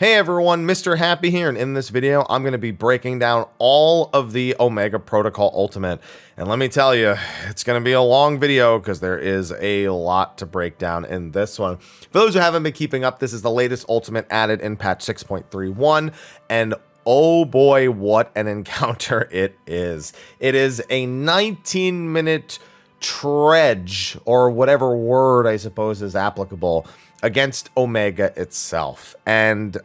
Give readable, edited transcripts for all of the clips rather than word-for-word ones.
Hey everyone, Mr. Happy here, and in this video, I'm going to be breaking down all of the Omega Protocol Ultimate. And let me tell you, it's going to be a long video because there is a lot to break down in this one. For those who haven't been keeping up, this is the latest Ultimate added in patch 6.31, and oh boy, what an encounter it is. It is a 19-minute trudge, or whatever word I suppose is applicable, against Omega itself. And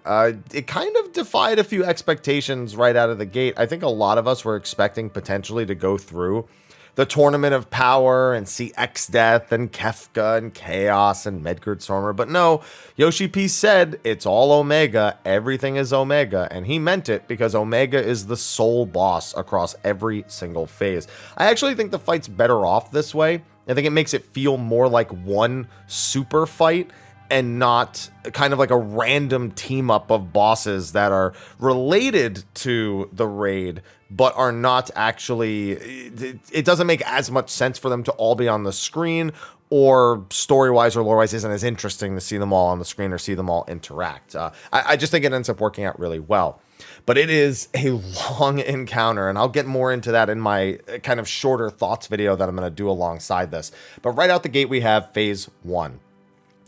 it kind of defied a few expectations right out of the gate. I think a lot of us were expecting potentially to go through the Tournament of Power and see X-Death and Kefka and Chaos and Midgard Stormer. But no, Yoshi P said it's all Omega, everything is Omega, and he meant it because Omega is the sole boss across every single phase. I actually think the fight's better off this way. I think it makes it feel more like one super fight and not kind of like a random team up of bosses that are related to the raid, but are not actually, it doesn't make as much sense for them to all be on the screen, or story-wise or lore-wise isn't as interesting to see them all on the screen or see them all interact. I just think it ends up working out really well. But it is a long encounter, and I'll get more into that in my kind of shorter thoughts video that I'm going to do alongside this. But right out the gate, we have Phase 1.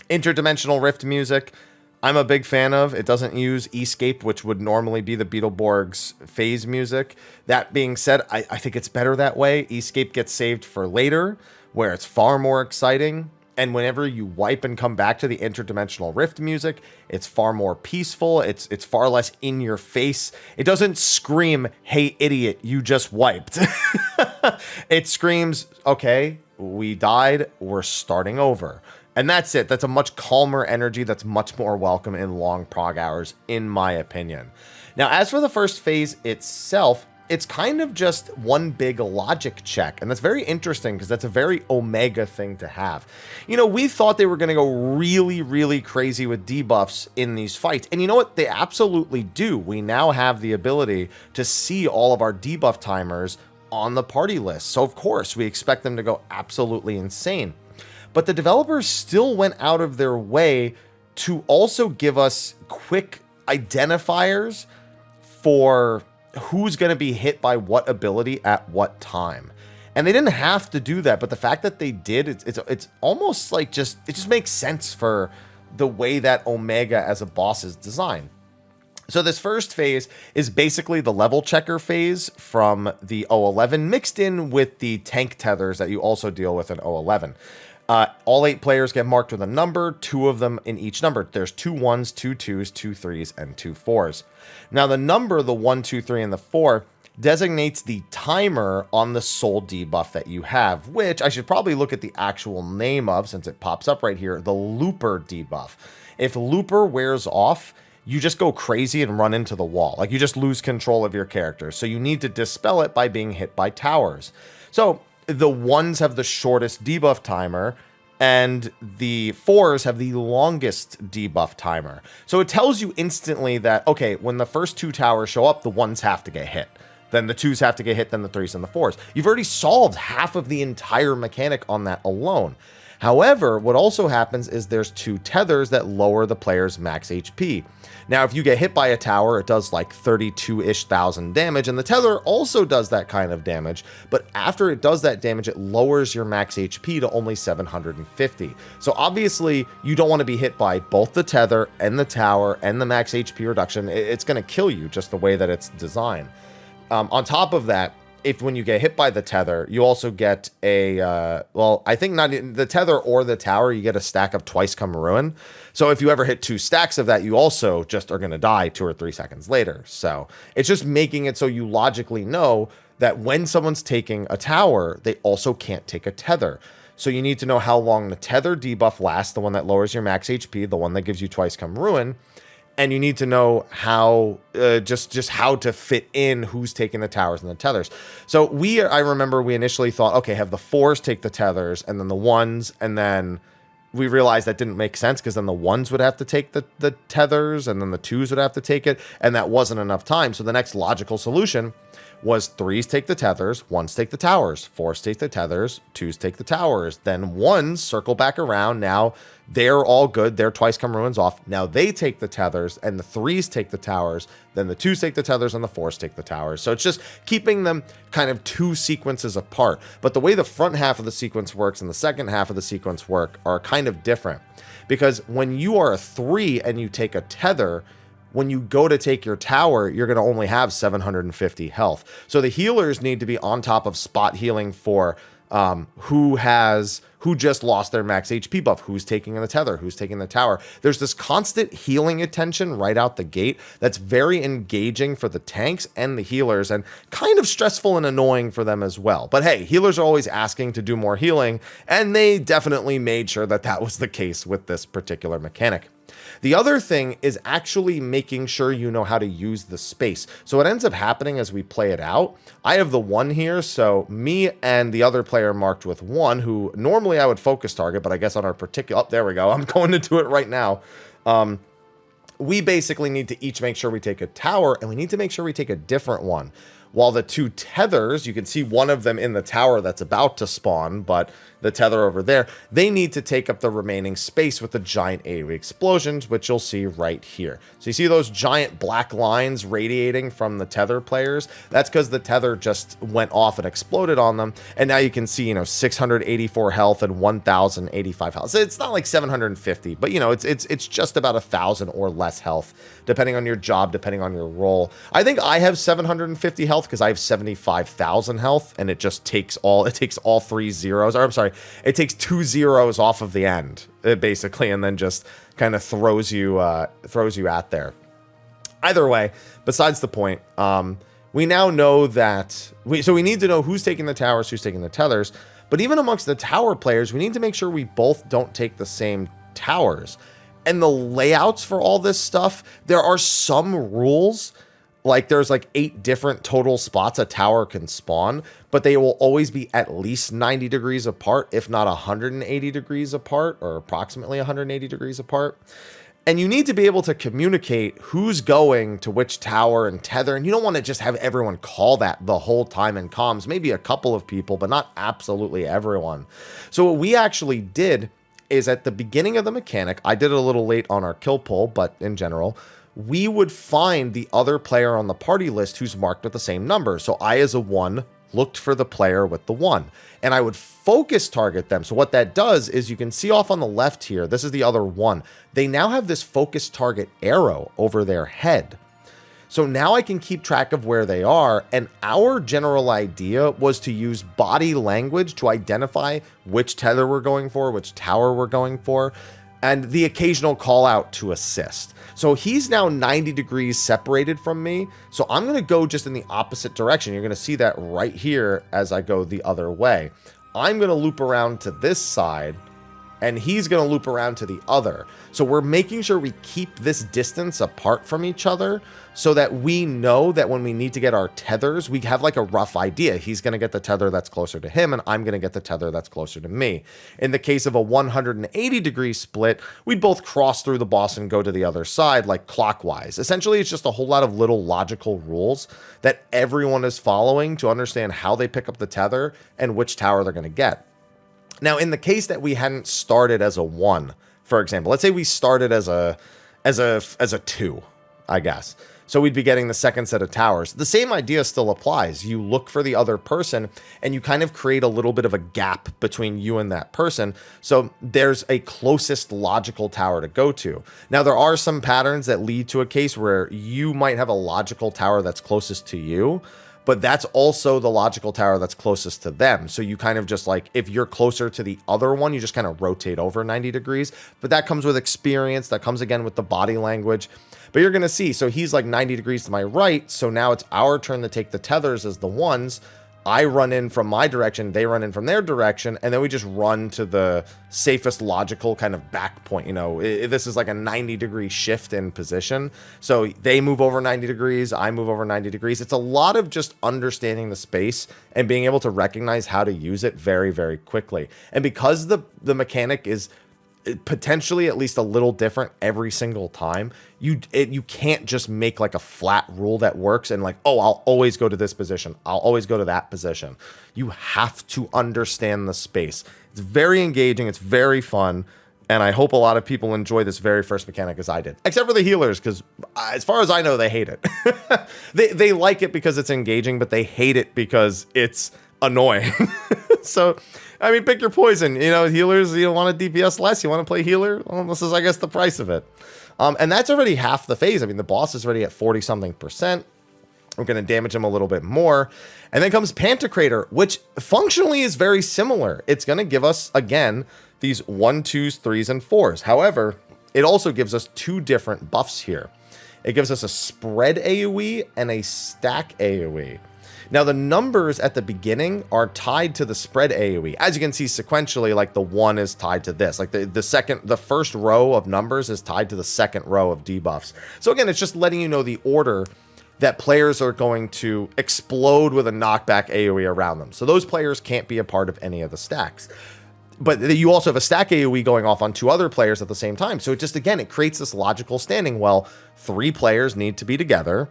Interdimensional Rift music, I'm a big fan of. It doesn't use Escape, which would normally be the Beetleborg's phase music. That being said, I think it's better that way. Escape gets saved for later, where it's far more exciting. And whenever you wipe and come back to the Interdimensional Rift music, it's far more peaceful. It's far less in your face. It doesn't scream, "Hey, idiot, you just wiped." It screams, "Okay, we died. We're starting over." And that's it. That's a much calmer energy that's much more welcome in long prog hours, in my opinion. Now, as for the first phase itself, it's kind of just one big logic check. And that's very interesting because that's a very Omega thing to have. You know, we thought they were going to go really, really crazy with debuffs in these fights. And you know what? They absolutely do. We now have the ability to see all of our debuff timers on the party list. So, of course, we expect them to go absolutely insane. But the developers still went out of their way to also give us quick identifiers for who's going to be hit by what ability at what time. And they didn't have to do that, but the fact that they did, it's almost like it just makes sense for the way that Omega as a boss is designed. So this first phase is basically the level checker phase from the O11 mixed in with the tank tethers that you also deal with in O11. All 8 players get marked with a number, 2 of them in each number. There's 2 1s, 2 2s, 2 3s, and 2 4s. Now the number, the 1, 2, 3, and the 4, designates the timer on the soul debuff that you have, which I should probably look at the actual name of since it pops up right here, the Looper debuff. If Looper wears off, you just go crazy and run into the wall. Like, you just lose control of your character. So you need to dispel it by being hit by towers. So the 1s have the shortest debuff timer, and the 4s have the longest debuff timer. So it tells you instantly that, okay, when the first 2 towers show up, the 1s have to get hit. Then the 2s have to get hit, then the 3s and the 4s. You've already solved half of the entire mechanic on that alone. However, what also happens is there's 2 tethers that lower the player's max HP. Now, if you get hit by a tower, it does like 32-ish thousand damage, and the tether also does that kind of damage, but after it does that damage, it lowers your max HP to only 750. So obviously, you don't want to be hit by both the tether and the tower and the max HP reduction. It's going to kill you just the way that it's designed. On top of that, when you get hit by the tether, you also get a, well, I think not the tether or the tower, you get a stack of Twice Come Ruin. So if you ever hit 2 stacks of that, you also just are going to die 2 or 3 seconds later. So it's just making it so you logically know that when someone's taking a tower, they also can't take a tether. So you need to know how long the tether debuff lasts, the one that lowers your max HP, the one that gives you Twice Come Ruin. And you need to know how, just how to fit in who's taking the towers and the tethers. So I remember we initially thought, okay, have the 4s take the tethers and then the 1s, and then we realized that didn't make sense because then the 1s would have to take the tethers and then the 2s would have to take it, and that wasn't enough time. So the next logical solution was 3s take the tethers, 1s take the towers, 4s take the tethers, 2s take the towers, then 1s circle back around. Now they're all good. They're twice come ruins off. Now they take the tethers, and the 3s take the towers, then the 2s take the tethers, and the 4s take the towers. So it's just keeping them kind of 2 sequences apart. But the way the front half of the sequence works and the second half of the sequence work are kind of different. Because when you are a 3 and you take a tether, when you go to take your tower, you're going to only have 750 health. So the healers need to be on top of spot healing for who just lost their max HP buff, who's taking the tether, who's taking the tower. There's this constant healing attention right out the gate that's very engaging for the tanks and the healers, and kind of stressful and annoying for them as well. But hey, healers are always asking to do more healing, and they definitely made sure that that was the case with this particular mechanic. The other thing is actually making sure you know how to use the space. So what ends up happening as we play it out, I have the 1 here, so me and the other player marked with 1, who normally I would focus target, but I guess on our particular, oh, there we go, I'm going to do it right now. We basically need to each make sure we take a tower, and we need to make sure we take a different one. While the 2 tethers, you can see one of them in the tower that's about to spawn, but the tether over there, they need to take up the remaining space with the giant AoE explosions, which you'll see right here. So you see those giant black lines radiating from the tether players? That's because the tether just went off and exploded on them. And now you can see, 684 health and 1,085 health. So it's not like 750, but it's just about 1,000 or less health, depending on your job, depending on your role. I think I have 750 health because I have 75,000 health, and it just takes all 3 zeros, or I'm sorry, it takes 2 zeros off of the end, basically, and then just kind of throws you at there. Either way, besides the point, we now know that we need to know who's taking the towers, who's taking the tethers, but even amongst the tower players, we need to make sure we both don't take the same towers. And the layouts for all this stuff, there are some rules. Like there's like 8 different total spots a tower can spawn, but they will always be at least 90 degrees apart, if not 180 degrees apart, or approximately 180 degrees apart. And you need to be able to communicate who's going to which tower and tether, and you don't want to just have everyone call that the whole time in comms, maybe a couple of people, but not absolutely everyone. So what we actually did is at the beginning of the mechanic, I did it a little late on our kill pull, but in general, we would find the other player on the party list who's marked with the same number. So I, as a 1, looked for the player with the 1, and I would focus target them. So what that does is you can see off on the left here, this is the other 1. They now have this focus target arrow over their head. So now I can keep track of where they are, and our general idea was to use body language to identify which tether we're going for, which tower we're going for, and the occasional call out to assist. So he's now 90 degrees separated from me. So I'm going to go just in the opposite direction. You're going to see that right here as I go the other way. I'm going to loop around to this side, and he's going to loop around to the other. So we're making sure we keep this distance apart from each other so that we know that when we need to get our tethers, we have like a rough idea. He's going to get the tether that's closer to him, and I'm going to get the tether that's closer to me. In the case of a 180 degree split, we'd both cross through the boss and go to the other side like clockwise. Essentially, it's just a whole lot of little logical rules that everyone is following to understand how they pick up the tether and which tower they're going to get. Now, in the case that we hadn't started as a 1, for example, let's say we started as a 2, I guess. So we'd be getting the second set of towers. The same idea still applies. You look for the other person, and you kind of create a little bit of a gap between you and that person. So there's a closest logical tower to go to. Now, there are some patterns that lead to a case where you might have a logical tower that's closest to you, but that's also the logical tower that's closest to them. So you kind of just like, if you're closer to the other one, you just kind of rotate over 90 degrees. But that comes with experience. That comes again with the body language. But you're going to see, so he's like 90 degrees to my right. So now it's our turn to take the tethers as the 1s. I run in from my direction, they run in from their direction, and then we just run to the safest logical kind of back point. This is like a 90 degree shift in position. So they move over 90 degrees, I move over 90 degrees. It's a lot of just understanding the space and being able to recognize how to use it very, very quickly. And because the mechanic is potentially at least a little different every single time. You can't just make like a flat rule that works and like, oh, I'll always go to this position, I'll always go to that position. You have to understand the space. It's very engaging, it's very fun, and I hope a lot of people enjoy this very first mechanic as I did, except for the healers, because as far as I know, they hate it. They like it because it's engaging, but they hate it because it's annoying. So, I mean, pick your poison. You know, healers, you want to DPS less, you want to play healer? Well, this is, I guess, the price of it. And that's already half the phase. I mean, the boss is already at 40-something%. We're going to damage him a little bit more. And then comes Pantokrator, which functionally is very similar. It's going to give us, again, these 1s, 2s, 3s, and 4s. However, it also gives us two different buffs here. It gives us a spread AoE and a stack AoE. Now, the numbers at the beginning are tied to the spread AoE. As you can see sequentially, like the 1 is tied to this. Like the first row of numbers is tied to the second row of debuffs. So again, it's just letting you know the order that players are going to explode with a knockback AoE around them. So those players can't be a part of any of the stacks. But you also have a stack AoE going off on 2 other players at the same time. So it just, again, it creates this logical standing. Well, 3 players need to be together,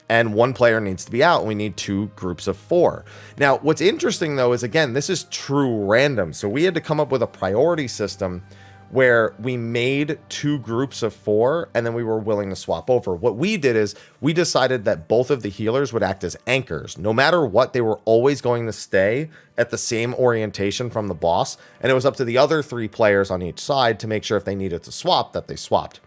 and 1 player needs to be out, and we need 2 groups of 4. Now, what's interesting, though, is, again, this is true random. So we had to come up with a priority system where we made 2 groups of 4, and then we were willing to swap over. What we did is we decided that both of the healers would act as anchors. No matter what, they were always going to stay at the same orientation from the boss, and it was up to the other 3 players on each side to make sure if they needed to swap, that they swapped.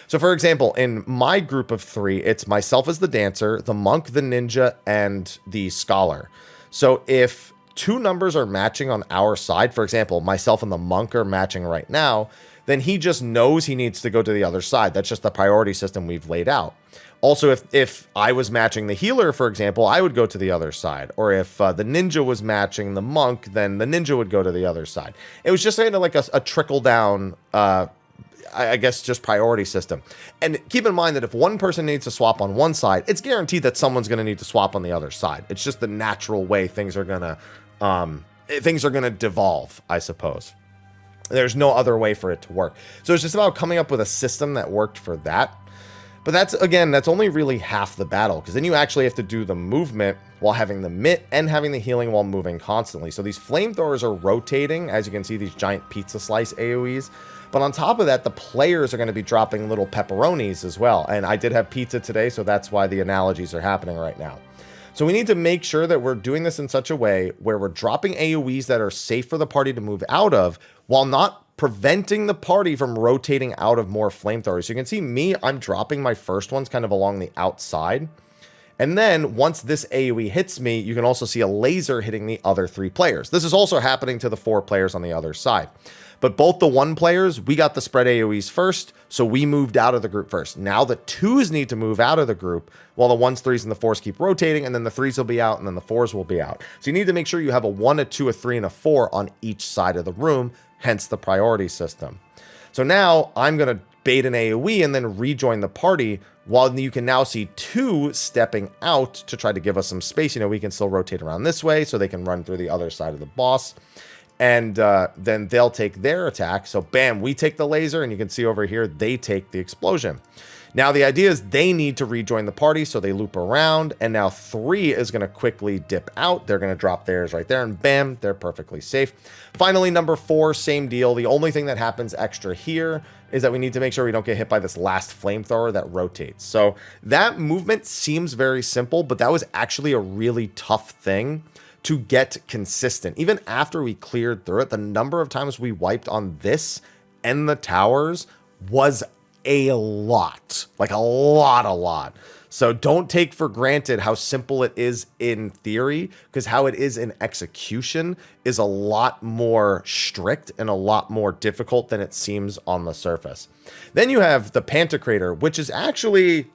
So, for example, in my group of 3, it's myself as the dancer, the monk, the ninja, and the scholar. So if 2 numbers are matching on our side, for example, myself and the monk are matching right now, then he just knows he needs to go to the other side. That's just the priority system we've laid out. Also, if I was matching the healer, for example, I would go to the other side. Or if the ninja was matching the monk, then the ninja would go to the other side. It was just kind of like a trickle-down I guess just priority system. And keep in mind that if one person needs to swap on one side, it's guaranteed that someone's going to need to swap on the other side. It's just the natural way things are going to devolve, I suppose. There's no other way for it to work. So it's just about coming up with a system that worked for that. But that's only really half the battle, because then you actually have to do the movement while having the mitt and having the healing while moving constantly. So these flamethrowers are rotating, as you can see, these giant pizza slice AoEs. But on top of that, the players are going to be dropping little pepperonis as well. And I did have pizza today, so that's why the analogies are happening right now. So we need to make sure that we're doing this in such a way where we're dropping AoEs that are safe for the party to move out of, while not preventing the party from rotating out of more flamethrowers. So you can see me, I'm dropping my first ones kind of along the outside. And then once this AoE hits me, you can also see a laser hitting the other 3 players. This is also happening to the 4 players on the other side. But both the 1 players, we got the spread AoEs first, so we moved out of the group first. Now the 2s need to move out of the group, while the 1s, 3s, and the 4s keep rotating, and then the 3s will be out, and then the 4s will be out. So you need to make sure you have a 1, a 2, a 3, and a 4 on each side of the room, hence the priority system. So now I'm going to bait an AoE and then rejoin the party, while you can now see 2 stepping out to try to give us some space. You know, we can still rotate around this way so they can run through the other side of the boss. And then they'll take their attack. So bam, we take the laser, and you can see over here, they take the explosion. Now the idea is they need to rejoin the party, so they loop around, and now 3 is going to quickly dip out. They're going to drop theirs right there, and bam, they're perfectly safe. Finally, number 4, same deal. The only thing that happens extra here is that we need to make sure we don't get hit by this last flamethrower that rotates. So that movement seems very simple, but that was actually a really tough thing to get consistent. Even after we cleared through it, the number of times we wiped on this and the towers was a lot. Like a lot. So don't take for granted how simple it is in theory, because how it is in execution is a lot more strict and a lot more difficult than it seems on the surface. Then you have the Pantokrator, which is actually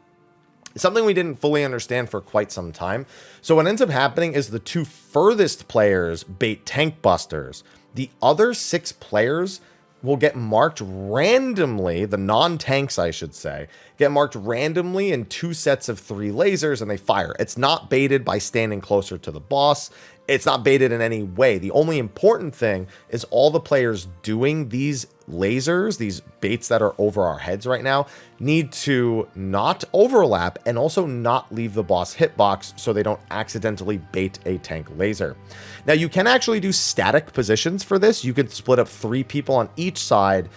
something we didn't fully understand for quite some time. So what ends up happening is the 2 furthest players bait tank busters. The other 6 players will get marked randomly, the non-tanks I should say, get marked randomly in 2 sets of 3 lasers, and they fire. It's not baited by standing closer to the boss. it's not baited in any way. The only important thing is all the players doing these lasers, these baits that are over our heads right now, need to not overlap and also not leave the boss hitbox so they don't accidentally bait a tank laser. Now, you can actually do static positions for this. You could split up 3 people on each side,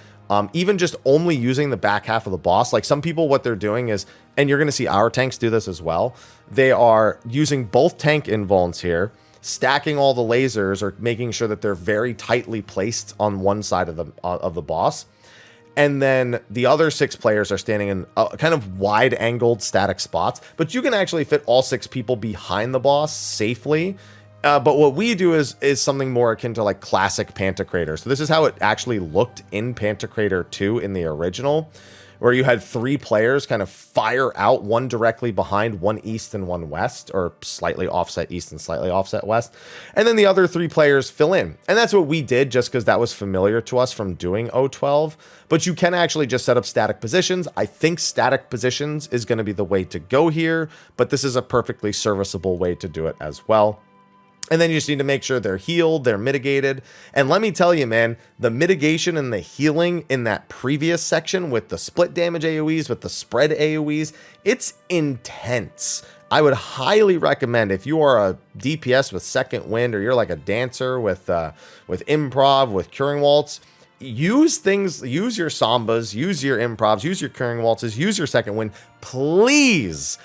even just only using the back half of the boss. Like some people, what they're doing is, and you're going to see our tanks do this as well, they are using both tank invulns here, stacking all the lasers or making sure that they're very tightly placed on one side of the boss. And then the other 6 players are standing in kind of wide-angled static spots. But you can actually fit all 6 people behind the boss safely. But what we do is something more akin to like classic Pantokrator. So this is how it actually looked in Pantokrator 2 in the original, where you had 3 players kind of fire out, one directly behind, one east and one west, or slightly offset east and slightly offset west. And then the other 3 players fill in. And that's what we did just because that was familiar to us from doing O12. But you can actually just set up static positions. I think static positions is going to be the way to go here, but this is a perfectly serviceable way to do it as well. And then you just need to make sure they're healed, they're mitigated. And let me tell you, man, the mitigation and the healing in that previous section with the split damage AoEs, with the spread AoEs, it's intense. I would highly recommend, if you are a DPS with Second Wind, or you're like a dancer with improv, with Curing Waltz, use your Sambas, use your improvs, use your Curing Waltzes, use your Second Wind. Please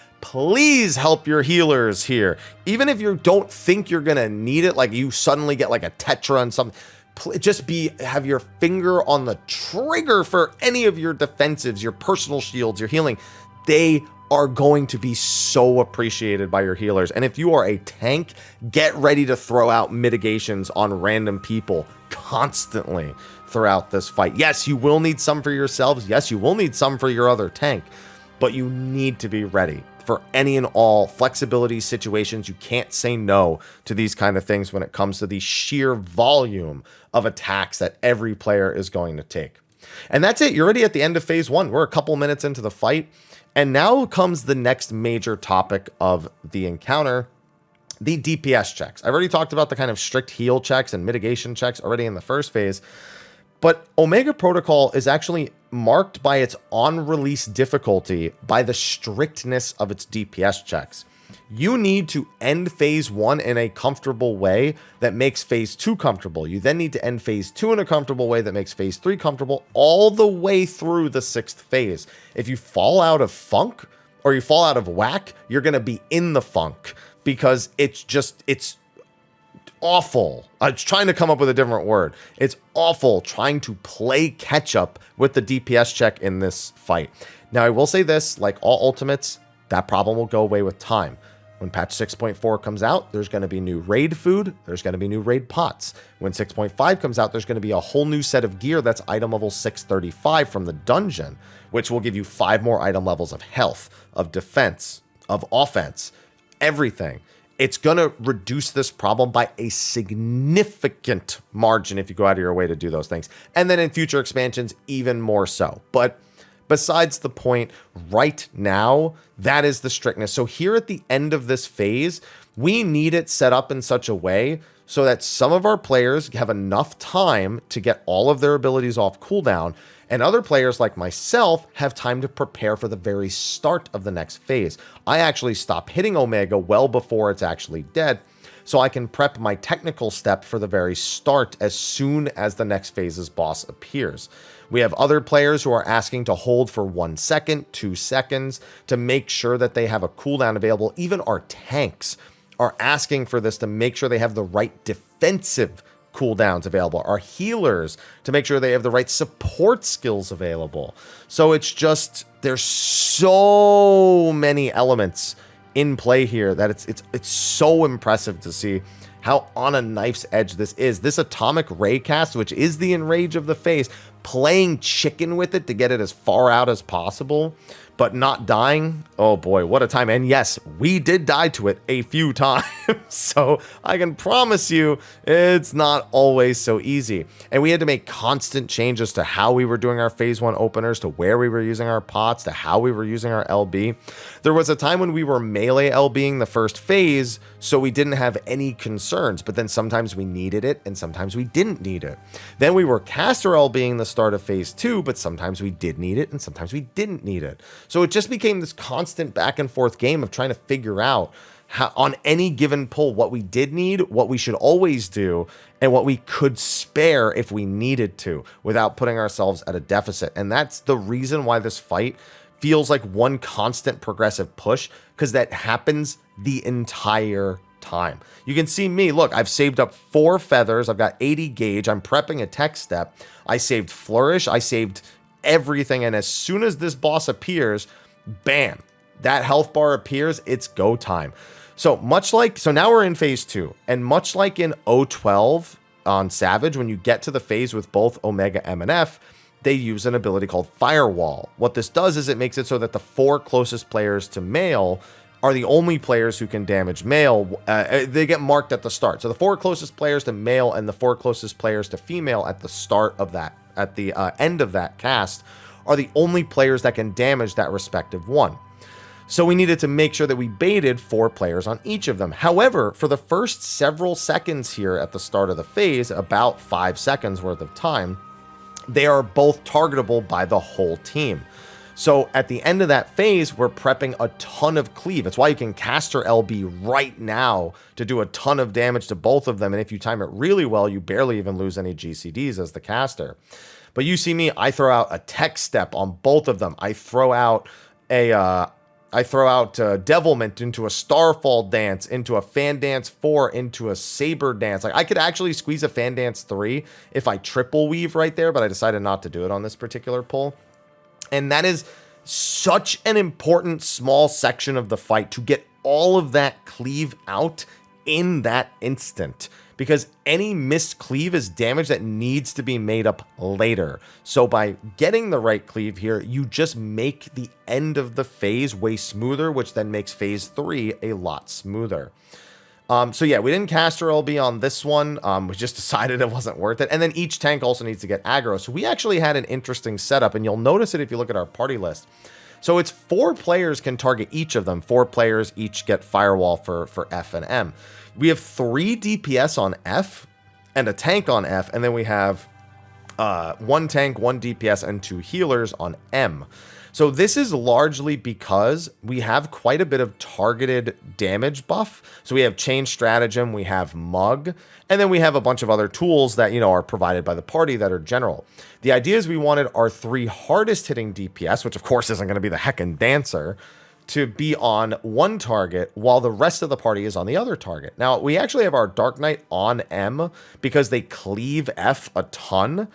help your healers here. Even if you don't think you're going to need it, like you suddenly get like a Tetra and something, just have your finger on the trigger for any of your defensives, your personal shields, your healing. They are going to be so appreciated by your healers. And if you are a tank, get ready to throw out mitigations on random people constantly throughout this fight. Yes, you will need some for yourselves. Yes, you will need some for your other tank, but you need to be ready for any and all flexibility situations. You can't say no to these kind of things when it comes to the sheer volume of attacks that every player is going to take. And that's it. You're already at the end of phase 1. We're a couple minutes into the fight. And now comes the next major topic of the encounter, the DPS checks. I've already talked about the kind of strict heal checks and mitigation checks already in the first phase. But Omega Protocol is actually marked by its on-release difficulty by the strictness of its DPS checks. You need to end phase 1 in a comfortable way that makes phase 2 comfortable. You then need to end phase 2 in a comfortable way that makes phase 3 comfortable, all the way through the 6th phase. If you fall out of funk or you fall out of whack, you're going to be in the funk, because it's awful. I'm trying to come up with a different word. It's awful trying to play catch up with the DPS check in this fight. Now, I will say this, like all ultimates, that problem will go away with time. When patch 6.4 comes out, there's going to be new raid food. There's going to be new raid pots. When 6.5 comes out, there's going to be a whole new set of gear that's item level 635 from the dungeon, which will give you 5 more item levels of health, of defense, of offense, everything. It's going to reduce this problem by a significant margin if you go out of your way to do those things. And then in future expansions, even more so. But besides the point, right now, that is the strictness. So here at the end of this phase, we need it set up in such a way so that some of our players have enough time to get all of their abilities off cooldown, and other players like myself have time to prepare for the very start of the next phase. I actually stop hitting Omega well before it's actually dead, so I can prep my technical step for the very start as soon as the next phase's boss appears. We have other players who are asking to hold for 1 second, 2 seconds to make sure that they have a cooldown available. Even our tanks are asking for this to make sure they have the right defensive cooldowns available. Our healers to make sure they have the right support skills available. So it's just, there's so many elements in play here that it's so impressive to see how on a knife's edge this is. This atomic ray cast, which is the Enrage of the phase, playing chicken with it to get it as far out as possible, but not dying. Oh boy, what a time. And yes, we did die to it a few times. So I can promise you it's not always so easy. And we had to make constant changes to how we were doing our phase 1 openers, to where we were using our pots, to how we were using our LB. There was a time when we were melee LBing the first phase, so we didn't have any concerns, but then sometimes we needed it and sometimes we didn't need it. Then we were caster LBing the start of phase 2, but sometimes we did need it and sometimes we didn't need it. So it just became this constant back and forth game of trying to figure out how, on any given pull, what we did need, what we should always do, and what we could spare if we needed to without putting ourselves at a deficit. And that's the reason why this fight feels like one constant progressive push, because that happens the entire time. You can see me, look, I've saved up 4 feathers, I've got 80 gauge, I'm prepping a tech step, I saved flourish, I saved everything, and as soon as this boss appears, bam, that health bar appears, it's go time. So now we're in phase 2, and much like in 012 on Savage, when you get to the phase with both Omega M and F, they use an ability called Firewall. What this does is it makes it so that the 4 closest players to male are the only players who can damage male. They get marked at the start. So the 4 closest players to male and the 4 closest players to female at the start of that, at the end of that cast, are the only players that can damage that respective one. So we needed to make sure that we baited 4 players on each of them. However, for the first several seconds here at the start of the phase, about 5 seconds worth of time, they are both targetable by the whole team. So at the end of that phase, we're prepping a ton of cleave. It's why you can caster LB right now to do a ton of damage to both of them. And if you time it really well, you barely even lose any GCDs as the caster. But you see me, I throw out a tech step on both of them. I throw out Devilment into a Starfall Dance, into a Fan Dance 4, into a Saber Dance. Like, I could actually squeeze a Fan Dance 3 if I triple weave right there, but I decided not to do it on this particular pull. And that is such an important small section of the fight, to get all of that cleave out in that instant, because any missed cleave is damage that needs to be made up later. So by getting the right cleave here, you just make the end of the phase way smoother, which then makes phase 3 a lot smoother. So yeah, we didn't caster LB on this one. We just decided it wasn't worth it. And then each tank also needs to get aggro. So we actually had an interesting setup, and you'll notice it if you look at our party list. So it's 4 players can target each of them. 4 players each get Firewall for F and M. We have 3 DPS on F and a tank on F, and then we have 1 tank, 1 DPS, and 2 healers on M. So this is largely because we have quite a bit of targeted damage buff. So we have Chain Stratagem, we have Mug, and then we have a bunch of other tools that, you know, are provided by the party that are general. The idea is we wanted our 3 hardest hitting DPS, which of course isn't going to be the heckin' Dancer, to be on one target while the rest of the party is on the other target. Now, we actually have our Dark Knight on M because they cleave F a ton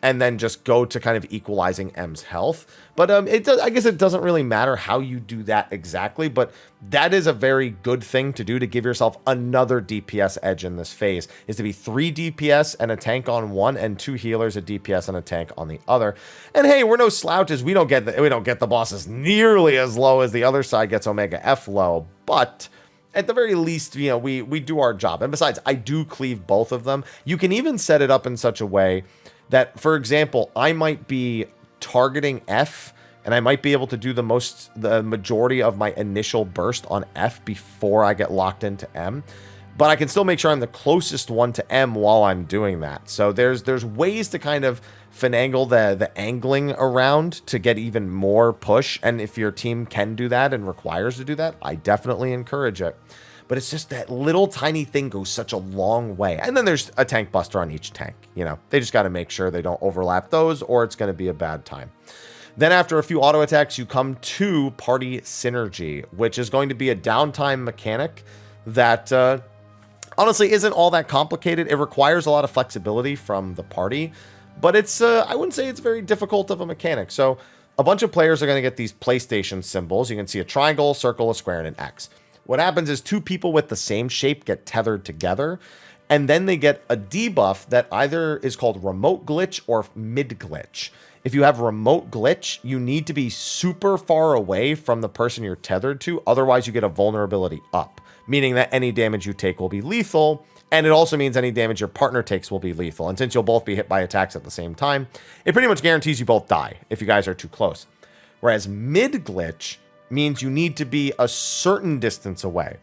and then just go to kind of equalizing M's health. But I guess it doesn't really matter how you do that exactly, but that is a very good thing to do to give yourself another DPS edge in this phase, is to be 3 DPS and a tank on one, and 2 healers, a DPS and a tank on the other. And hey, we're no slouches. We don't get the bosses nearly as low as the other side gets Omega F low, but at the very least, you know, we do our job. And besides, I do cleave both of them. You can even set it up in such a way that, for example, I might be targeting F, and I might be able to do the majority of my initial burst on F before I get locked into M, but I can still make sure I'm the closest one to M while I'm doing that. So there's ways to kind of finagle the angling around to get even more push, and if your team can do that and requires to do that, I definitely encourage it. But it's just that little tiny thing goes such a long way. And then there's a tank buster on each tank. You know, they just got to make sure they don't overlap those, or it's going to be a bad time. Then after a few auto attacks, you come to Party Synergy, which is going to be a downtime mechanic that honestly isn't all that complicated. It requires a lot of flexibility from the party, but it's I wouldn't say it's very difficult of a mechanic. So a bunch of players are going to get these PlayStation symbols. You can see a triangle, circle, a square, and an X. What happens is 2 people with the same shape get tethered together, And then they get a debuff that either is called remote glitch or mid glitch. If you have remote glitch, you need to be super far away from the person you're tethered to. Otherwise, you get a vulnerability up, meaning that any damage you take will be lethal. And it also means any damage your partner takes will be lethal. And since you'll both be hit by attacks at the same time, it pretty much guarantees you both die if you guys are too close. Whereas mid glitch means you need to be a certain distance away,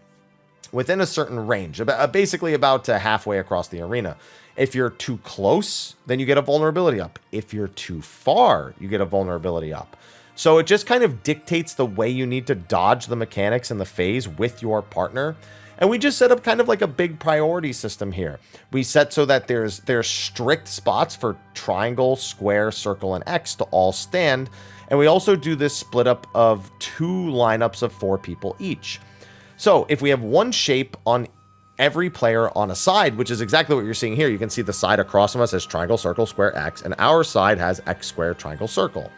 within a certain range, basically about halfway across the arena. If you're too close, then you get a vulnerability up. If you're too far, you get a vulnerability up. So it just kind of dictates the way you need to dodge the mechanics and the phase with your partner. And we just set up kind of like a big priority system here. We set so that there's strict spots for triangle, square, circle, and X to all stand. And we also do this split up of 2 lineups of 4 people each. So if we have one shape on every player on a side, which is exactly what you're seeing here, you can see the side across from us as triangle, circle, square, X, and our side has X square, triangle, circle.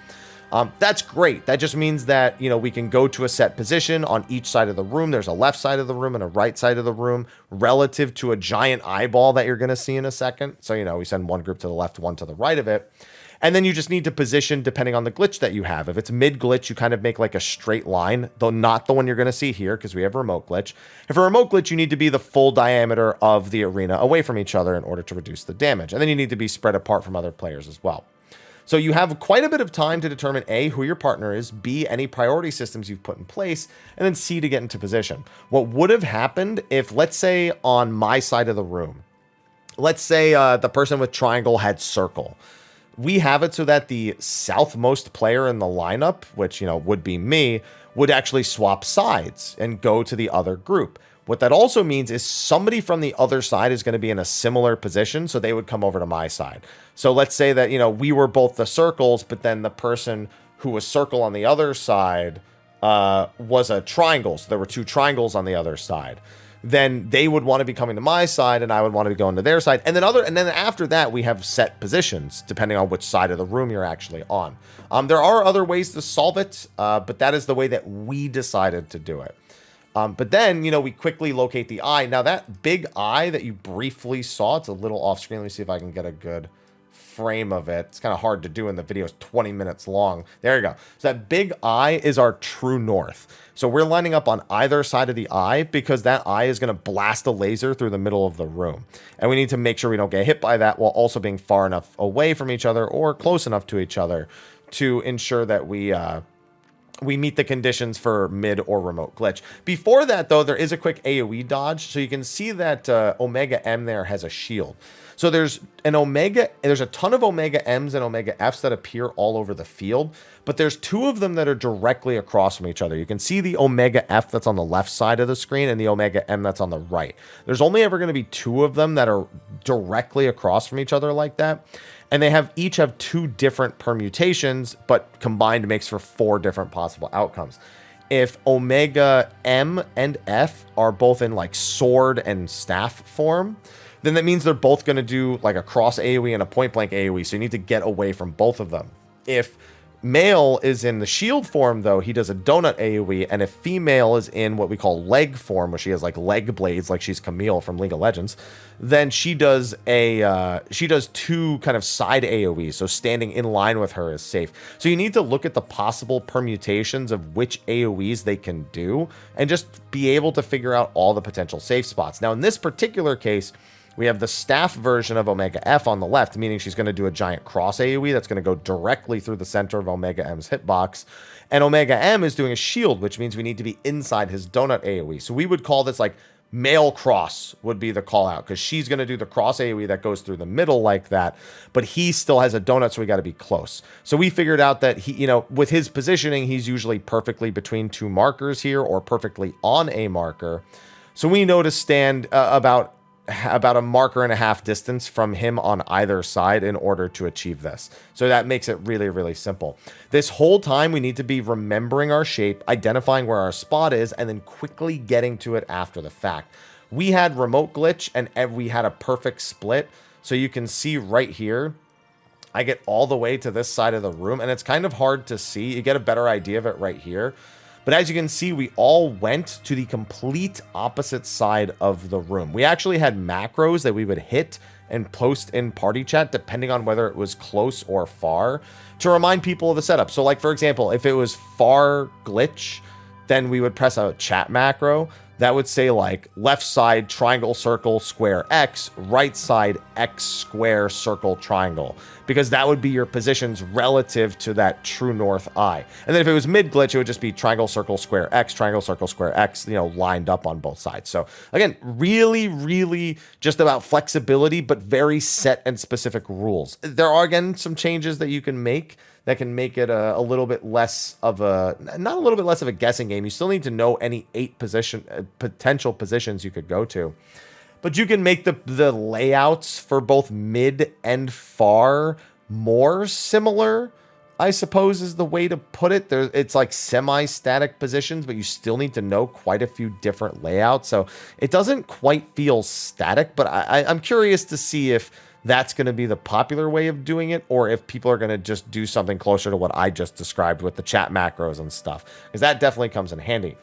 That's great. That just means that, you know, we can go to a set position on each side of the room. There's a left side of the room and a right side of the room relative to a giant eyeball that you're going to see in a second. So, you know, we send one group to the left, one to the right of it. And then you just need to position depending on the glitch that you have. If it's mid glitch, you kind of make like a straight line, though not the one you're going to see here because we have remote glitch. If a remote glitch, you need to be the full diameter of the arena away from each other in order to reduce the damage. And then you need to be spread apart from other players as well. So you have quite a bit of time to determine A, who your partner is, B, any priority systems you've put in place, and then C, to get into position. What would have happened if, let's say, on my side of the room, let's say the person with triangle had circle. We have it so that the southmost player in the lineup, which, you know, would be me, would actually swap sides and go to the other group. What that also means is somebody from the other side is going to be in a similar position, so they would come over to my side. So let's say that, you know, we were both the circles, but then the person who was circle on the other side was a triangle. So there were 2 triangles on the other side. Then they would want to be coming to my side, and I would want to be going to their side. And then after that, we have set positions depending on which side of the room you're actually on. There are other ways to solve it, but that is the way that we decided to do it. But then, you know, we quickly locate the eye. Now, that big eye that you briefly saw, it's a little off screen. Let me see if I can get a good frame of it. It's kind of hard to do in the video. It's 20 minutes long. There you go. So that big eye is our true north. So we're lining up on either side of the eye because that eye is going to blast a laser through the middle of the room. And we need to make sure we don't get hit by that while also being far enough away from each other or close enough to each other to ensure that we meet the conditions for mid or remote glitch. Before that, though, there is a quick AoE dodge. So you can see that Omega M there has a shield. So there's a ton of Omega M's and Omega F's that appear all over the field, but there's 2 of them that are directly across from each other. You can see the Omega F that's on the left side of the screen and the Omega M that's on the right. There's only ever going to be 2 of them that are directly across from each other like that. And they each have 2 different permutations, but combined makes for 4 different possible outcomes. If Omega M and F are both in like sword and staff form, then that means they're both going to do like a cross AoE and a point blank AoE. So you need to get away from both of them. If male is in the shield form, though, he does a donut AoE. And if female is in what we call leg form, where she has like leg blades, like she's Camille from League of Legends, then she does 2 kind of side AoEs. So standing in line with her is safe. So you need to look at the possible permutations of which AoEs they can do and just be able to figure out all the potential safe spots. Now, in this particular case, we have the staff version of Omega F on the left, meaning she's going to do a giant cross AoE that's going to go directly through the center of Omega M's hitbox. And Omega M is doing a shield, which means we need to be inside his donut AoE. So we would call this like male cross would be the call out, because she's going to do the cross AoE that goes through the middle like that, but he still has a donut, so we got to be close. So we figured out that he, you know, with his positioning, he's usually perfectly between 2 markers here or perfectly on a marker. So we know to stand about a marker and a half distance from him on either side in order to achieve this. So that makes it really, really simple. This whole time we need to be remembering our shape, identifying where our spot is, and then quickly getting to it after the fact. We had remote glitch and we had a perfect split. So you can see right here, I get all the way to this side of the room, and it's kind of hard to see. You get a better idea of it right here. But as you can see, we all went to the complete opposite side of the room. We actually had macros that we would hit and post in party chat, depending on whether it was close or far, to remind people of the setup. So like, for example, if it was far glitch, then we would press a chat macro that would say like left side triangle circle square X, right side X square circle triangle, because that would be your positions relative to that true north eye. And then if it was mid glitch, it would just be triangle circle square X, triangle circle square X, you know, lined up on both sides. So again, really just about flexibility, but very set and specific rules. There are, again, some changes that you can make that can make it a little bit less of a, not a little bit less of a guessing game. You still need to know any 8 potential positions you could go to. But you can make the layouts for both mid and far more similar, I suppose is the way to put it. It's like semi-static positions, but you still need to know quite a few different layouts. So it doesn't quite feel static, but I'm curious to see if that's going to be the popular way of doing it, or if people are going to just do something closer to what I just described with the chat macros and stuff, because that definitely comes in handy.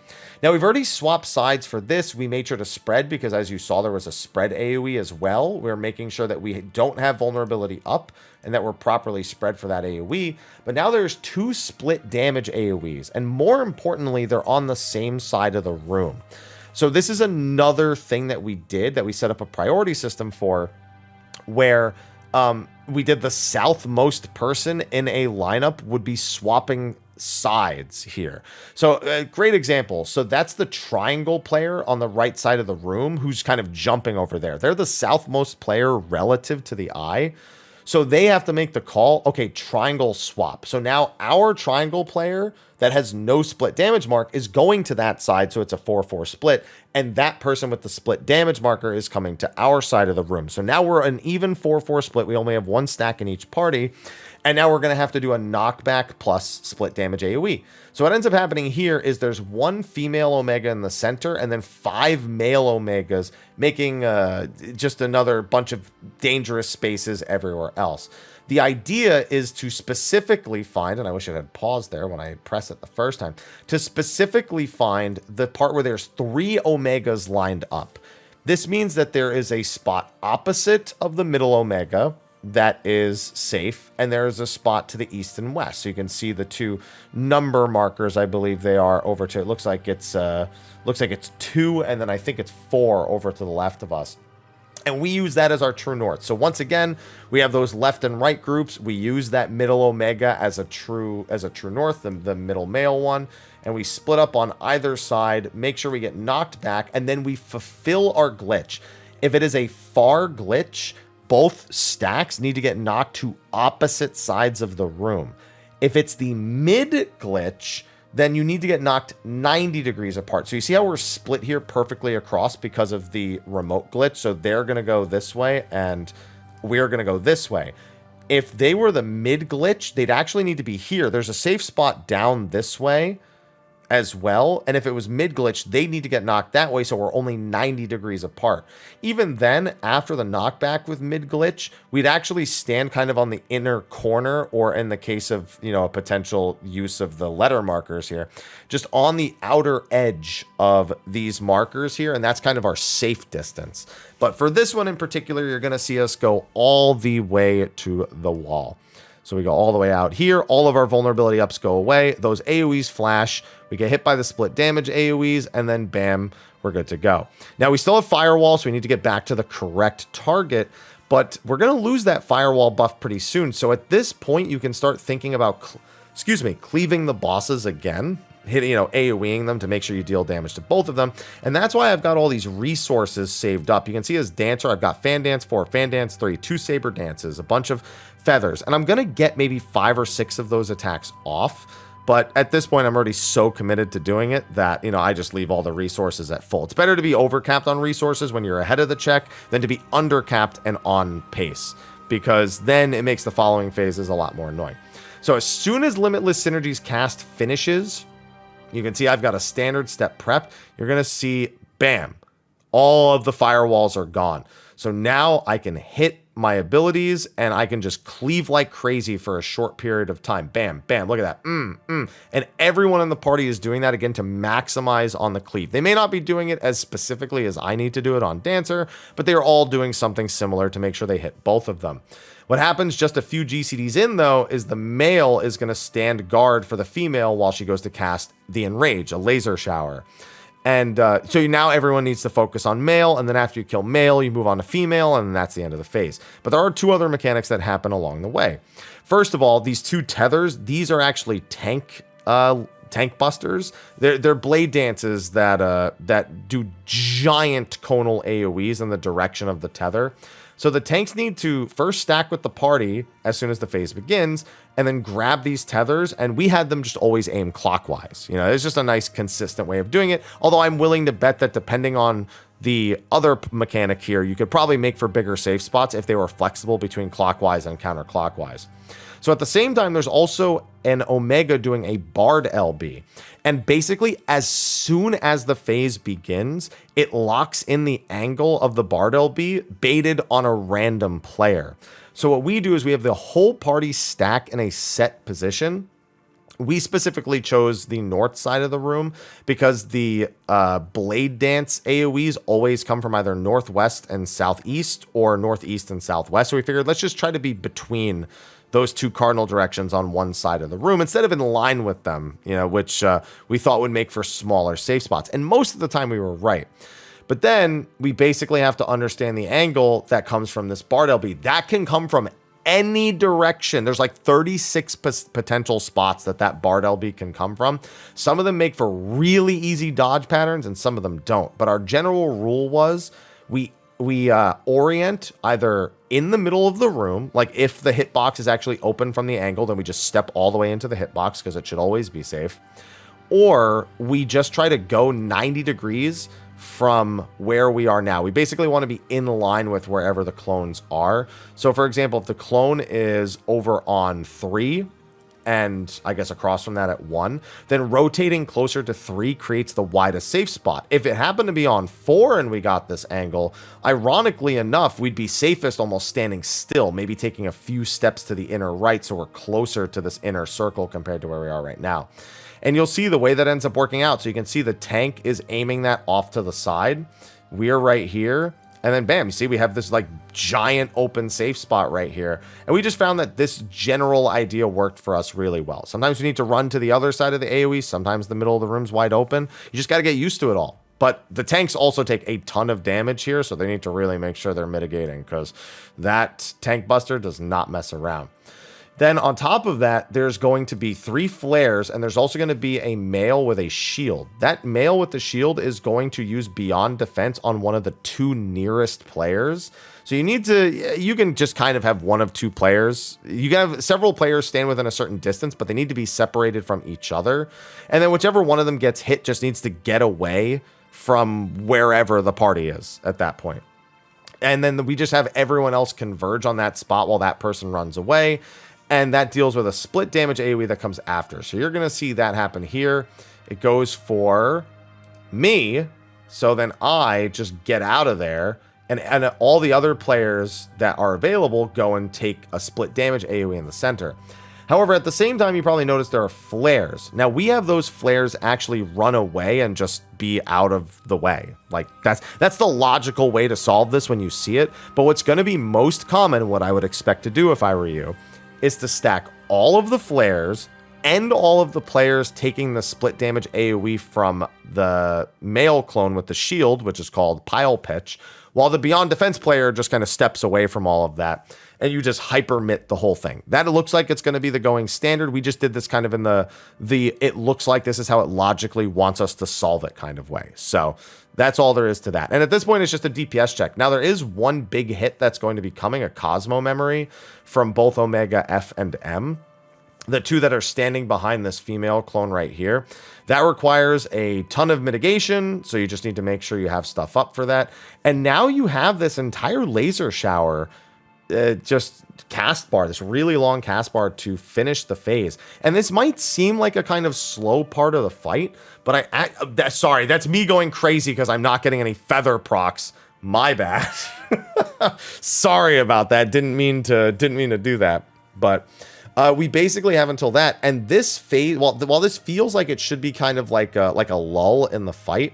Now, we've already swapped sides for this. We made sure to spread, because as you saw, there was a spread AoE as well. We're making sure that we don't have vulnerability up and that we're properly spread for that AoE. But now there's 2 split damage AoEs, and more importantly, they're on the same side of the room. So this is another thing that we did, that we set up a priority system for, where we did the southmost person in a lineup would be swapping sides here. So a great example. So that's the triangle player on the right side of the room who's kind of jumping over there. They're the southmost player relative to the eye. So they have to make the call, okay, triangle swap. So now our triangle player that has no split damage mark is going to that side, so it's a 4-4 split, and that person with the split damage marker is coming to our side of the room. So now we're an even 4-4 split. We only have 1 stack in each party, and now we're going to have to do a knockback plus split damage AoE. So what ends up happening here is there's 1 female Omega in the center and then 5 male Omegas, making just another bunch of dangerous spaces everywhere else. The idea is to specifically find, and I wish it had paused there when I pressed it the first time, to specifically find the part where there's 3 Omegas lined up. This means that there is a spot opposite of the middle Omega that is safe, and there is a spot to the east and west. So you can see the 2 number markers, I believe they are, over to, it looks like it's 2, and then I think it's 4 over to the left of us. And we use that as our true north. So once again, we have those left and right groups. We use that middle Omega as a true north, the middle male one, and we split up on either side, make sure we get knocked back, and then we fulfill our glitch. If it is a far glitch, both stacks need to get knocked to opposite sides of the room. If it's the mid glitch, then you need to get knocked 90 degrees apart. So you see how we're split here perfectly across because of the remote glitch? So they're going to go this way, and we're going to go this way. If they were the mid glitch, they'd actually need to be here. There's a safe spot down this way as well, and if it was mid glitch, they need to get knocked that way, so we're only 90 degrees apart. Even then, after the knockback with mid glitch, we'd actually stand kind of on the inner corner, or in the case of, you know, a potential use of the letter markers here, just on the outer edge of these markers here, and that's kind of our safe distance. But for this one in particular, you're going to see us go all the way to the wall. So we go all the way out here. All of our vulnerability ups go away. Those AoEs flash. We get hit by the split damage AoEs, and then bam, we're good to go. Now, we still have firewall, so we need to get back to the correct target, but we're going to lose that firewall buff pretty soon. So at this point, you can start thinking about, cleaving the bosses again, hitting, AoEing them to make sure you deal damage to both of them. And that's why I've got all these resources saved up. You can see as Dancer, I've got Fan Dance 4, Fan Dance 3, 2 Saber Dances, a bunch of feathers, and I'm going to get maybe 5 or 6 of those attacks off. But at this point, I'm already so committed to doing it that, I just leave all the resources at full. It's better to be overcapped on resources when you're ahead of the check than to be undercapped and on pace, because then it makes the following phases a lot more annoying. So as soon as Limitless Synergy's cast finishes, you can see I've got a standard step prepped. You're going to see, bam, all of the firewalls are gone. So now I can hit my abilities, and I can just cleave like crazy for a short period of time. Bam, bam, look at that. And everyone in the party is doing that again to maximize on the cleave. They may not be doing it as specifically as I need to do it on Dancer, but they're all doing something similar to make sure they hit both of them. What happens just a few GCDs in, though, is the male is going to stand guard for the female while she goes to cast the Enrage, a laser shower. And so now everyone needs to focus on male, and then after you kill male, you move on to female, and that's the end of the phase. But there are two other mechanics that happen along the way. First of all, these two tethers, these are actually tank busters. They're blade dances that do giant conal AoEs in the direction of the tether. So the tanks need to first stack with the party as soon as the phase begins, and then grab these tethers, and we had them just always aim clockwise. You know, it's just a nice, consistent way of doing it, although I'm willing to bet that depending on the other mechanic here, you could probably make for bigger safe spots if they were flexible between clockwise and counterclockwise. So at the same time, there's also an Omega doing a Bard LB. And basically, as soon as the phase begins, it locks in the angle of the Bard LB baited on a random player. So what we do is we have the whole party stack in a set position. We specifically chose the north side of the room because the blade dance AoEs always come from either northwest and southeast or northeast and southwest. So we figured let's just try to be between those two cardinal directions on one side of the room instead of in line with them, you know, which we thought would make for smaller safe spots. And most of the time we were right. But then we basically have to understand the angle that comes from this Bard LB. That can come from any direction. There's like 36 potential spots that Bard LB can come from. Some of them make for really easy dodge patterns and some of them don't. But our general rule was we orient either in the middle of the room, like if the hitbox is actually open from the angle, then we just step all the way into the hitbox because it should always be safe. Or we just try to go 90 degrees from where we are now. We basically want to be in line with wherever the clones are. So for example, if the clone is over on 3, and I guess across from that at 1, then rotating closer to 3 creates the widest safe spot. If it happened to be on 4 and we got this angle, ironically enough, we'd be safest almost standing still, maybe taking a few steps to the inner right so we're closer to this inner circle compared to where we are right now. And you'll see the way that ends up working out. So you can see the tank is aiming that off to the side. We're right here. And then bam, you see we have this like giant open safe spot right here. And we just found that this general idea worked for us really well. Sometimes we need to run to the other side of the AoE. Sometimes the middle of the room's wide open. You just got to get used to it all. But the tanks also take a ton of damage here, so they need to really make sure they're mitigating because that tank buster does not mess around. Then on top of that, there's going to be 3 flares, and there's also going to be a male with a shield. That male with the shield is going to use Beyond Defense on one of the 2 nearest players. So you can just kind of have one of 2 players. You can have several players stand within a certain distance, but they need to be separated from each other. And then whichever one of them gets hit just needs to get away from wherever the party is at that point. And then we just have everyone else converge on that spot while that person runs away. And that deals with a split damage AoE that comes after. So you're going to see that happen here. It goes for me. So then I just get out of there. And all the other players that are available go and take a split damage AoE in the center. However, at the same time, you probably notice there are flares. Now, we have those flares actually run away and just be out of the way. Like, that's the logical way to solve this when you see it. But what's going to be most common, what I would expect to do if I were you, is to stack all of the flares and all of the players taking the split damage AoE from the male clone with the shield, which is called Pile Pitch, while the Beyond Defense player just kind of steps away from all of that, and you just hyper-mit the whole thing. That looks like it's going to be the going standard. We just did this kind of in the it looks like this is how it logically wants us to solve it kind of way. So that's all there is to that. And at this point, it's just a DPS check. Now, there is one big hit that's going to be coming, a Cosmo memory from both Omega F and M. The 2 that are standing behind this female clone right here. That requires a ton of mitigation, so you just need to make sure you have stuff up for that. And now you have this entire laser shower just cast bar, this really long cast bar to finish the phase. And this might seem like a kind of slow part of the fight, but sorry, that's me going crazy because I'm not getting any feather procs My bad. Sorry about that. Didn't mean to do that. But we basically have until that. And this phase, while this feels like it should be kind of like a lull in the fight,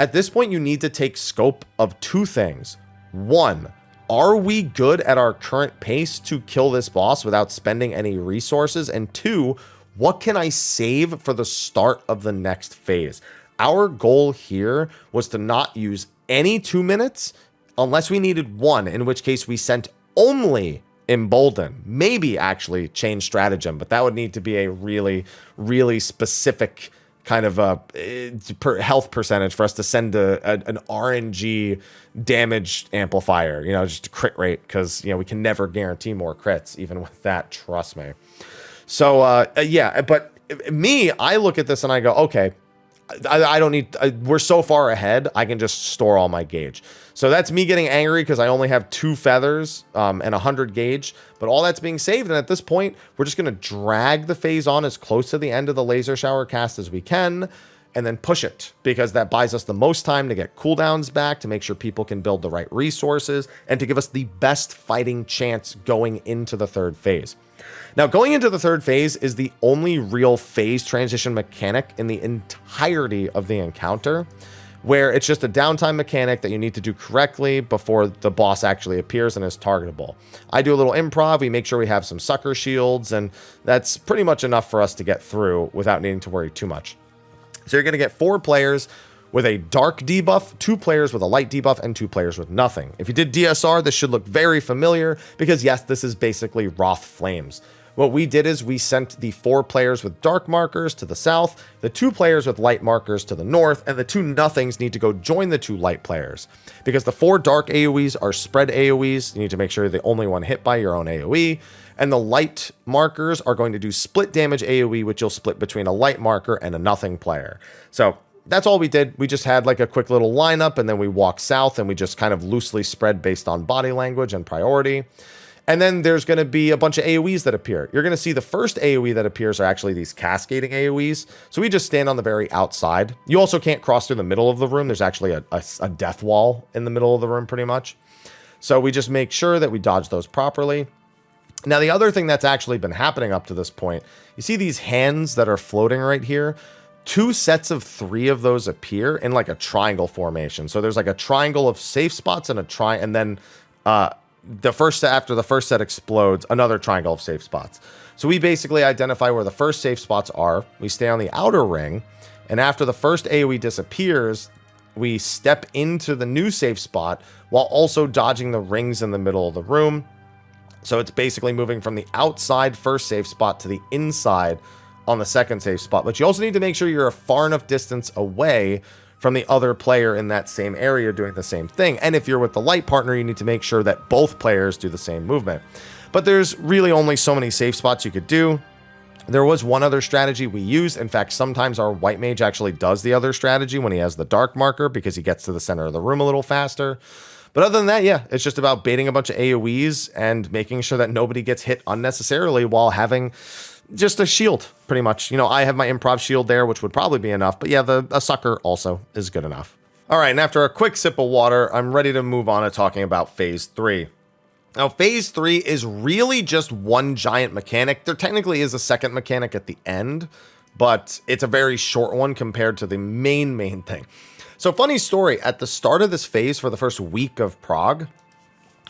at this point you need to take scope of two things. One, are we good at our current pace to kill this boss without spending any resources? And two, what can I save for the start of the next phase? Our goal here was to not use any 2 minutes unless we needed one, in which case we sent only Embolden. Maybe actually change stratagem, but that would need to be a really, really specific kind of health percentage for us to send an RNG damage amplifier, you know, just a crit rate, because, you know, we can never guarantee more crits even with that, trust me. So yeah, but I look at this and I go, okay, I don't need, we're so far ahead, I can just store all my gauge. So that's me getting angry because I only have 2 feathers and 100 gauge, but all that's being saved. And at this point, we're just going to drag the phase on as close to the end of the laser shower cast as we can, and then push it, because that buys us the most time to get cooldowns back, to make sure people can build the right resources, and to give us the best fighting chance going into the third phase. Now, going into the third phase is the only real phase transition mechanic in the entirety of the encounter, where it's just a downtime mechanic that you need to do correctly before the boss actually appears and is targetable. I do a little improv, we make sure we have some sucker shields, and that's pretty much enough for us to get through without needing to worry too much. So you're going to get 4 players with a dark debuff, 2 players with a light debuff, and 2 players with nothing. If you did DSR, this should look very familiar, because yes, this is basically Wrath Flames. What we did is we sent the 4 players with dark markers to the south, the 2 players with light markers to the north, and the 2 nothings need to go join the 2 light players. Because the 4 dark AoEs are spread AoEs, you need to make sure you're the only one hit by your own AoE, and the light markers are going to do split damage AoE, which you'll split between a light marker and a nothing player. So that's all we did. We just had like a quick little lineup, and then we walked south, and we just kind of loosely spread based on body language and priority. And then there's going to be a bunch of AoEs that appear. You're going to see the first AoE that appears are actually these cascading AoEs. So we just stand on the very outside. You also can't cross through the middle of the room. There's actually a death wall in the middle of the room pretty much. So we just make sure that we dodge those properly. Now, the other thing that's actually been happening up to this point, you see these hands that are floating right here? 2 sets of 3 of those appear in like a triangle formation. So there's like a triangle of safe spots and and then after the first set explodes, another triangle of safe spots. So we basically identify where the first safe spots are. We stay on the outer ring, and after the first AoE disappears, we step into the new safe spot while also dodging the rings in the middle of the room. So it's basically moving from the outside first safe spot to the inside on the second safe spot. But you also need to make sure you're a far enough distance away from the other player in that same area doing the same thing. And if you're with the light partner, you need to make sure that both players do the same movement. But there's really only so many safe spots you could do. There was one other strategy we used. In fact, sometimes our white mage actually does the other strategy when he has the dark marker, because he gets to the center of the room a little faster. But other than that, yeah, it's just about baiting a bunch of AoEs and making sure that nobody gets hit unnecessarily while having just a shield, pretty much. You know, I have my improv shield there, which would probably be enough. But yeah, a sucker also is good enough. All right, and after a quick sip of water, I'm ready to move on to talking about Phase 3. Now, Phase 3 is really just one giant mechanic. There technically is a second mechanic at the end, but it's a very short one compared to the main thing. So funny story, at the start of this phase for the first week of Prague,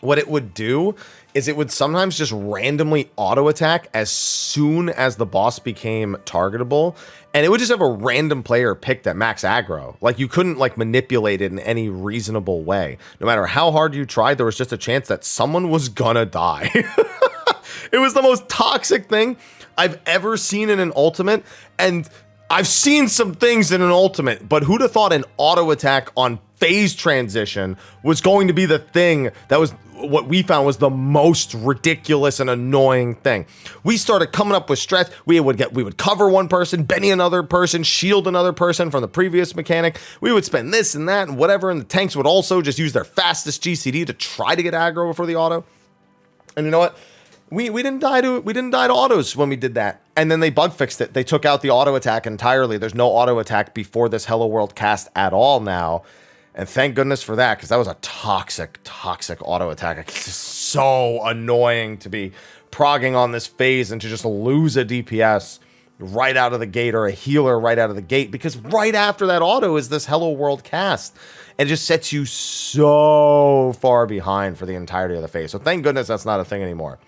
what it would do is it would sometimes just randomly auto attack as soon as the boss became targetable, and it would just have a random player picked at max aggro. Like, you couldn't like manipulate it in any reasonable way. No matter how hard you tried, there was just a chance that someone was gonna die. It was the most toxic thing I've ever seen in an ultimate, and I've seen some things in an ultimate, but who'd have thought an auto attack on phase transition was going to be the thing that was what we found was the most ridiculous and annoying thing. We started coming up with strats. We would cover one person, Benny another person, shield another person from the previous mechanic. We would spend this and that and whatever, and the tanks would also just use their fastest GCD to try to get aggro before the auto. And you know what? We didn't die to autos when we did that. And then they bug fixed it. They took out the auto attack entirely. There's no auto attack before this Hello World cast at all now. And thank goodness for that, because that was a toxic auto attack. It's just so annoying to be progging on this phase and to just lose a DPS right out of the gate, or a healer right out of the gate, because right after that auto is this Hello World cast. And it just sets you so far behind for the entirety of the phase. So thank goodness that's not a thing anymore.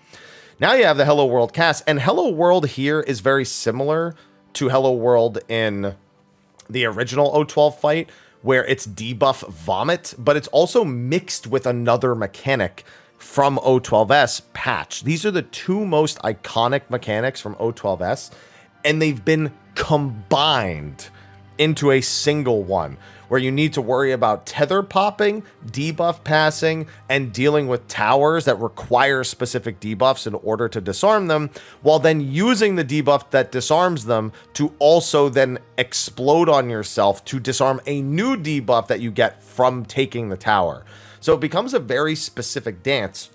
Now you have the Hello World cast, and Hello World here is very similar to Hello World in the original O12 fight, where it's debuff Vomit, but it's also mixed with another mechanic from O12S patch. These are the two most iconic mechanics from O12S, and they've been combined into a single one, where you need to worry about tether popping, debuff passing, and dealing with towers that require specific debuffs in order to disarm them, while then using the debuff that disarms them to also then explode on yourself to disarm a new debuff that you get from taking the tower. So it becomes a very specific dance.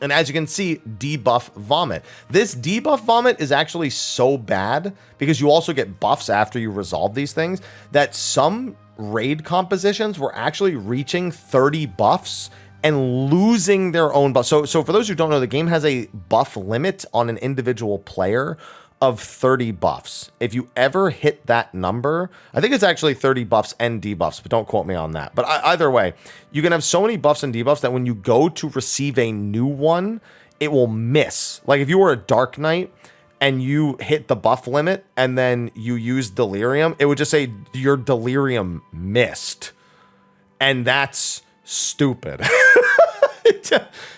And as you can see, debuff Vomit. This debuff Vomit is actually so bad, because you also get buffs after you resolve these things, that some raid compositions were actually reaching 30 buffs and losing their own buffs. So for those who don't know, the game has a buff limit on an individual player of 30 buffs. If you ever hit that number, I think it's actually 30 buffs and debuffs, but don't quote me on that. But either way, you can have so many buffs and debuffs that when you go to receive a new one, it will miss. Like if you were a Dark Knight and you hit the buff limit and then you use Delirium, it would just say your Delirium missed. And that's stupid.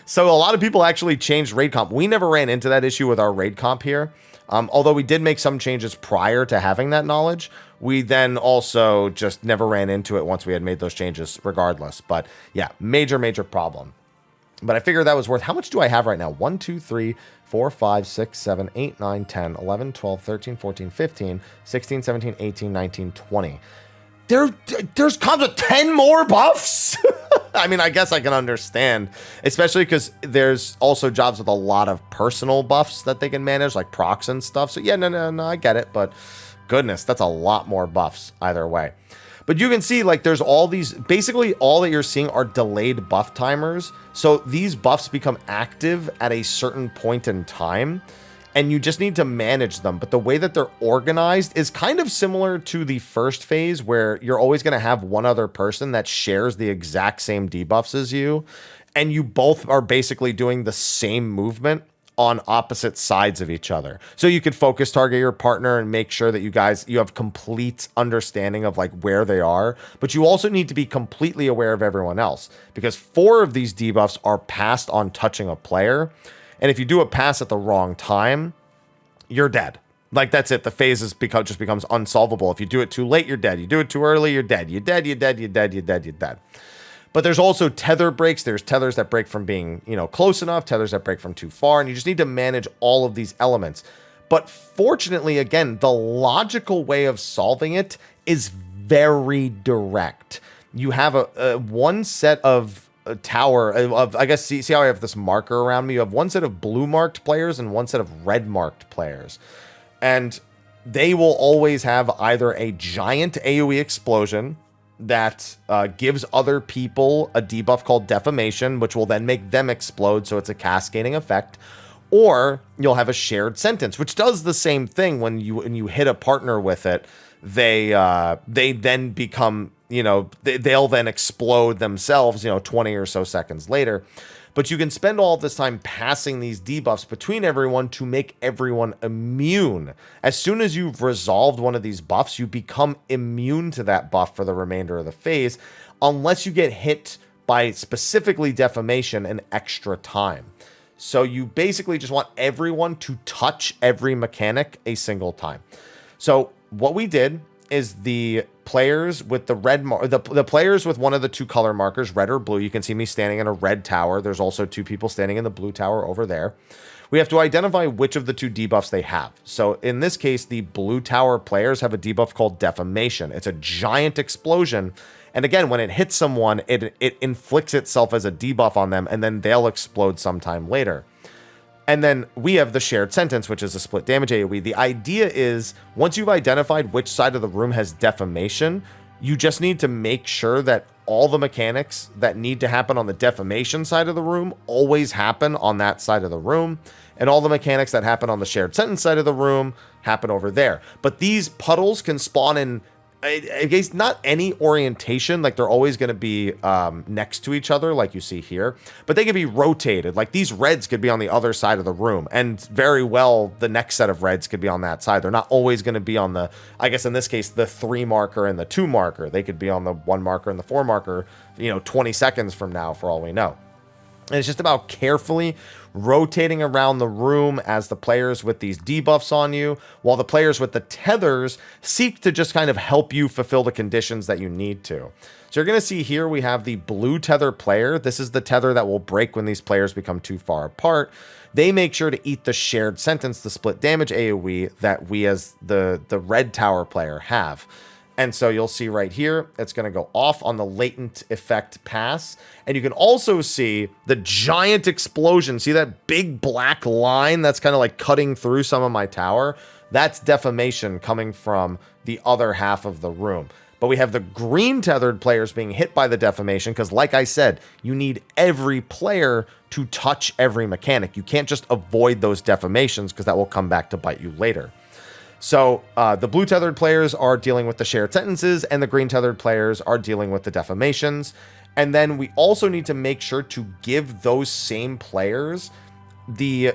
So a lot of people actually changed raid comp. We never ran into that issue with our raid comp here. Although we did make some changes prior to having that knowledge, we then also just never ran into it once we had made those changes regardless. But yeah, major problem. But I figured that was worth, how much do I have right now? 1, 2, 3, 4, 5, 6, 7, 8, 9, 10, 11, 12, 13, 14, 15, 16, 17, 18, 19, 20. There's comes with 10 more buffs. I mean, I guess I can understand, especially because there's also jobs with a lot of personal buffs that they can manage, like procs and stuff. So yeah, no, I get it. But goodness, that's a lot more buffs either way. But you can see, like, there's all these, basically all that you're seeing are delayed buff timers. So these buffs become active at a certain point in time, and you just need to manage them. But the way that they're organized is kind of similar to the first phase, where you're always going to have one other person that shares the exact same debuffs as you, and you both are basically doing the same movement on opposite sides of each other. So you could focus target your partner and make sure that you have complete understanding of like where they are, but you also need to be completely aware of everyone else, because 4 of these debuffs are passed on touching a player. And if you do a pass at the wrong time, you're dead. Like, that's it. The phase just becomes unsolvable. If you do it too late, you're dead. You do it too early, you're dead. You're dead. But there's also tether breaks. There's tethers that break from being, close enough, tethers that break from too far, and you just need to manage all of these elements. But fortunately, again, the logical way of solving it is very direct. You have a one set of a tower of, I guess, see how I have this marker around me? You have one set of blue marked players and one set of red marked players. And they will always have either a giant AoE explosion that gives other people a debuff called Defamation, which will then make them explode, so it's a cascading effect. Or you'll have a shared sentence, which does the same thing. When you hit a partner with it, they then become, they'll then explode themselves, 20 or so seconds later. But you can spend all this time passing these debuffs between everyone to make everyone immune. As soon as you've resolved one of these buffs, you become immune to that buff for the remainder of the phase, unless you get hit by specifically Defamation an extra time. So you basically just want everyone to touch every mechanic a single time. So what we did is the players with the red the players with one of the 2 color markers, red or blue. You can see me standing in a red tower. There's also 2 people standing in the blue tower over there. We have to identify which of the 2 debuffs they have. So in this case, the blue tower players have a debuff called Defamation. It's a giant explosion. And again, when it hits someone, it inflicts itself as a debuff on them, and then they'll explode sometime later. And then we have the shared sentence, which is a split damage AoE. The idea is, once you've identified which side of the room has Defamation, you just need to make sure that all the mechanics that need to happen on the defamation side of the room always happen on that side of the room. And all the mechanics that happen on the shared sentence side of the room happen over there. But these puddles can spawn in, I guess, not any orientation. Like, they're always going to be next to each other, like you see here. But they can be rotated. Like, these reds could be on the other side of the room. And very well, the next set of reds could be on that side. They're not always going to be on the, I guess in this case, the 3 marker and the 2 marker. They could be on the 1 marker and the 4 marker, 20 seconds from now, for all we know. And it's just about carefully rotating around the room as the players with these debuffs on you, while the players with the tethers seek to just kind of help you fulfill the conditions that you need to. So you're going to see here we have the blue tether player. This is the tether that will break when these players become too far apart. They make sure to eat the shared sentence, the split damage AoE that we as the red tower player have. And so you'll see right here, it's going to go off on the latent effect pass. And you can also see the giant explosion. See that big black line that's kind of like cutting through some of my tower? That's defamation coming from the other half of the room. But we have the green tethered players being hit by the defamation because, like I said, you need every player to touch every mechanic. You can't just avoid those defamations because that will come back to bite you later. So the blue tethered players are dealing with the shared sentences and the green tethered players are dealing with the defamations. And then we also need to make sure to give those same players the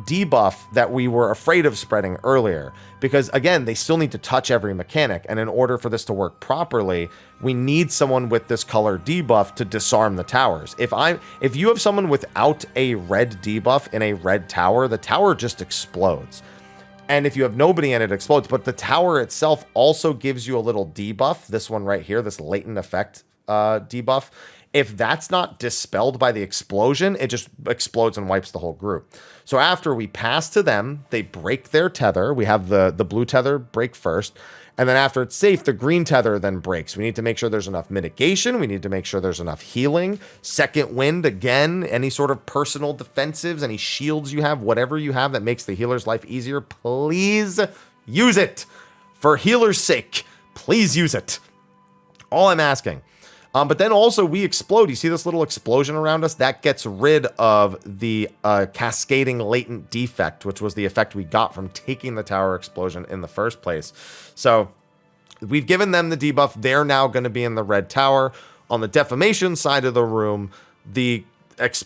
debuff that we were afraid of spreading earlier. Because again, they still need to touch every mechanic. And in order for this to work properly, we need someone with this color debuff to disarm the towers. If you have someone without a red debuff in a red tower, the tower just explodes. And if you have nobody in it, it explodes. But the tower itself also gives you a little debuff. This one right here, this latent effect debuff. If that's not dispelled by the explosion, it just explodes and wipes the whole group. So after we pass to them, they break their tether. We have the blue tether break first. And then after it's safe, the green tether then breaks. We need to make sure there's enough mitigation. We need to make sure there's enough healing. Second wind, again, any sort of personal defensives, any shields you have, whatever you have that makes the healer's life easier, please use it. For healer's sake, please use it. All I'm asking. But then also we explode. You see this little explosion around us? That gets rid of the cascading latent defect, which was the effect we got from taking the tower explosion in the first place. So we've given them the debuff. They're now going to be in the red tower. On the defamation side of the room, the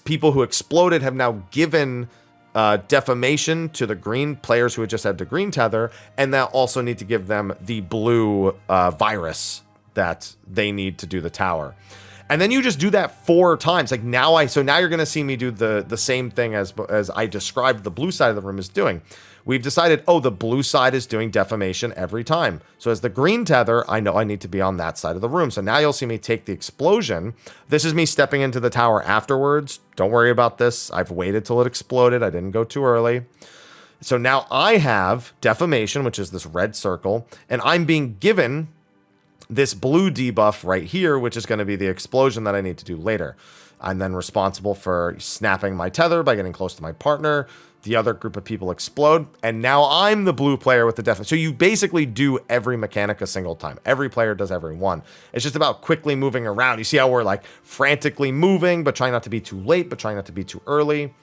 people who exploded have now given defamation to the green players who had just had the green tether, and now also need to give them the blue virus that they need to do the tower. And then you just do that 4 times. Like so now you're going to see me do the same thing as I described the blue side of the room is doing. We've decided, oh, the blue side is doing defamation every time. So as the green tether, I know I need to be on that side of the room. So now you'll see me take the explosion. This is me stepping into the tower afterwards. Don't worry about this. I've waited till it exploded. I didn't go too early. So now I have defamation, which is this red circle, and I'm being given this blue debuff right here, which is going to be the explosion that I need to do later. I'm then responsible for snapping my tether by getting close to my partner. The other group of people explode, and now I'm the blue player with the death. So you basically do every mechanic a single time. Every player does every one. It's just about quickly moving around. You see how we're like frantically moving, but trying not to be too late, but trying not to be too early.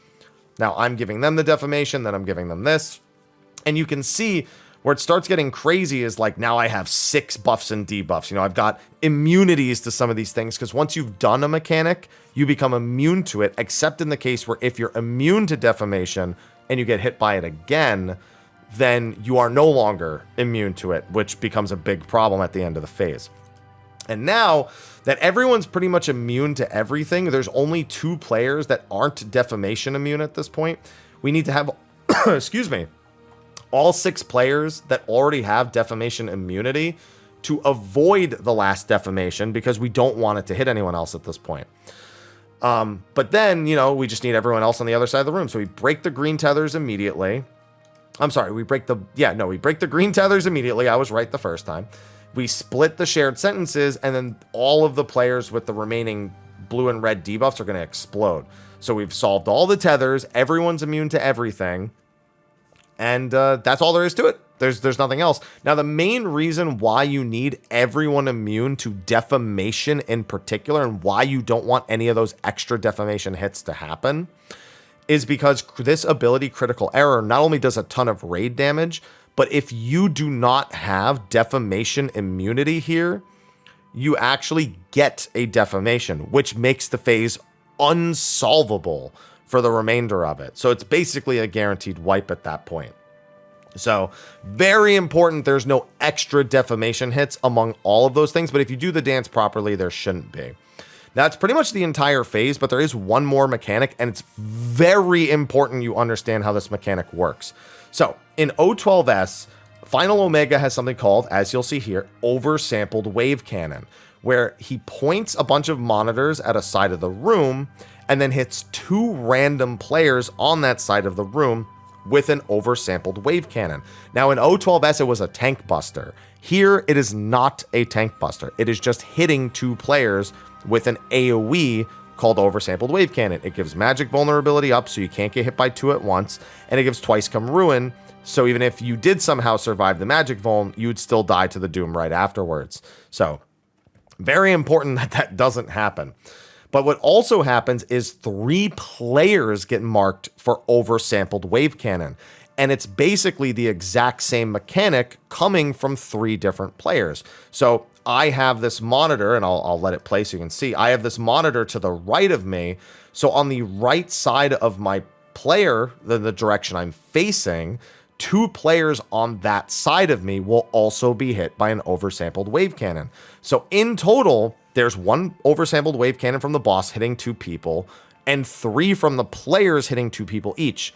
Now I'm giving them the defamation, then I'm giving them this. And you can see where it starts getting crazy is like now I have 6 buffs and debuffs. You know, I've got immunities to some of these things because once you've done a mechanic, you become immune to it, except in the case where if you're immune to defamation and you get hit by it again, then you are no longer immune to it, which becomes a big problem at the end of the phase. And now that everyone's pretty much immune to everything, there's only 2 players that aren't defamation immune at this point. We need to have, excuse me, all 6 players that already have defamation immunity to avoid the last defamation because we don't want it to hit anyone else at this point. But then, you know, we just need everyone else on the other side of the room. So we break the green tethers immediately. I'm sorry, we break the green tethers immediately. I was right the first time. We split the shared sentences, and then all of the players with the remaining blue and red debuffs are going to explode. So we've solved all the tethers. Everyone's immune to everything. And that's all there is to it. There's nothing else. Now, the main reason why you need everyone immune to defamation in particular, and why you don't want any of those extra defamation hits to happen, is because this ability, Critical Error, not only does a ton of raid damage, but if you do not have defamation immunity here, you actually get a defamation, which makes the phase unsolvable for the remainder of it. So it's basically a guaranteed wipe at that point. So very important, there's no extra defamation hits among all of those things, but if you do the dance properly, there shouldn't be. That's pretty much the entire phase, but there is one more mechanic, and it's very important you understand how this mechanic works. So in O12S, Final Omega has something called, as you'll see here, Oversampled Wave Cannon, where he points a bunch of monitors at a side of the room and then hits 2 random players on that side of the room with an oversampled wave cannon. Now in O12S, it was a tank buster. Here, it is not a tank buster. It is just hitting 2 players with an AoE called Oversampled Wave Cannon. It gives magic vulnerability up so you can't get hit by 2 at once, and it gives twice come ruin, so even if you did somehow survive the magic vuln, you would still die to the doom right afterwards. So very important that that doesn't happen. But what also happens is 3 players get marked for Oversampled Wave Cannon. And it's basically the exact same mechanic coming from 3 different players. So I have this monitor, and I'll let it play so you can see. I have this monitor to the right of me. So on the right side of my player, the direction I'm facing, 2 players on that side of me will also be hit by an Oversampled Wave Cannon. So in total, there's 1 Oversampled Wave Cannon from the boss hitting 2 people, and 3 from the players hitting 2 people each.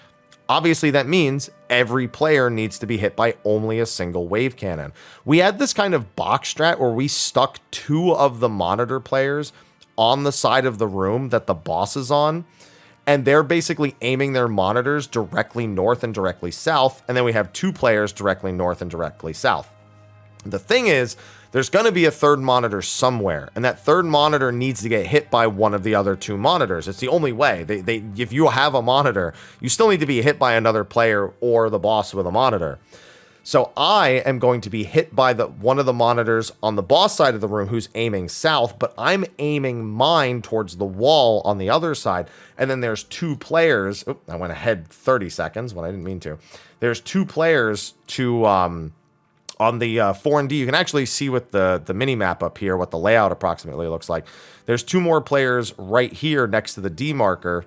Obviously, that means every player needs to be hit by only a single wave cannon. We had this kind of box strat where we stuck 2 of the monitor players on the side of the room that the boss is on, and they're basically aiming their monitors directly north and directly south, and then we have 2 players directly north and directly south. The thing is, there's going to be a 3rd monitor somewhere, and that 3rd monitor needs to get hit by one of the other 2 monitors. It's the only way. If you have a monitor, you still need to be hit by another player or the boss with a monitor. So I am going to be hit by one of the monitors on the boss side of the room who's aiming south, but I'm aiming mine towards the wall on the other side. And then there's 2 players. Oop, I went ahead 30 seconds when I didn't mean to. There's 2 players to on the 4&D. You can actually see with the mini map up here what the layout approximately looks like. There's 2 more players right here next to the D marker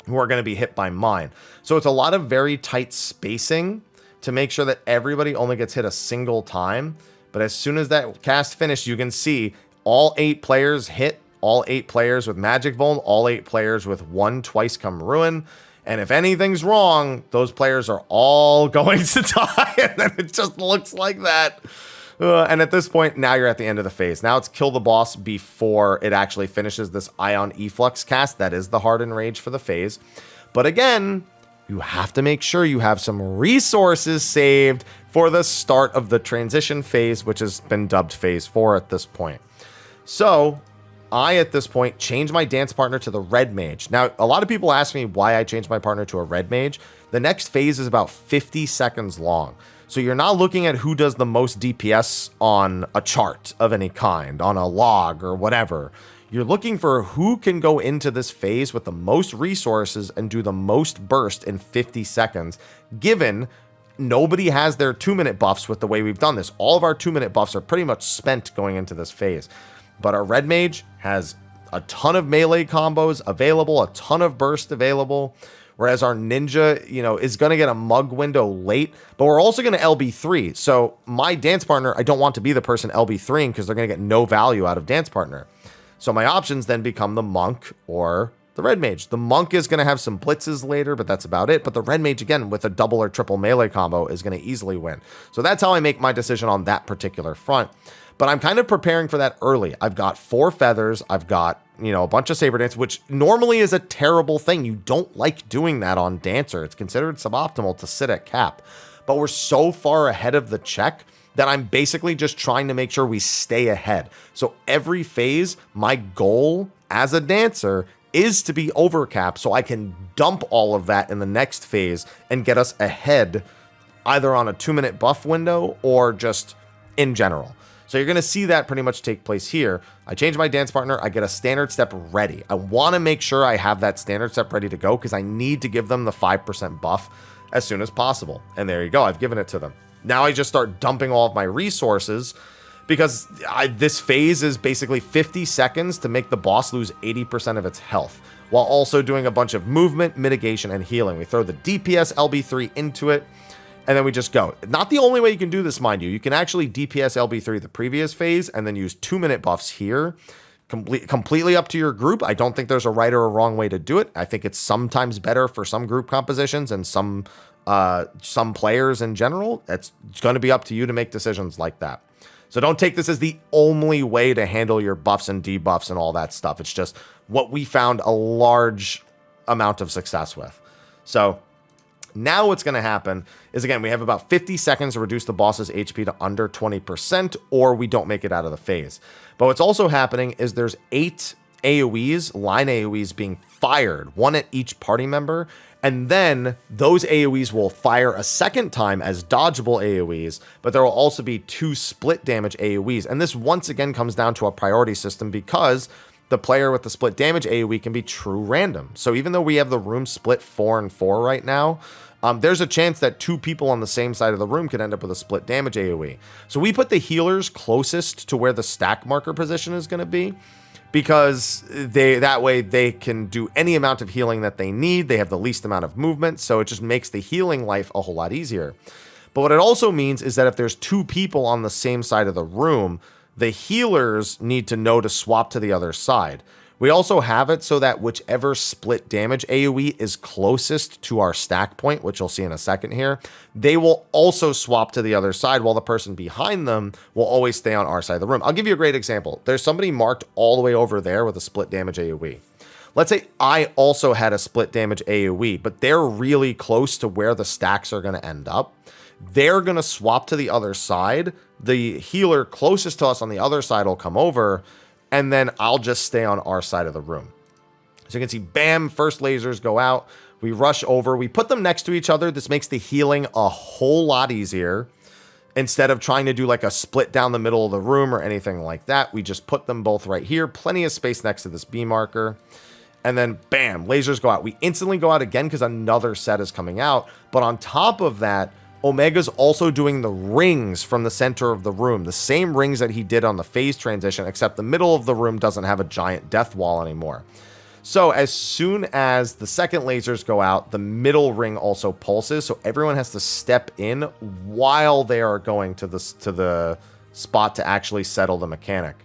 who are going to be hit by mine. So it's a lot of very tight spacing to make sure that everybody only gets hit a single time. But as soon as that cast finished, you can see all 8 players hit, all 8 players with magic vuln, all 8 players with 1 twice come ruin. And if anything's wrong, those players are all going to die. And then it just looks like that. And at this point, now you're at the end of the phase. Now it's kill the boss before it actually finishes this Ion Efflux cast. That is the hard Enrage for the phase. But again, you have to make sure you have some resources saved for the start of the transition phase, which has been dubbed phase 4 at this point. So I, at this point, change my dance partner to the red mage. Now, a lot of people ask me why I changed my partner to a red mage. The next phase is about 50 seconds long. So you're not looking at who does the most DPS on a chart of any kind, on a log or whatever. You're looking for who can go into this phase with the most resources and do the most burst in 50 seconds, given nobody has their 2-minute buffs with the way we've done this. All of our 2-minute buffs are pretty much spent going into this phase. But our red mage has a ton of melee combos available, a ton of burst available, whereas our ninja, is going to get a mug window late, but we're also going to LB3. So my dance partner, I don't want to be the person LB3ing because they're going to get no value out of dance partner. So my options then become the monk or the red mage. The monk is going to have some blitzes later, but that's about it. But the red mage, again, with a double or triple melee combo is going to easily win. So that's how I make my decision on that particular front. But I'm kind of preparing for that early. I've got 4 feathers. I've got, a bunch of saber dance, which normally is a terrible thing. You don't like doing that on Dancer. It's considered suboptimal to sit at cap. But we're so far ahead of the check that I'm basically just trying to make sure we stay ahead. So every phase, my goal as a dancer is to be over cap so I can dump all of that in the next phase and get us ahead either on a 2-minute buff window or just in general. So you're going to see that pretty much take place here. I change my dance partner. I get a standard step ready. I want to make sure I have that standard step ready to go because I need to give them the 5% buff as soon as possible. And there you go. I've given it to them. Now I just start dumping all of my resources because this phase is basically 50 seconds to make the boss lose 80% of its health, while also doing a bunch of movement, mitigation, and healing. We throw the DPS LB3 into it, and then we just go. Not the only way you can do this, mind you. You can actually DPS LB3 the previous phase, and then use 2-minute buffs here. Completely up to your group. I don't think there's a right or a wrong way to do it. I think it's sometimes better for some group compositions and some players in general. It's going to be up to you to make decisions like that. So don't take this as the only way to handle your buffs and debuffs and all that stuff. It's just what we found a large amount of success with. So now what's going to happen is, again, we have about 50 seconds to reduce the boss's HP to under 20%, or we don't make it out of the phase. But what's also happening is there's 8 AoEs, line AoEs being fired, 1 at each party member, and then those AoEs will fire a second time as dodgeable AoEs, but there will also be 2 split damage AoEs. And this once again comes down to a priority system because the player with the split damage AoE can be true random. So even though we have the room split 4 and 4 right now, there's a chance that 2 people on the same side of the room could end up with a split damage AoE. So we put the healers closest to where the stack marker position is going to be, because that way they can do any amount of healing that they need. They have the least amount of movement, so it just makes the healing life a whole lot easier. But what it also means is that if there's 2 people on the same side of the room, the healers need to know to swap to the other side. We also have it so that whichever split damage AoE is closest to our stack point, which you'll see in a second here, they will also swap to the other side, while the person behind them will always stay on our side of the room. I'll give you a great example. There's somebody marked all the way over there with a split damage AoE. Let's say I also had a split damage AoE, but they're really close to where the stacks are going to end up. They're going to swap to the other side. The healer closest to us on the other side will come over, and then I'll just stay on our side of the room. So you can see, bam, first lasers go out. We rush over. We put them next to each other. This makes the healing a whole lot easier. Instead of trying to do like a split down the middle of the room or anything like that, we just put them both right here. Plenty of space next to this B marker. And then, bam, lasers go out. We instantly go out again because another set is coming out. But on top of that, Omega's also doing the rings from the center of the room, the same rings that he did on the phase transition, except the middle of the room doesn't have a giant death wall anymore. So as soon as the second lasers go out, the middle ring also pulses, so everyone has to step in while they are going to the spot to actually settle the mechanic.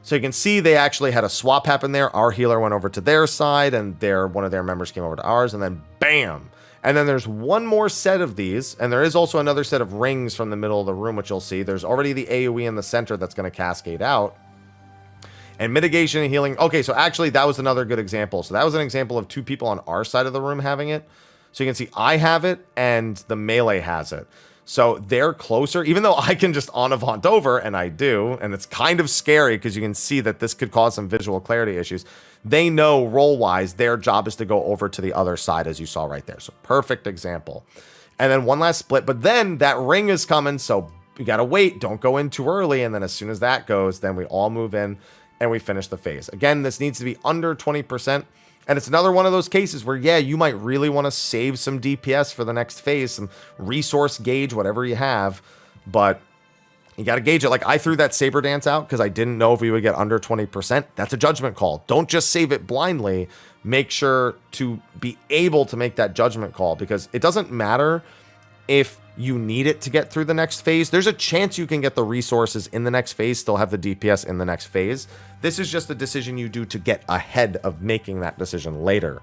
So you can see they actually had a swap happen there. Our healer went over to their side, and one of their members came over to ours, and then bam! And then there's one more set of these, and there is also another set of rings from the middle of the room, which you'll see. There's already the AoE in the center that's going to cascade out. And mitigation and healing. Okay, so actually that was another good example. So that was an example of 2 people on our side of the room having it. So you can see I have it, and the melee has it. So they're closer, even though I can just on-avant over, and I do, and it's kind of scary because you can see that this could cause some visual clarity issues. They know role-wise their job is to go over to the other side, as you saw right there. So perfect example. And then one last split, but then that ring is coming, so you got to wait. Don't go in too early, and then as soon as that goes, then we all move in, and we finish the phase. Again, this needs to be under 20%. And it's another one of those cases where, yeah, you might really want to save some DPS for the next phase, some resource gauge, whatever you have, but you got to gauge it. Like, I threw that Saber Dance out because I didn't know if we would get under 20%. That's a judgment call. Don't just save it blindly. Make sure to be able to make that judgment call, because it doesn't matter if you need it to get through the next phase. There's a chance you can get the resources in the next phase, still have the DPS in the next phase. This is just a decision you do to get ahead of making that decision later.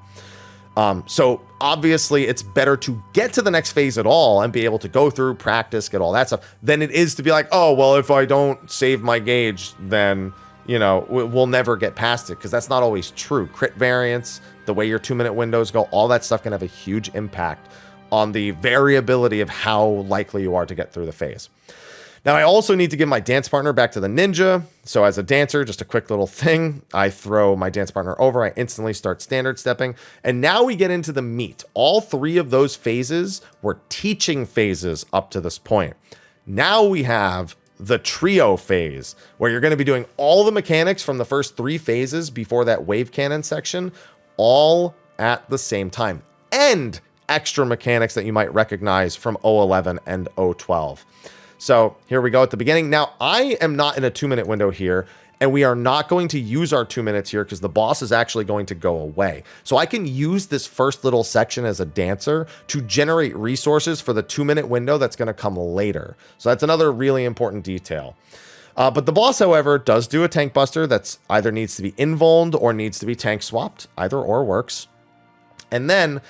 So obviously it's better to get to the next phase at all and be able to go through, practice, get all that stuff, than it is to be like, oh, well, if I don't save my gauge, then, you know, we'll never get past it, because that's not always true. Crit variance, the way your 2-minute windows go, all that stuff can have a huge impact on the variability of how likely you are to get through the phase. Now, I also need to give my dance partner back to the ninja. So as a dancer, just a quick little thing, I throw my dance partner over, I instantly start standard stepping, and now we get into the meat. All three of those phases were teaching phases up to this point. Now we have the trio phase, where you're going to be doing all the mechanics from the first three phases before that wave cannon section, all at the same time, and extra mechanics that you might recognize from 011 and 012. So here we go at the beginning. Now, I am not in a 2-minute window here, and we are not going to use our 2 minutes here because the boss is actually going to go away. So I can use this first little section as a dancer to generate resources for the 2-minute window that's going to come later. So that's another really important detail. But the boss, however, does do a tank buster that's either needs to be invulned or needs to be tank swapped. Either or works. And then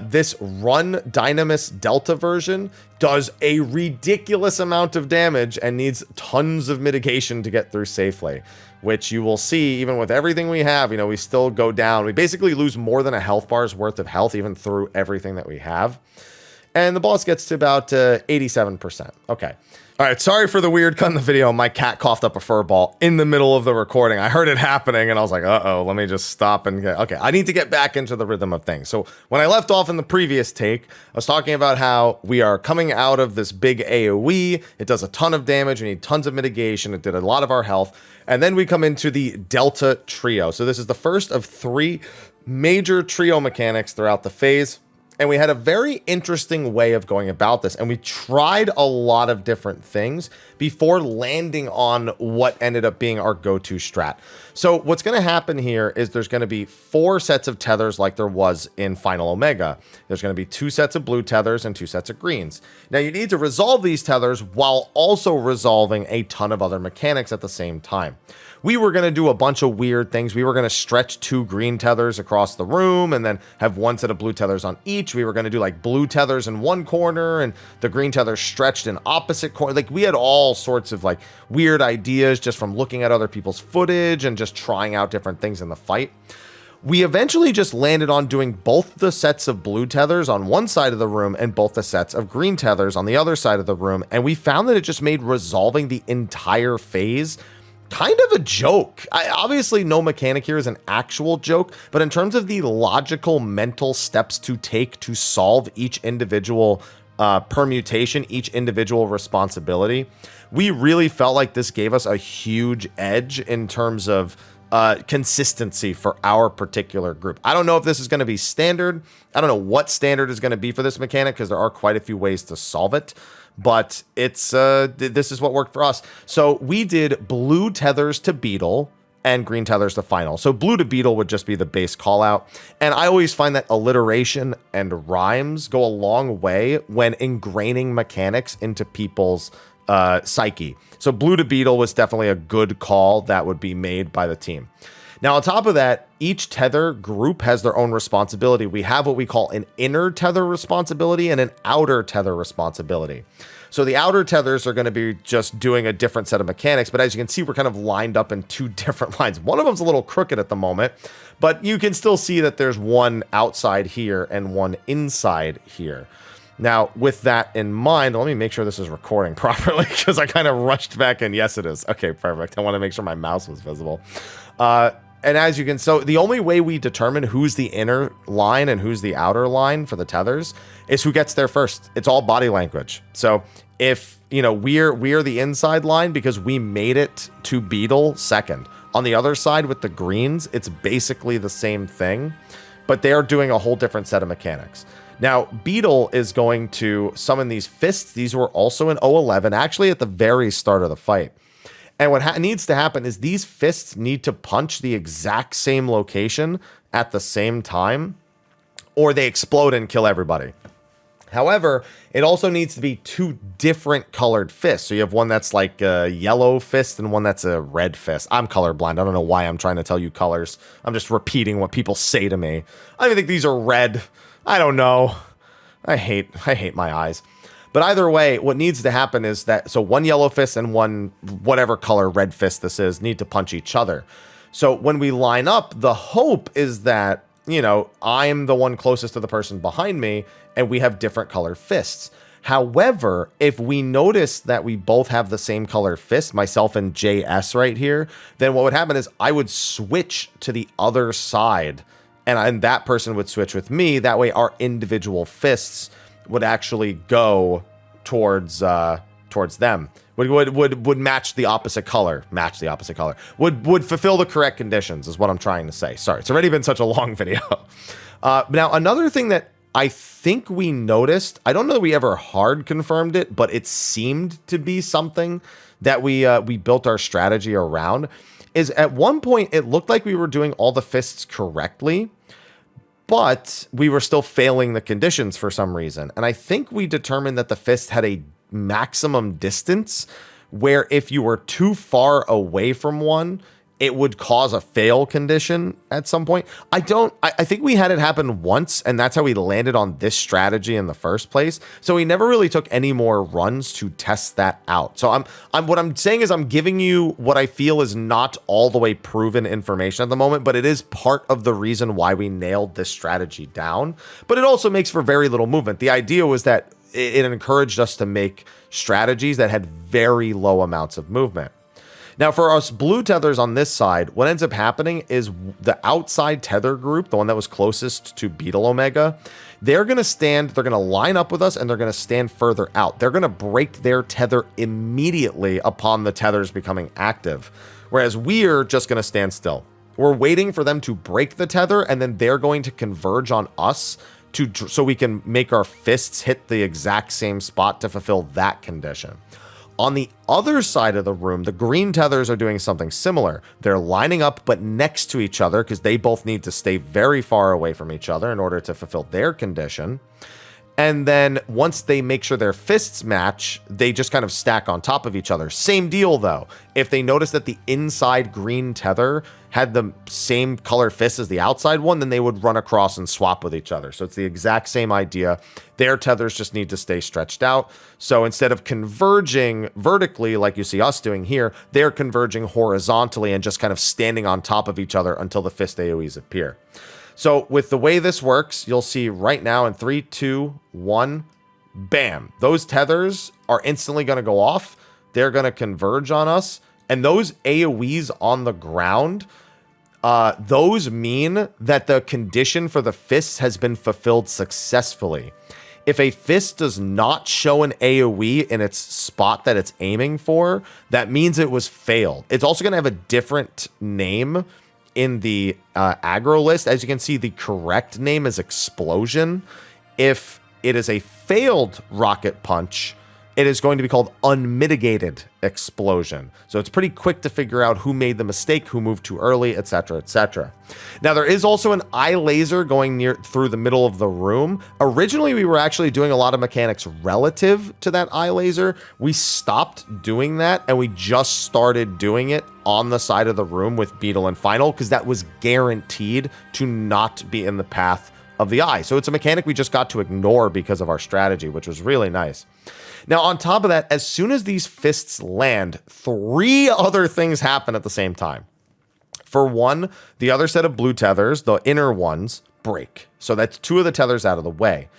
this Run Dynamis Delta version does a ridiculous amount of damage and needs tons of mitigation to get through safely, which you will see even with everything we have. You know, we still go down. We basically lose more than a health bar's worth of health even through everything that we have. And the boss gets to about 87%. Okay. All right, sorry for the weird cut in the video. My cat coughed up a fur ball in the middle of the recording. I heard it happening, and I was like, uh-oh, let me just stop and get... Okay, I need to get back into the rhythm of things. So when I left off in the previous take, I was talking about how we are coming out of this big AoE. It does a ton of damage. We need tons of mitigation. It did a lot of our health. And then we come into the Delta Trio. So this is the first of 3 major trio mechanics throughout the phase. And we had a very interesting way of going about this. And we tried a lot of different things before landing on what ended up being our go-to strat. So what's going to happen here is there's going to be 4 sets of tethers like there was in Final Omega. There's going to be 2 sets of blue tethers and 2 sets of greens. Now you need to resolve these tethers while also resolving a ton of other mechanics at the same time. We were going to do a bunch of weird things. We were going to stretch 2 green tethers across the room and then have 1 set of blue tethers on each. We were going to do like blue tethers in one corner and the green tethers stretched in opposite corner. Like we had all sorts of like weird ideas just from looking at other people's footage and just trying out different things in the fight. We eventually just landed on doing both the sets of blue tethers on one side of the room and both the sets of green tethers on the other side of the room. And we found that it just made resolving the entire phase kind of a joke. Obviously, no mechanic here is an actual joke, but in terms of the logical mental steps to take to solve each individual permutation, each individual responsibility, we really felt like this gave us a huge edge in terms of consistency for our particular group. I don't know if this is going to be standard. I don't know what standard is going to be for this mechanic because there are quite a few ways to solve it. But it's this is what worked for us. So we did blue tethers to Beetle and green tethers to Final. So blue to Beetle would just be the base call out. And I always find that alliteration and rhymes go a long way when ingraining mechanics into people's psyche. So blue to Beetle was definitely a good call that would be made by the team. Now, on top of that, each tether group has their own responsibility. We have what we call an inner tether responsibility and an outer tether responsibility. So the outer tethers are going to be just doing a different set of mechanics, but as you can see, we're kind of lined up in 2 different lines. One of them's a little crooked at the moment, but you can still see that there's one outside here and one inside here. Now, with that in mind, let me make sure this is recording properly because I kind of rushed back in. Yes, it is. Okay, perfect. I want to make sure my mouse was visible. And as you can, so the only way we determine who's the inner line and who's the outer line for the tethers is who gets there first. It's all body language. So if, you know, we're the inside line because we made it to Beetle second. On the other side with the greens, it's basically the same thing, but they're doing a whole different set of mechanics. Now, Beetle is going to summon these fists. These were also in 011, actually at the very start of the fight. And what needs to happen is these fists need to punch the exact same location at the same time, or they explode and kill everybody. However, it also needs to be 2 different colored fists. So you have one that's like a yellow fist and one that's a red fist. I'm colorblind. I don't know why I'm trying to tell you colors. I'm just repeating what people say to me. I think these are red. I don't know. I hate my eyes. But either way, what needs to happen is that, so one yellow fist and one whatever color red fist this is need to punch each other. So when we line up, the hope is that, you know, I'm the one closest to the person behind me and we have different colored fists. However, if we notice that we both have the same color fist, myself and JS right here, then what would happen is I would switch to the other side, and that person would switch with me. That way our individual fists would actually go towards them. Would match the opposite color. Would fulfill the correct conditions is what I'm trying to say. Sorry, it's already been such a long video. Now, another thing that I think we noticed, I don't know that we ever hard confirmed it, but it seemed to be something that we built our strategy around, is at one point it looked like we were doing all the fists correctly, but we were still failing the conditions for some reason. And I think we determined that the fist had a maximum distance where if you were too far away from one, it would cause a fail condition at some point. I think we had it happen once, and that's how we landed on this strategy in the first place. So we never really took any more runs to test that out. So what I'm saying is I'm giving you what I feel is not all the way proven information at the moment, but it is part of the reason why we nailed this strategy down. But it also makes for very little movement. The idea was that it encouraged us to make strategies that had very low amounts of movement. Now, for us blue tethers on this side, what ends up happening is the outside tether group, the one that was closest to Beetle Omega, they're going to line up with us, and they're going to stand further out. They're going to break their tether immediately upon the tethers becoming active, whereas we're just going to stand still. We're waiting for them to break the tether, and then they're going to converge on us so we can make our fists hit the exact same spot to fulfill that condition. On the other side of the room, the green tethers are doing something similar. They're lining up, but next to each other, because they both need to stay very far away from each other in order to fulfill their condition. And then once they make sure their fists match, they just kind of stack on top of each other. Same deal, though. If they notice that the inside green tether had the same color fist as the outside one, then they would run across and swap with each other. So it's the exact same idea. Their tethers just need to stay stretched out. So instead of converging vertically like you see us doing here, they're converging horizontally and just kind of standing on top of each other until the fist AoEs appear. So with the way this works, you'll see right now in 3, 2, 1, bam. Those tethers are instantly going to go off. They're going to converge on us. And those AoEs on the ground, those mean that the condition for the fists has been fulfilled successfully. If a fist does not show an AoE in its spot that it's aiming for, that means it was failed. It's also going to have a different name in the aggro list. As you can see, the correct name is Explosion. If it is a failed rocket punch, it is going to be called Unmitigated Explosion. So it's pretty quick to figure out who made the mistake, who moved too early, etc., etc. Now, there is also an eye laser going through the middle of the room. Originally, we were actually doing a lot of mechanics relative to that eye laser. We stopped doing that, and we just started doing it on the side of the room with Beetle and Final, because that was guaranteed to not be in the path of the eye. So it's a mechanic we just got to ignore because of our strategy, which was really nice. Now, on top of that, as soon as these fists land, 3 other things happen at the same time. For one, the other set of blue tethers, the inner ones, break. So that's 2 of the tethers out of the way.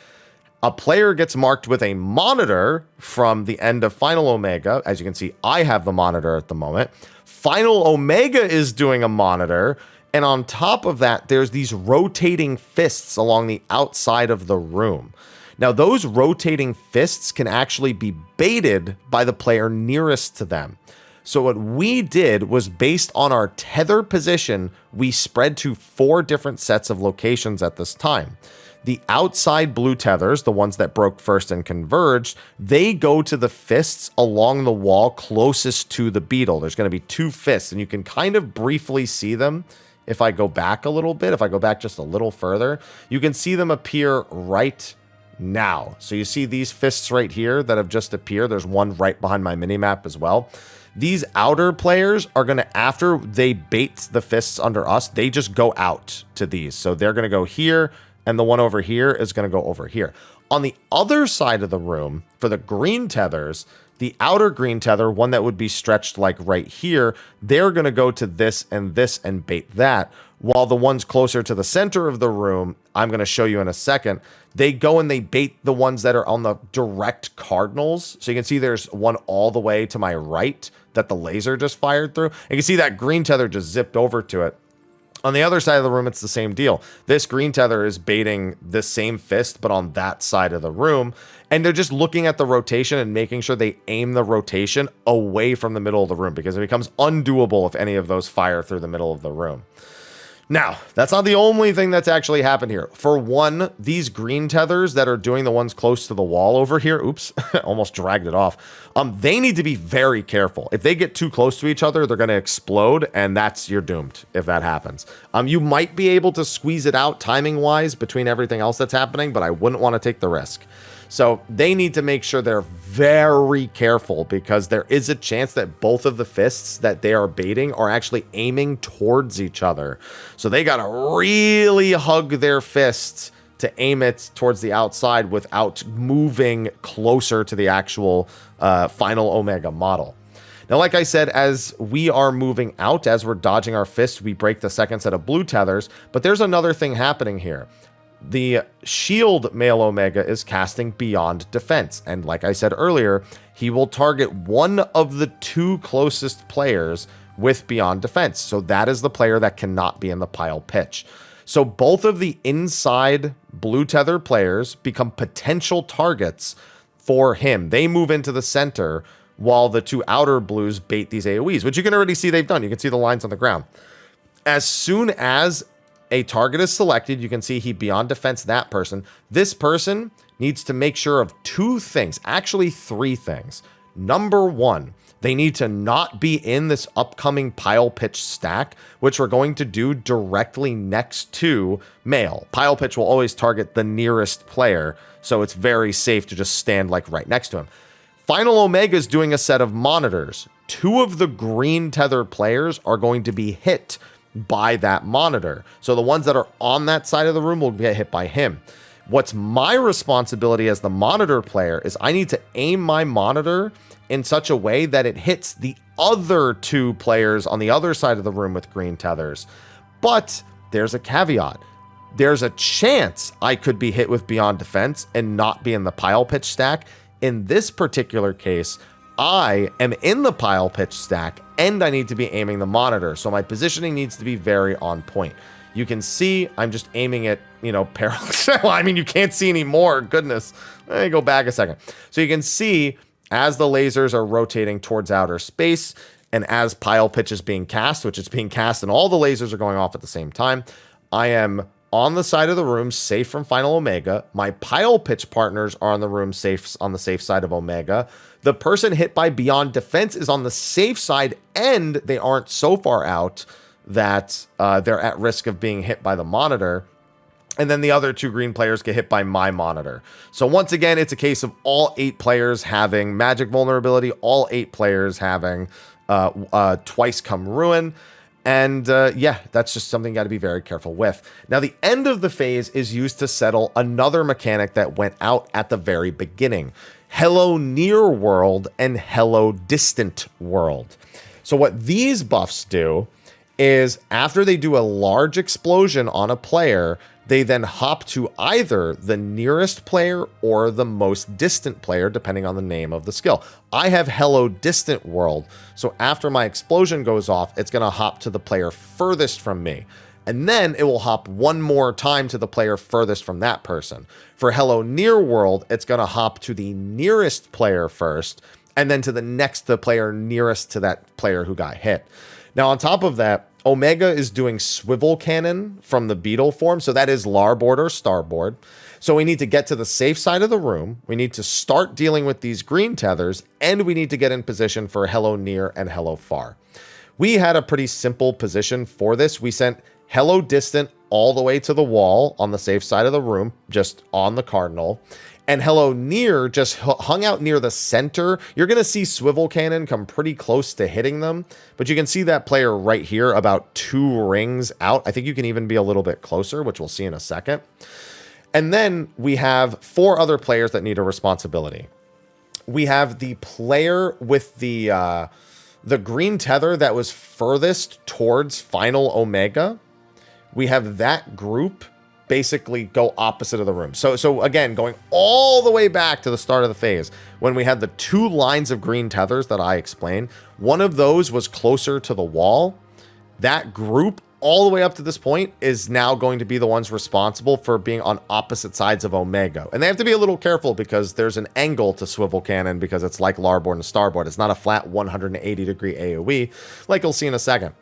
A player gets marked with a monitor from the end of Final Omega. As you can see, I have the monitor at the moment. Final Omega is doing a monitor. And on top of that, there's these rotating fists along the outside of the room. Now, those rotating fists can actually be baited by the player nearest to them. So what we did was, based on our tether position, we spread to 4 different sets of locations at this time. The outside blue tethers, the ones that broke first and converged, they go to the fists along the wall closest to the Beetle. There's going to be 2 fists, and you can kind of briefly see them. If I go back a little bit, if I go back just a little further, you can see them appear right now. So you see these fists right here that have just appeared. There's one right behind my minimap as well. These outer players are going to, after they bait the fists under us, they just go out to these. So they're going to go here, and the one over here is going to go over here. On the other side of the room, for the green tethers, the outer green tether, one that would be stretched like right here, they're going to go to this and bait that. while the ones closer to the center of the room, I'm going to show you in a second, they go and they bait the ones that are on the direct cardinals. So you can see there's one all the way to my right that the laser just fired through. And you can see that green tether just zipped over to it. On the other side of the room, it's the same deal. This green tether is baiting the same fist, but on that side of the room. And they're just looking at the rotation and making sure they aim the rotation away from the middle of the room, because it becomes undoable if any of those fire through the middle of the room. Now, that's not the only thing that's actually happened here. For one, these green tethers that are doing the ones close to the wall over here, oops, almost dragged it off. They need to be very careful. If they get too close to each other, they're going to explode, and you're doomed if that happens. You might be able to squeeze it out timing-wise between everything else that's happening, but I wouldn't want to take the risk. So they need to make sure they're very careful, because there is a chance that both of the fists that they are baiting are actually aiming towards each other. So they got to really hug their fists to aim it towards the outside without moving closer to the actual final Omega model. Now, like I said, as we are moving out, as we're dodging our fist, we break the second set of blue tethers. But there's another thing happening here. The shield male Omega is casting Beyond Defense. And like I said earlier, he will target one of the two closest players with Beyond Defense. So that is the player that cannot be in the pile pitch. So both of the inside blue tether players become potential targets for him. They move into the center while the two outer blues bait these AoEs, which you can already see they've done. You can see the lines on the ground. As soon as a target is selected, you can see he Beyond Defense that person. This person needs to make sure of two things, actually three things. Number one, they need to not be in this upcoming pile pitch stack, which we're going to do directly next to male. Pile pitch will always target the nearest player, so it's very safe to just stand like right next to him. Final Omega is doing a set of monitors. Two of the green tether players are going to be hit by that monitor. So the ones that are on that side of the room will get hit by him. What's my responsibility as the monitor player is I need to aim my monitor in such a way that it hits the other two players on the other side of the room with green tethers. But there's a caveat. There's a chance I could be hit with Beyond Defense and not be in the pile pitch stack. In this particular case, I am in the pile pitch stack and I need to be aiming the monitor. So my positioning needs to be very on point. You can see I'm just aiming it, parallel. I mean, you can't see anymore. Goodness. Let me go back a second. So you can see as the lasers are rotating towards outer space and as pile pitch is being cast, which it's being cast and all the lasers are going off at the same time, I am on the side of the room, safe from Final Omega. My pile pitch partners are on the safe side of Omega. The person hit by Beyond Defense is on the safe side, and they aren't so far out that they're at risk of being hit by the monitor. And then the other two green players get hit by my monitor. So once again, it's a case of all 8 players having magic vulnerability, all 8 players having twice come ruin. And yeah, that's just something you got to be very careful with. Now, the end of the phase is used to settle another mechanic that went out at the very beginning. Hello Near World and Hello Distant World. So what these buffs do is after they do a large explosion on a player, they then hop to either the nearest player or the most distant player, depending on the name of the skill. I have Hello Distant World, so after my explosion goes off, it's going to hop to the player furthest from me. And then it will hop one more time to the player furthest from that person. For Hello Near World, it's going to hop to the nearest player first, and then to the player nearest to that player who got hit. Now, on top of that, Omega is doing swivel cannon from the beetle form, so that is larboard or starboard. So we need to get to the safe side of the room. We need to start dealing with these green tethers, and we need to get in position for Hello Near and Hello Far. We had a pretty simple position for this. We sent Hello Distant all the way to the wall on the safe side of the room, just on the cardinal. And Hello Near just hung out near the center. You're going to see Swivel Cannon come pretty close to hitting them, but you can see that player right here about 2 rings out. I think you can even be a little bit closer, which we'll see in a second. And then we have 4 other players that need a responsibility. We have the player with the green tether that was furthest towards Final Omega. we have that group basically go opposite of the room. So again, going all the way back to the start of the phase, when we had the 2 lines of green tethers that I explained, one of those was closer to the wall. That group all the way up to this point is now going to be the ones responsible for being on opposite sides of Omega. And they have to be a little careful because there's an angle to Swivel Cannon because it's like Larboard and Starboard. It's not a flat 180 degree AoE like you'll see in a second.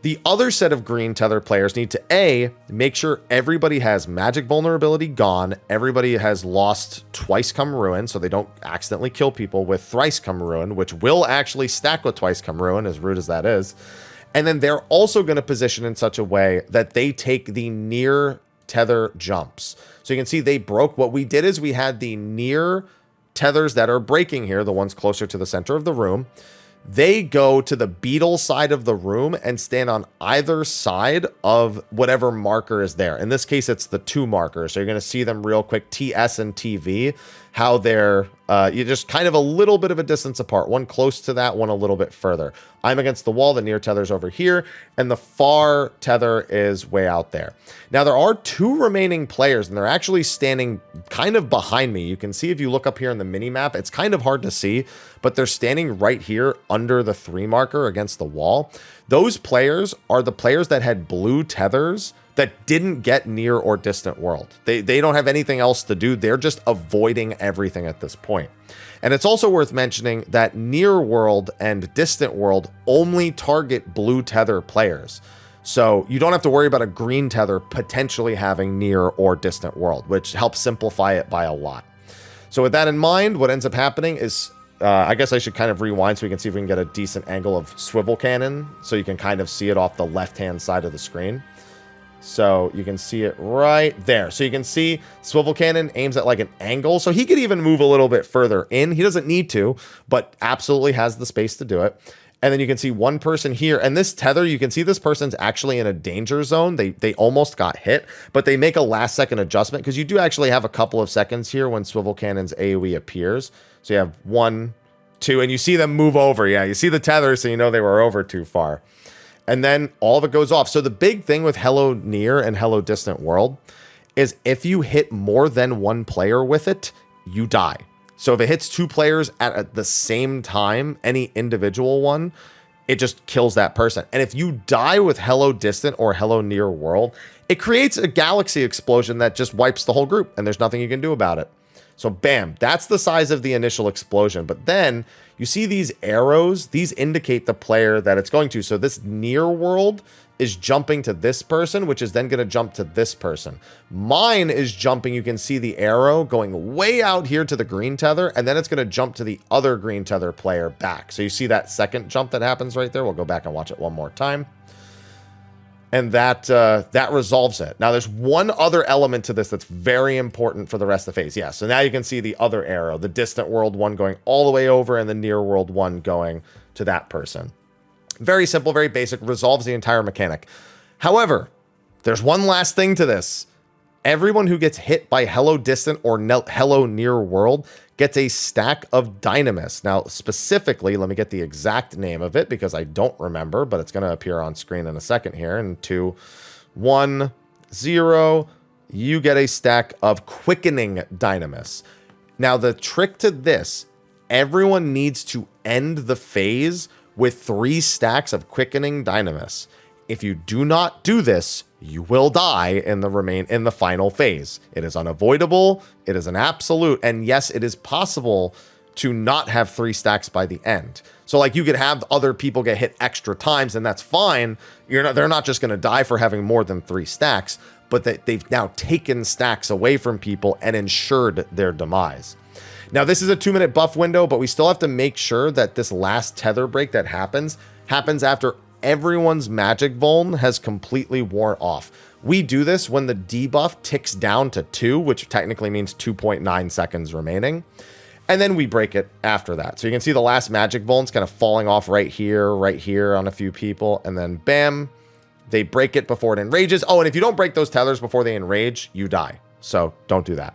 The other set of green tether players need to A, make sure everybody has magic vulnerability gone, everybody has lost Twice Come Ruin, so they don't accidentally kill people with Thrice Come Ruin, which will actually stack with Twice Come Ruin, as rude as that is. And then they're also going to position in such a way that they take the near tether jumps. So you can see they broke. What we did is we had the near tethers that are breaking here, the ones closer to the center of the room. They go to the beetle side of the room and stand on either side of whatever marker is there. In this case, it's the 2 markers. So you're going to see them real quick, TS and TV, how they're you're just kind of a little bit of a distance apart. One close to that, one a little bit further. I'm against the wall, the near tether's over here, and the far tether is way out there. Now, there are 2 remaining players, and they're actually standing kind of behind me. You can see if you look up here in the mini-map, it's kind of hard to see, but they're standing right here under the 3 marker against the wall. Those players are the players that had blue tethers that didn't get near or distant world. They don't have anything else to do. They're just avoiding everything at this point. And it's also worth mentioning that near world and distant world only target blue tether players. So you don't have to worry about a green tether potentially having near or distant world, which helps simplify it by a lot. So with that in mind, what ends up happening is, I guess I should kind of rewind so we can see if we can get a decent angle of Swivel Cannon so you can kind of see it off the left-hand side of the screen. So you can see it right there. So you can see Swivel Cannon aims at like an angle. So he could even move a little bit further in. He doesn't need to, but absolutely has the space to do it. And then you can see one person here. And this tether, you can see this person's actually in a danger zone. They almost got hit, but they make a last second adjustment because you do actually have a couple of seconds here when Swivel Cannon's AoE appears. So you have 1, 2, and you see them move over. Yeah, you see the tether, so you know they were over too far. And then all of it goes off. So the big thing with Hello Near and Hello Distant World is if you hit more than 1 player with it, you die. So if it hits 2 players at the same time, any individual one, it just kills that person. And if you die with Hello Distant or Hello Near World, it creates a galaxy explosion that just wipes the whole group, and there's nothing you can do about it. So bam, that's the size of the initial explosion. But then you see these arrows, these indicate the player that it's going to. So this near world is jumping to this person, which is then going to jump to this person. Mine is jumping, you can see the arrow going way out here to the green tether, and then it's going to jump to the other green tether player back. So you see that second jump that happens right there. We'll go back and watch it one more time. And that resolves it. Now, there's one other element to this that's very important for the rest of the phase. Yeah, so now you can see the other arrow, the distant world one going all the way over and the near world one going to that person. Very simple, very basic, resolves the entire mechanic. However, there's one last thing to this. Everyone who gets hit by Hello Distant or Hello Near World gets a stack of Dynamis. Now, specifically, let me get the exact name of it because I don't remember, but it's going to appear on screen in a second here. In 2, 1, 0, you get a stack of Quickening Dynamis. Now, the trick to this, everyone needs to end the phase with 3 stacks of Quickening Dynamis. If you do not do this, you will die in the final phase. It is unavoidable. It is an absolute. And yes, it is possible to not have 3 stacks by the end. So like you could have other people get hit extra times and that's fine. They're not just going to die for having more than 3 stacks, but they've now taken stacks away from people and ensured their demise. Now, this is a 2-minute buff window, but we still have to make sure that this last tether break that happens after everyone's magic vuln has completely worn off. We do this when the debuff ticks down to 2, which technically means 2.9 seconds remaining. And then we break it after that. So you can see the last magic vuln's kind of falling off right here on a few people. And then bam, they break it before it enrages. Oh, and if you don't break those tethers before they enrage, you die. So don't do that.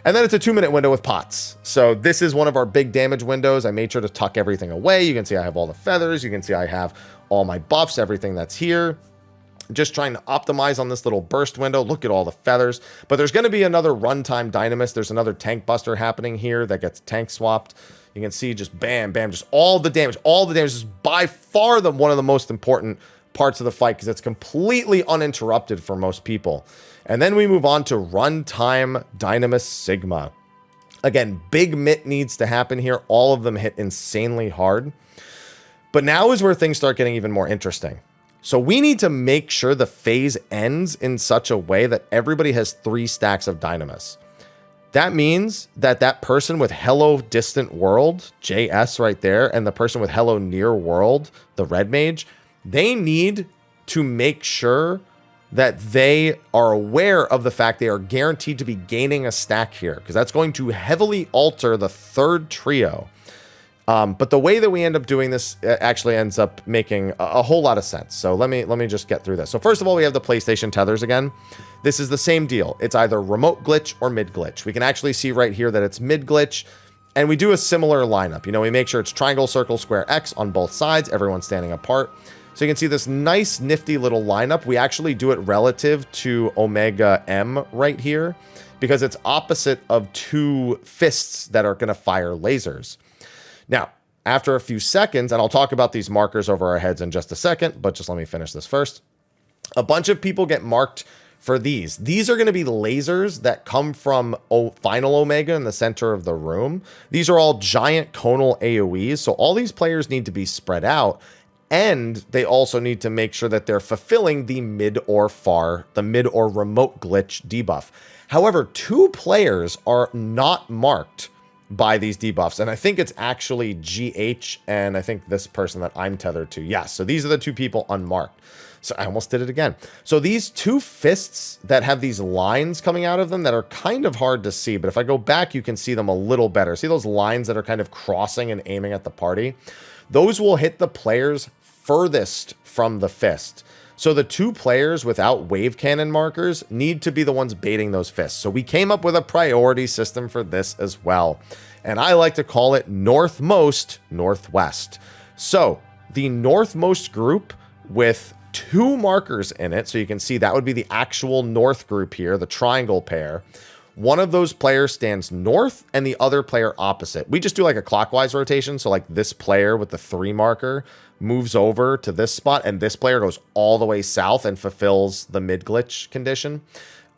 And then it's a 2-minute window with pots. So this is one of our big damage windows. I made sure to tuck everything away. You can see I have all the feathers. You can see I have all my buffs, everything that's here. Just trying to optimize on this little burst window. Look at all the feathers. But there's going to be another runtime Dynamis. There's another tank buster happening here that gets tank swapped. You can see just bam, bam, just all the damage. All the damage is by far one of the most important parts of the fight because it's completely uninterrupted for most people. And then we move on to runtime Dynamis Sigma. Again, big mitt needs to happen here. All of them hit insanely hard. But now is where things start getting even more interesting. So we need to make sure the phase ends in such a way that everybody has 3 stacks of Dynamis. That means that that person with Hello Distant World, JS right there, and the person with Hello Near World, the Red Mage, they need to make sure that they are aware of the fact they are guaranteed to be gaining a stack here, because that's going to heavily alter the third trio. But the way that we end up doing this actually ends up making a whole lot of sense. So let me just get through this. So first of all, we have the PlayStation tethers again. This is the same deal. It's either remote glitch or mid glitch. We can actually see right here that it's mid glitch, and we do a similar lineup. You know, we make sure it's triangle, circle, square, X on both sides, everyone standing apart. So you can see this nice nifty little lineup. We actually do it relative to Omega M right here because it's opposite of 2 fists that are going to fire lasers. Now, after a few seconds, and I'll talk about these markers over our heads in just a second, but just let me finish this first. A bunch of people get marked for these. These are going to be lasers that come from Final Omega in the center of the room. These are all giant conal AoEs, so all these players need to be spread out, and they also need to make sure that they're fulfilling the mid or remote glitch debuff. However, 2 players are not marked by these debuffs, and I think it's actually GH and I think this person that I'm tethered to. Yes, so these are the 2 people unmarked. So I almost did it again. So these 2 fists that have these lines coming out of them that are kind of hard to see, but if I go back, you can see them a little better. See those lines that are kind of crossing and aiming at the party? Those will hit the players furthest from the fist. So the 2 players without wave cannon markers need to be the ones baiting those fists. So we came up with a priority system for this as well. And I like to call it northmost, northwest. So the northmost group with 2 markers in it, so you can see that would be the actual north group here, the triangle pair. One of those players stands north and the other player opposite. We just do like a clockwise rotation. So like this player with the 3 marker moves over to this spot and this player goes all the way south and fulfills the mid glitch condition.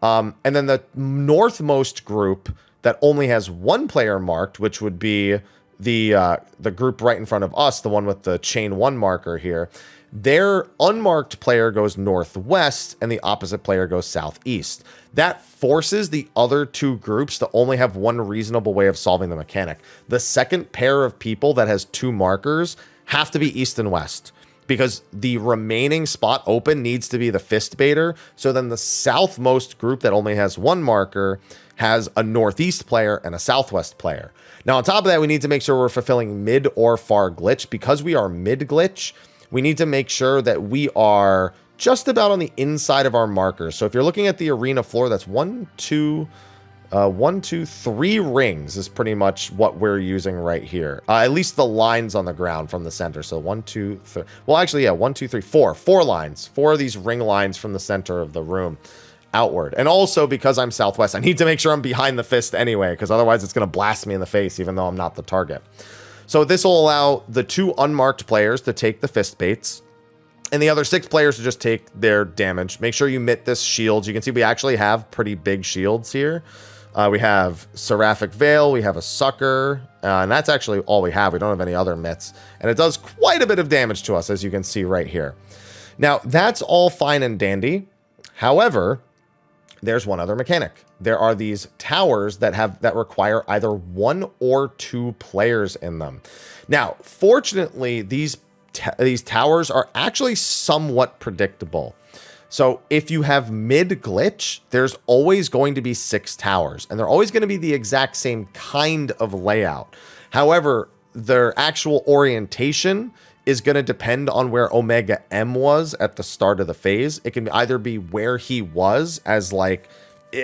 And then the northmost group that only has 1 player marked, which would be the group right in front of us, the one with the chain 1 marker here, their unmarked player goes northwest and the opposite player goes southeast. That forces the other 2 groups to only have 1 reasonable way of solving the mechanic. The second pair of people that has 2 markers have to be east and west because the remaining spot open needs to be the fist baiter. So then the southmost group that only has 1 marker has a northeast player and a southwest player. Now, on top of that, we need to make sure we're fulfilling mid or far glitch. Because we are mid glitch, we need to make sure that we are just about on the inside of our markers. So if you're looking at the arena floor, that's 1, 2, 3 rings is pretty much what we're using right here. At least the lines on the ground from the center. So 1, 2, 3. Well, actually, yeah, 1, 2, 3, 4. 4 lines. 4 of these ring lines from the center of the room outward. And also because I'm southwest, I need to make sure I'm behind the fist anyway, because otherwise it's going to blast me in the face, even though I'm not the target. So this will allow the 2 unmarked players to take the fist baits, and the other 6 players to just take their damage. Make sure you mitt this shield. You can see we actually have pretty big shields here. We have Seraphic Veil, we have a Sucker, and that's actually all we have. We don't have any other mitts, and it does quite a bit of damage to us, as you can see right here. Now, that's all fine and dandy. However, there's one other mechanic. There are these towers that require either 1 or 2 players in them. Now, fortunately, these towers are actually somewhat predictable. So if you have mid glitch, there's always going to be 6 towers, and they're always going to be the exact same kind of layout. However, their actual orientation is going to depend on where Omega M was at the start of the phase. It can either be where he was as like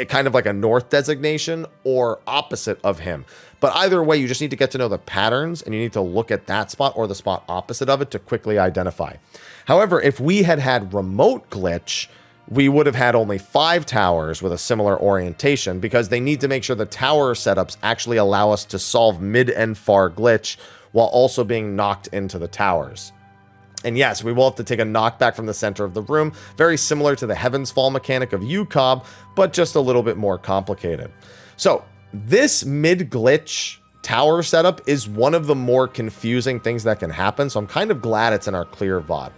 kind of like a north designation or opposite of him. But either way, you just need to get to know the patterns, and you need to look at that spot or the spot opposite of it to quickly identify. However, if we had had remote glitch, we would have had only 5 towers with a similar orientation, because they need to make sure the tower setups actually allow us to solve mid and far glitch while also being knocked into the towers. And yes, we will have to take a knockback from the center of the room, very similar to the Heaven's Fall mechanic of UCOB, but just a little bit more complicated. So this mid glitch tower setup is one of the more confusing things that can happen, so I'm kind of glad it's in our clear VOD.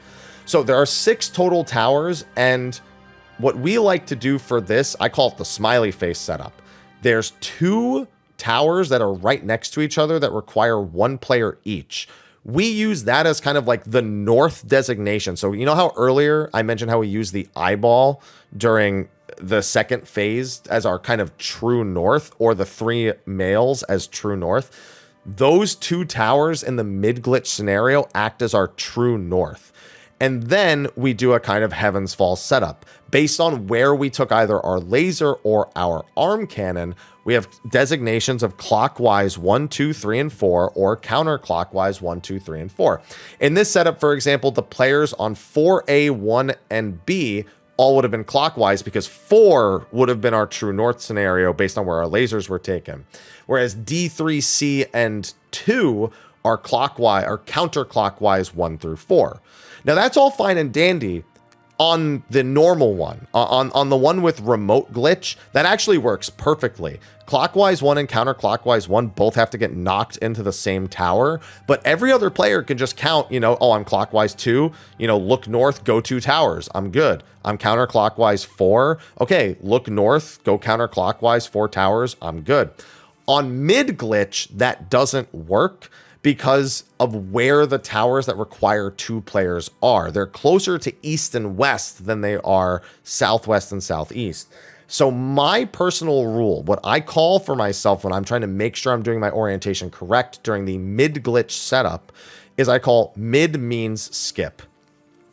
So there are 6 total towers, and what we like to do for this, I call it the smiley face setup. There's 2 towers that are right next to each other that require 1 player each. We use that as kind of like the north designation. So you know how earlier I mentioned how we use the eyeball during the second phase as our kind of true north, or the 3 males as true north? Those 2 towers in the mid glitch scenario act as our true north. And then we do a kind of Heaven's Fall setup. Based on where we took either our laser or our arm cannon, we have designations of clockwise 1, 2, 3, and 4, or counterclockwise 1, 2, 3, and 4. In this setup, for example, the players on 4A, 1, and B all would have been clockwise, because 4 would have been our true north scenario based on where our lasers were taken. Whereas D3, C, and 2 are clockwise or counterclockwise 1 through 4. Now that's all fine and dandy on the normal one. On the one with remote glitch, that actually works perfectly. Clockwise 1 and counterclockwise 1 both have to get knocked into the same tower, but every other player can just count, you know, oh, I'm clockwise 2, you know, look north, go 2 towers, I'm good. I'm counterclockwise 4, okay, look north, go counterclockwise 4 towers, I'm good. On mid glitch, that doesn't work, because of where the towers that require 2 players are. They're closer to east and west than they are southwest and southeast. So my personal rule, what I call for myself when I'm trying to make sure I'm doing my orientation correct during the mid glitch setup, is I call mid means skip.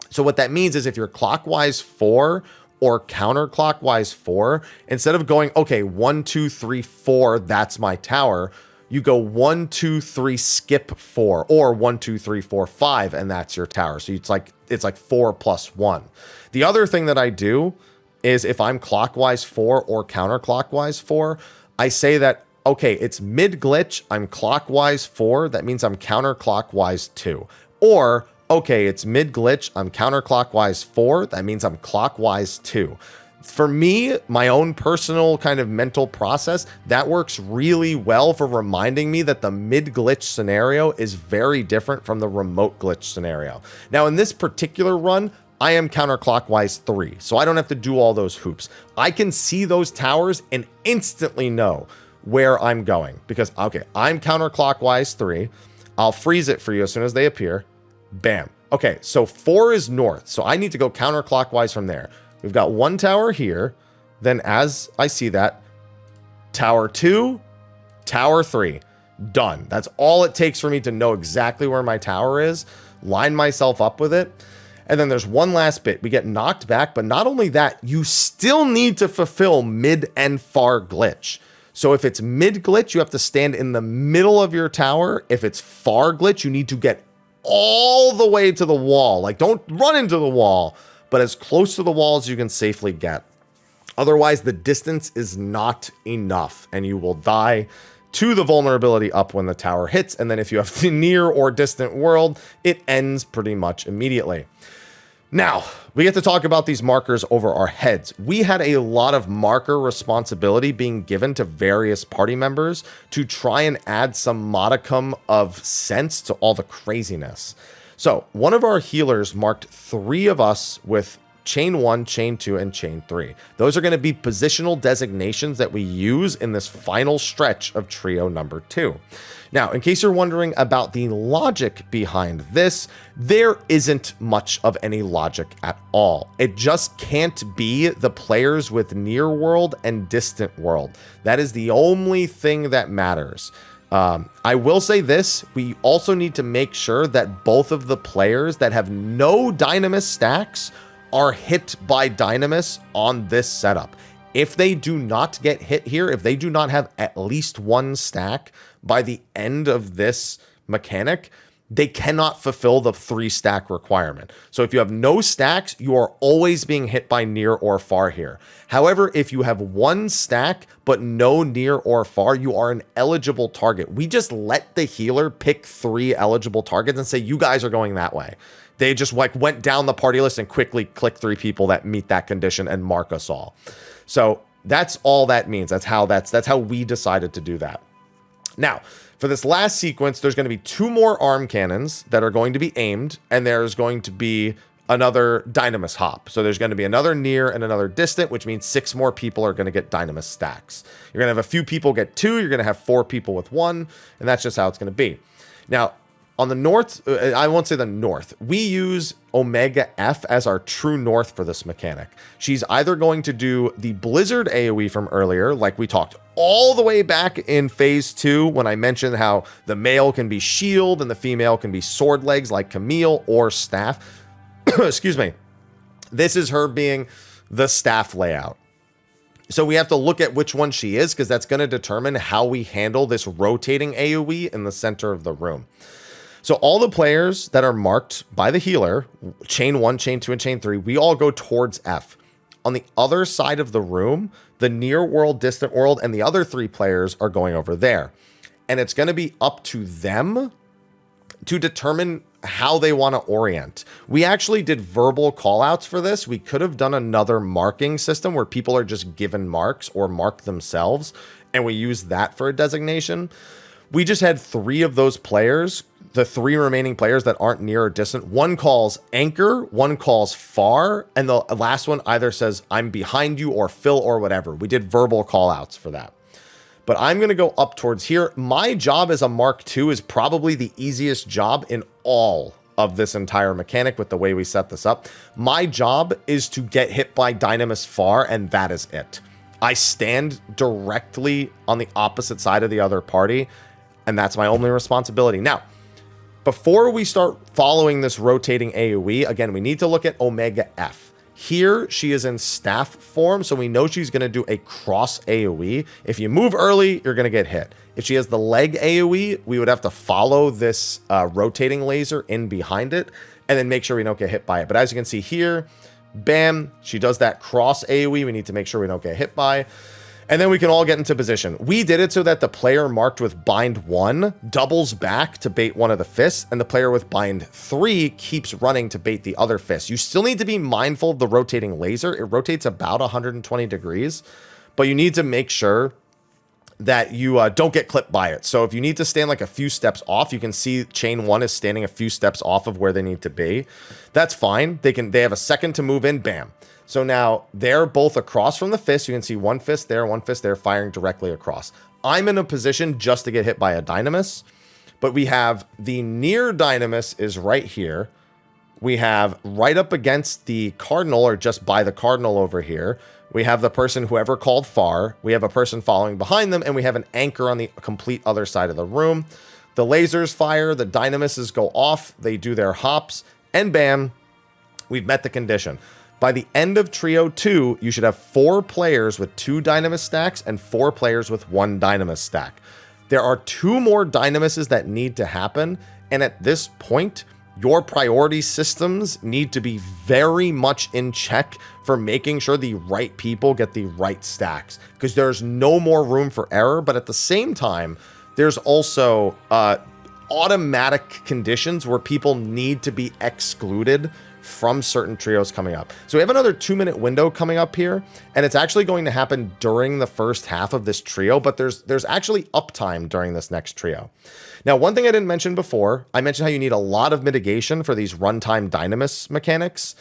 So what that means is if you're clockwise 4 or counterclockwise 4, instead of going, okay, 1, 2, 3, 4, that's my tower, you go 1, 2, 3, skip 4, or 1, 2, 3, 4, 5, and that's your tower. So it's like 4 plus 1. The other thing that I do is if I'm clockwise 4 or counterclockwise 4, I say that, okay, it's mid glitch, I'm clockwise 4, that means I'm counterclockwise 2. Or, okay, it's mid glitch, I'm counterclockwise 4, that means I'm clockwise 2. For me, my own personal kind of mental process, that works really well for reminding me that the mid glitch scenario is very different from the remote glitch scenario. Now, in this particular run, I am counterclockwise 3, so I don't have to do all those hoops. I can see those towers and instantly know where I'm going, because, okay, I'm counterclockwise 3. I'll freeze it for you as soon as they appear. Bam. Okay, so 4 is north, so I need to go counterclockwise from there. We've got 1 tower here. Then as I see that, tower 2, tower 3, done. That's all it takes for me to know exactly where my tower is, line myself up with it. And then there's one last bit. We get knocked back, but not only that, you still need to fulfill mid and far glitch. So if it's mid glitch, you have to stand in the middle of your tower. If it's far glitch, you need to get all the way to the wall. Like, don't run into the wall, but as close to the wall as you can safely get. Otherwise, the distance is not enough, and you will die to the vulnerability up when the tower hits. And then if you have the near or distant world, it ends pretty much immediately. Now, we get to talk about these markers over our heads. We had a lot of marker responsibility being given to various party members to try and add some modicum of sense to all the craziness. So one of our healers marked 3 of us with chain 1, chain 2, and chain 3. Those are going to be positional designations that we use in this final stretch of trio number 2. Now, in case you're wondering about the logic behind this, there isn't much of any logic at all. It just can't be the players with near world and distant world. That is the only thing that matters. I will say this, we also need to make sure that both of the players that have no Dynamis stacks are hit by Dynamis on this setup. If they do not get hit here, if they do not have at least 1 stack, by the end of this mechanic, they cannot fulfill the 3 stack requirement. So if you have no stacks, you are always being hit by near or far here. However, if you have 1 stack, but no near or far, you are an eligible target. We just let the healer pick 3 eligible targets and say, you guys are going that way. They just like went down the party list and quickly clicked 3 people that meet that condition and mark us all. So that's all that means. That's how we decided to do that. Now, for this last sequence, there's going to be 2 more arm cannons that are going to be aimed, and there's going to be another dynamis hop. So there's going to be another near and another distant, which means 6 more people are going to get dynamis stacks. You're going to have a few people get 2, you're going to have 4 people with 1, and that's just how it's going to be. Now, on the north, I won't say the north, we use Omega F as our true north for this mechanic. She's either going to do the Blizzard AoE from earlier, like we talked all the way back in phase 2 when I mentioned how the male can be shield and the female can be sword legs like Camille or staff. Excuse me. This is her being the staff layout. So we have to look at which one she is, because that's going to determine how we handle this rotating AoE in the center of the room. So all the players that are marked by the healer, chain 1, chain 2, and chain 3, we all go towards F. On the other side of the room, the near world, distant world, and the other 3 players are going over there. And it's going to be up to them to determine how they want to orient. We actually did verbal callouts for this. We could have done another marking system where people are just given marks or mark themselves, and we use that for a designation. We just had 3 of those players, the 3 remaining players that aren't near or distant. One calls anchor, one calls far, and the last one either says I'm behind you or fill or whatever. We did verbal callouts for that. But I'm going to go up towards here. My job as a Mark II is probably the easiest job in all of this entire mechanic with the way we set this up. My job is to get hit by Dynamis far, and that is it. I stand directly on the opposite side of the other party, and that's my only responsibility. Now, before we start following this rotating AoE, again, we need to look at Omega F. Here, she is in staff form, so we know she's going to do a cross AoE. If you move early, you're going to get hit. If she has the leg AoE, we would have to follow this rotating laser in behind it and then make sure we don't get hit by it. But as you can see here, bam, she does that cross AoE. We need to make sure we don't get hit by. And then we can all get into position. We did it so that the player marked with bind 1 doubles back to bait one of the fists, and the player with bind 3 keeps running to bait the other fist. You still need to be mindful of the rotating laser. It rotates about 120 degrees, but you need to make sure that you don't get clipped by it. So if you need to stand like a few steps off, you can see chain 1 is standing a few steps off of where they need to be. That's fine. They have a second to move in, bam. So now they're both across from the fist. You can see one fist there, firing directly across. I'm in a position just to get hit by a Dynamis, but we have the near Dynamis is right here. We have right up against the Cardinal, or just by the Cardinal over here. We have the person, whoever called far. We have a person following behind them, and we have an anchor on the complete other side of the room. The lasers fire, the Dynamises go off, they do their hops, and bam, we've met the condition. By the end of Trio 2, you should have 4 players with 2 Dynamis stacks and 4 players with 1 Dynamis stack. There are 2 more Dynamises that need to happen, and at this point, your priority systems need to be very much in check for making sure the right people get the right stacks, because there's no more room for error, but at the same time, there's also automatic conditions where people need to be excluded from certain trios coming up. So we have another 2-minute window coming up here, and it's actually going to happen during the first half of this trio, but there's actually uptime during this next trio. Now, one thing I didn't mention before, I mentioned how you need a lot of mitigation for these runtime Dynamis mechanics,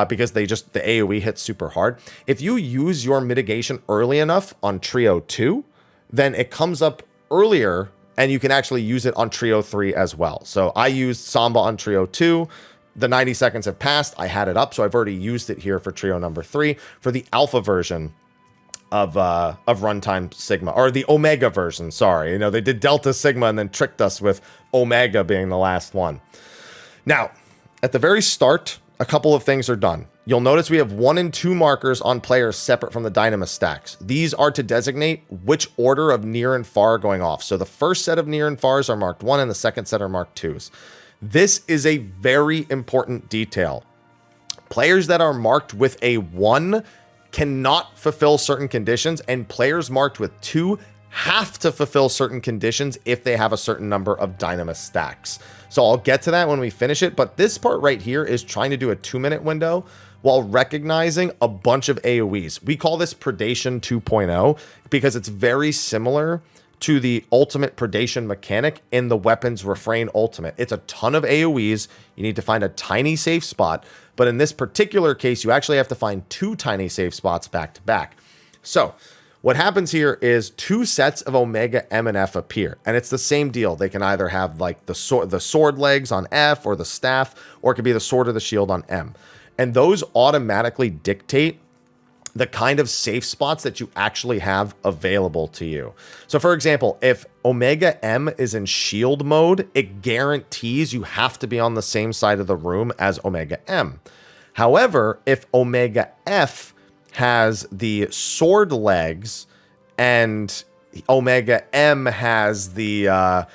because the AoE hits super hard. If you use your mitigation early enough on Trio 2, then it comes up earlier, and you can actually use it on Trio 3 as well. So I used Samba on Trio 2. The 90 seconds have passed. I had it up, so I've already used it here for Trio number 3 for the alpha version of Runtime Sigma, or the Omega version. Sorry, they did Delta Sigma and then tricked us with Omega being the last one. Now, at the very start, a couple of things are done. You'll notice we have 1 and 2 markers on players separate from the Dynamis stacks. These are to designate which order of near and far are going off. So the first set of near and fars are marked 1 and the second set are marked 2s. This is a very important detail. Players that are marked with a 1 cannot fulfill certain conditions, and players marked with 2 have to fulfill certain conditions if they have a certain number of Dynamis stacks. So I'll get to that when we finish it, but this part right here is trying to do a 2-minute window while recognizing a bunch of AoEs. We call this Predation 2.0 because it's very similar to the ultimate predation mechanic in the Weapons Refrain ultimate. It's a ton of AoEs. You need to find a tiny safe spot, but in this particular case, you actually have to find 2 tiny safe spots back to back. So what happens here is 2 sets of Omega M and F appear, and it's the same deal. They can either have like the sword legs on F or the staff, or it could be the sword or the shield on M. And those automatically dictate the kind of safe spots that you actually have available to you. So for example, if Omega M is in shield mode, it guarantees you have to be on the same side of the room as Omega M. However, if Omega F has the sword legs and Omega M has the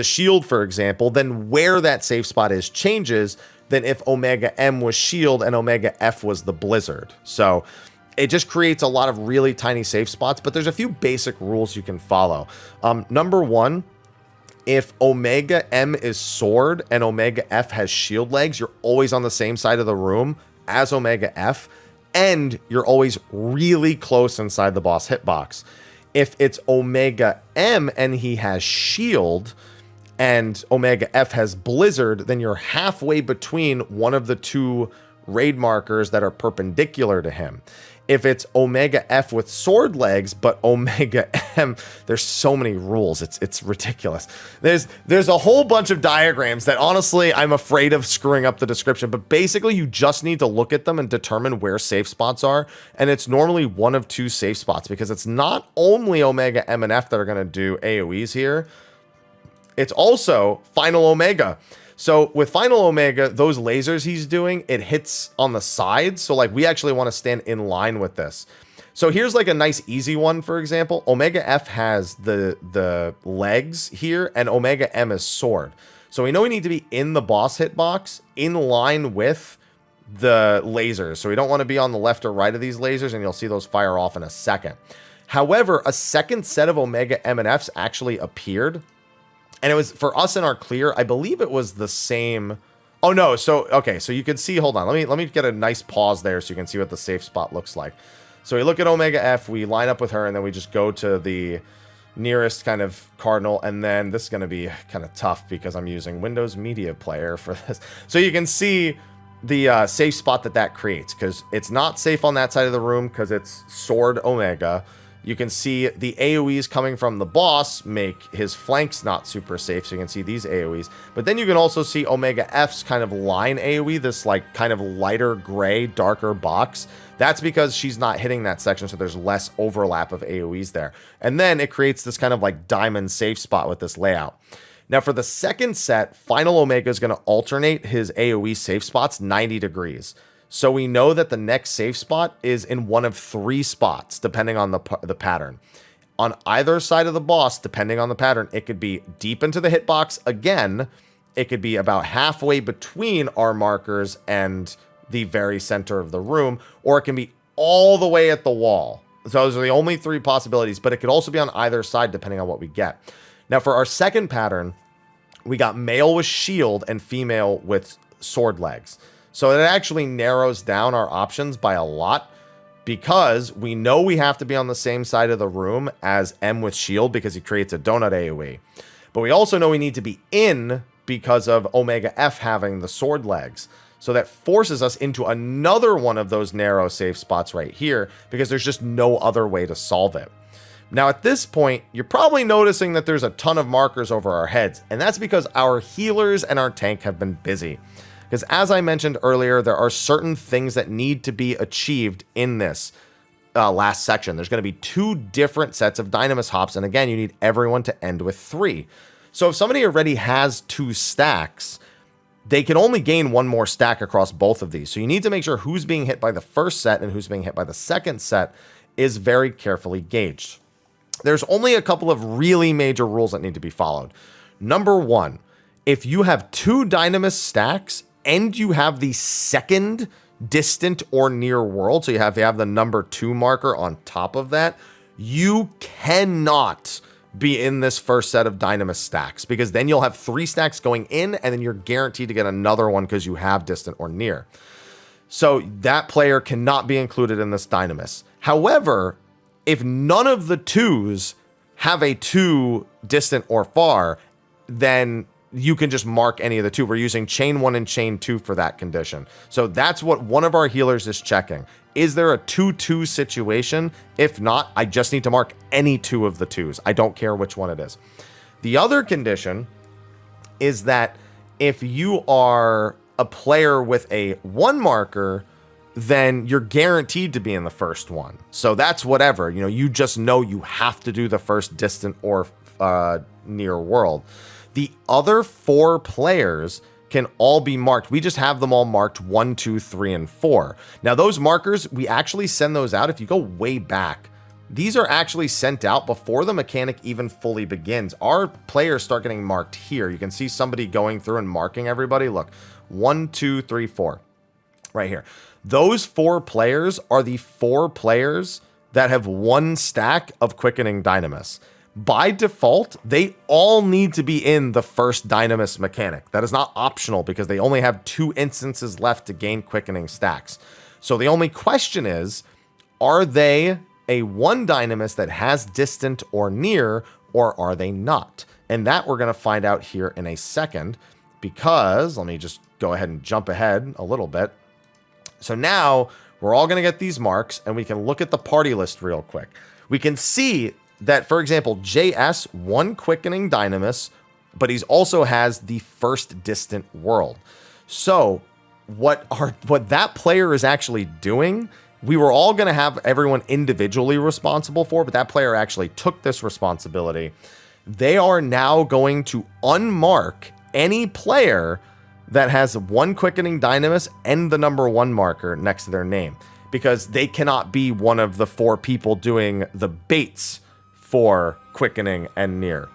shield, for example, then where that safe spot is changes than if Omega M was shield and Omega F was the blizzard. So it just creates a lot of really tiny safe spots, but there's a few basic rules you can follow. Number 1, if Omega M is sword and Omega F has shield legs, you're always on the same side of the room as Omega F, and you're always really close inside the boss hitbox. If it's Omega M and he has shield and Omega F has blizzard, then you're halfway between one of the 2 raid markers that are perpendicular to him. If it's Omega F with sword legs, but Omega M, there's so many rules. It's ridiculous. There's a whole bunch of diagrams that honestly, I'm afraid of screwing up the description, but basically you just need to look at them and determine where safe spots are. And it's normally one of 2 safe spots because it's not only Omega M and F that are going to do AoEs here. It's also Final Omega. So with Final Omega, those lasers he's doing, it hits on the sides. So like we actually want to stand in line with this. So here's like a nice easy one, for example. Omega F has the legs here and Omega M is sword. So we know we need to be in the boss hitbox in line with the lasers. So we don't want to be on the left or right of these lasers, and you'll see those fire off in a second. However, a second set of Omega M and Fs actually appeared. And it was, for us in our clear, I believe it was the same. Oh, no. So, okay. So you can see, hold on. Let me get a nice pause there so you can see what the safe spot looks like. So we look at Omega F, we line up with her, and then we just go to the nearest kind of cardinal. And then this is going to be kind of tough because I'm using Windows Media Player for this. So you can see the safe spot that creates, because it's not safe on that side of the room because it's sword Omega. You can see the AoEs coming from the boss make his flanks not super safe, so you can see these AoEs. But then you can also see Omega F's kind of line AoE, this like kind of lighter gray, darker box. That's because she's not hitting that section, so there's less overlap of AoEs there. And then it creates this kind of like diamond safe spot with this layout. Now for the second set, Final Omega is going to alternate his AoE safe spots 90 degrees. So we know that the next safe spot is in one of 3 spots, depending on the pattern. On either side of the boss, depending on the pattern, it could be deep into the hitbox again. It could be about halfway between our markers and the very center of the room, or it can be all the way at the wall. So those are the only 3 possibilities, but it could also be on either side, depending on what we get. Now for our second pattern, we got male with shield and female with sword legs. So it actually narrows down our options by a lot because we know we have to be on the same side of the room as M with shield because he creates a donut AoE. But we also know we need to be in because of Omega F having the sword legs. So that forces us into another one of those narrow safe spots right here because there's just no other way to solve it. Now at this point, you're probably noticing that there's a ton of markers over our heads, and that's because our healers and our tank have been busy. Because as I mentioned earlier, there are certain things that need to be achieved in this last section. There's going to be 2 different sets of Dynamis hops, and again, you need everyone to end with 3. So if somebody already has 2 stacks, they can only gain one more stack across both of these. So you need to make sure who's being hit by the first set and who's being hit by the second set is very carefully gauged. There's only a couple of really major rules that need to be followed. Number one, if you have 2 Dynamis stacks and you have the second distant or near world, so you have the number 2 marker on top of that, you cannot be in this first set of Dynamis stacks, because then you'll have 3 stacks going in and then you're guaranteed to get another one because you have distant or near. So that player cannot be included in this Dynamis. However, if none of the 2s have a 2 distant or far, then you can just mark any of the 2. We're using chain 1 and chain 2 for that condition. So that's what one of our healers is checking. Is there a 2-2 situation? If not, I just need to mark any 2 of the 2s. I don't care which one it is. The other condition is that if you are a player with a 1 marker, then you're guaranteed to be in the first one. So that's whatever. You know, you just know you have to do the first distant or near world. The other 4 players can all be marked. We just have them all marked 1, 2, 3, and 4. Now those markers, we actually send those out. If you go way back, these are actually sent out before the mechanic even fully begins. Our players start getting marked here. You can see somebody going through and marking everybody. Look, 1, 2, 3, 4 right here. Those 4 players are the 4 players that have 1 stack of quickening Dynamis. By default, they all need to be in the first Dynamis mechanic. That is not optional because they only have 2 instances left to gain quickening stacks. So the only question is, are they a 1 Dynamis that has distant or near, or are they not? And that we're going to find out here in a second, because let me just go ahead and jump ahead a little bit. So now we're all going to get these marks and we can look at the party list real quick. We can see that, for example, JS, 1 quickening Dynamis, but he's also has the first distant world. So what that player is actually doing, we were all going to have everyone individually responsible for, but that player actually took this responsibility. They are now going to unmark any player that has 1 quickening Dynamis and the number 1 marker next to their name, because they cannot be one of the 4 people doing the baits for quickening and near.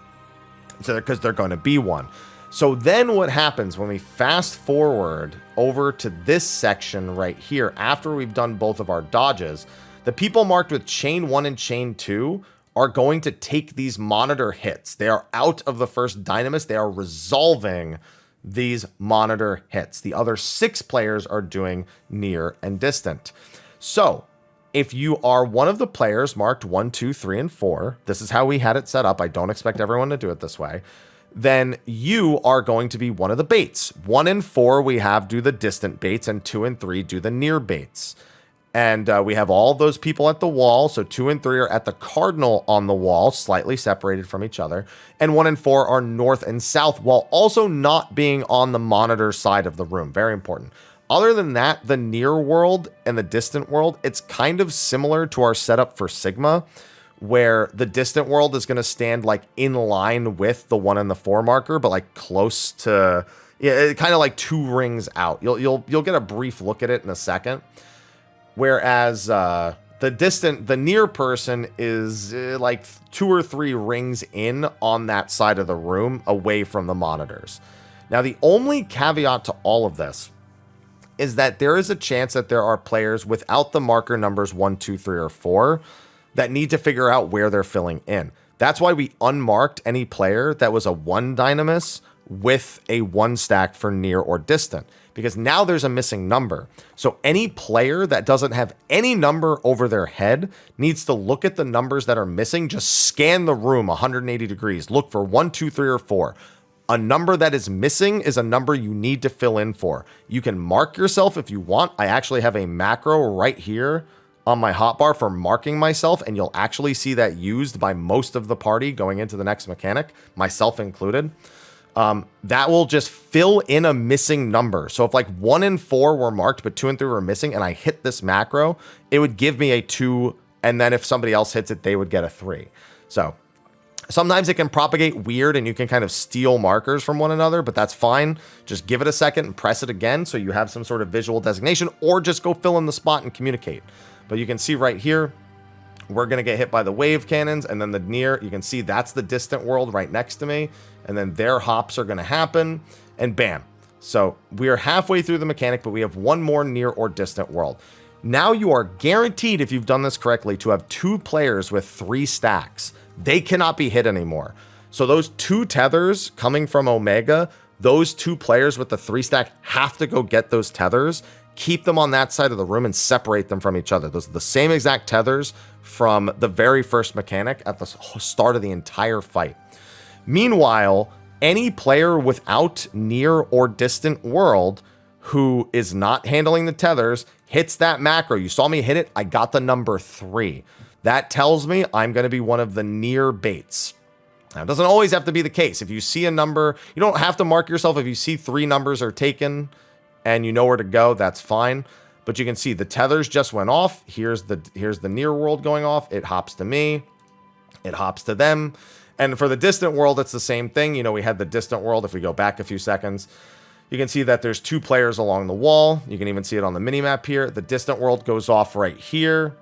So because they're going to be 1. So then what happens when we fast forward over to this section right here, after we've done both of our dodges, the people marked with chain 1 and chain 2 are going to take these monitor hits. They are out of the first Dynamis. They are resolving these monitor hits. The other 6 players are doing near and distant. So if you are one of the players marked 1, 2, 3, and 4, this is how we had it set up. I don't expect everyone to do it this way. Then you are going to be one of the baits. 1 and 4 we have do the distant baits, and 2 and 3 do the near baits. And we have all those people at the wall. So 2 and 3 are at the cardinal on the wall, slightly separated from each other. And 1 and 4 are north and south, while also not being on the monitor side of the room. Very important. Other than that, the near world and the distant world, it's kind of similar to our setup for Sigma, where the distant world is going to stand like in line with the 1 and the 4 marker, but like close to, yeah, kind of like 2 rings out. You'll get a brief look at it in a second. Whereas the near person is like 2 or 3 rings in on that side of the room away from the monitors. Now, the only caveat to all of this is that there is a chance that there are players without the marker numbers 1, 2, 3, or 4 that need to figure out where they're filling in. That's why we unmarked any player that was a 1 Dynamis with a 1 stack for near or distant, because now there's a missing number. So any player that doesn't have any number over their head needs to look at the numbers that are missing, just scan the room 180 degrees, look for 1, 2, 3, or 4. A number that is missing is a number you need to fill in for. You can mark yourself if you want. I actually have a macro right here on my hotbar for marking myself, and you'll actually see that used by most of the party going into the next mechanic, myself included. That will just fill in a missing number. So if like 1 and 4 were marked, but 2 and 3 were missing, and I hit this macro, it would give me a 2. And then if somebody else hits it, they would get a 3. So Sometimes it can propagate weird and you can kind of steal markers from one another, but that's fine. Just give it a second and press it again so you have some sort of visual designation, or just go fill in the spot and communicate. But you can see right here, we're going to get hit by the wave cannons, and then the near, you can see that's the distant world right next to me, and then their hops are going to happen, and bam. So we are halfway through the mechanic, but we have one more near or distant world. Now you are guaranteed, if you've done this correctly, to have 2 players with 3 stacks. They cannot be hit anymore. So those 2 tethers coming from Omega, those 2 players with the 3 stack have to go get those tethers, keep them on that side of the room, and separate them from each other. Those are the same exact tethers from the very first mechanic at the start of the entire fight. Meanwhile, any player without near or distant world who is not handling the tethers hits that macro. You saw me hit it. I got the number 3. That tells me I'm going to be one of the near baits. Now, it doesn't always have to be the case. If you see a number, you don't have to mark yourself. If you see 3 numbers are taken and you know where to go, that's fine. But you can see the tethers just went off. Here's the near world going off. It hops to me. It hops to them. And for the distant world, it's the same thing. You know, we had the distant world. If we go back a few seconds, you can see that there's 2 players along the wall. You can even see it on the minimap here. The distant world goes off right here.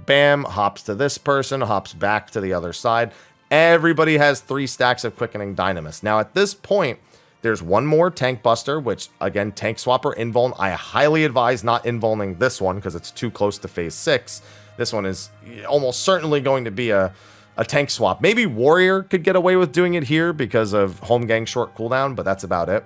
Bam, hops to this person, hops back to the other side. Everybody has 3 stacks of quickening dynamis. Now at this point, there's one more tank buster, which again, tank swapper, invuln. I highly advise not invulning this one because it's too close to phase 6. This one is almost certainly going to be a tank swap. Maybe warrior could get away with doing it here because of home gang short cooldown, but that's about it.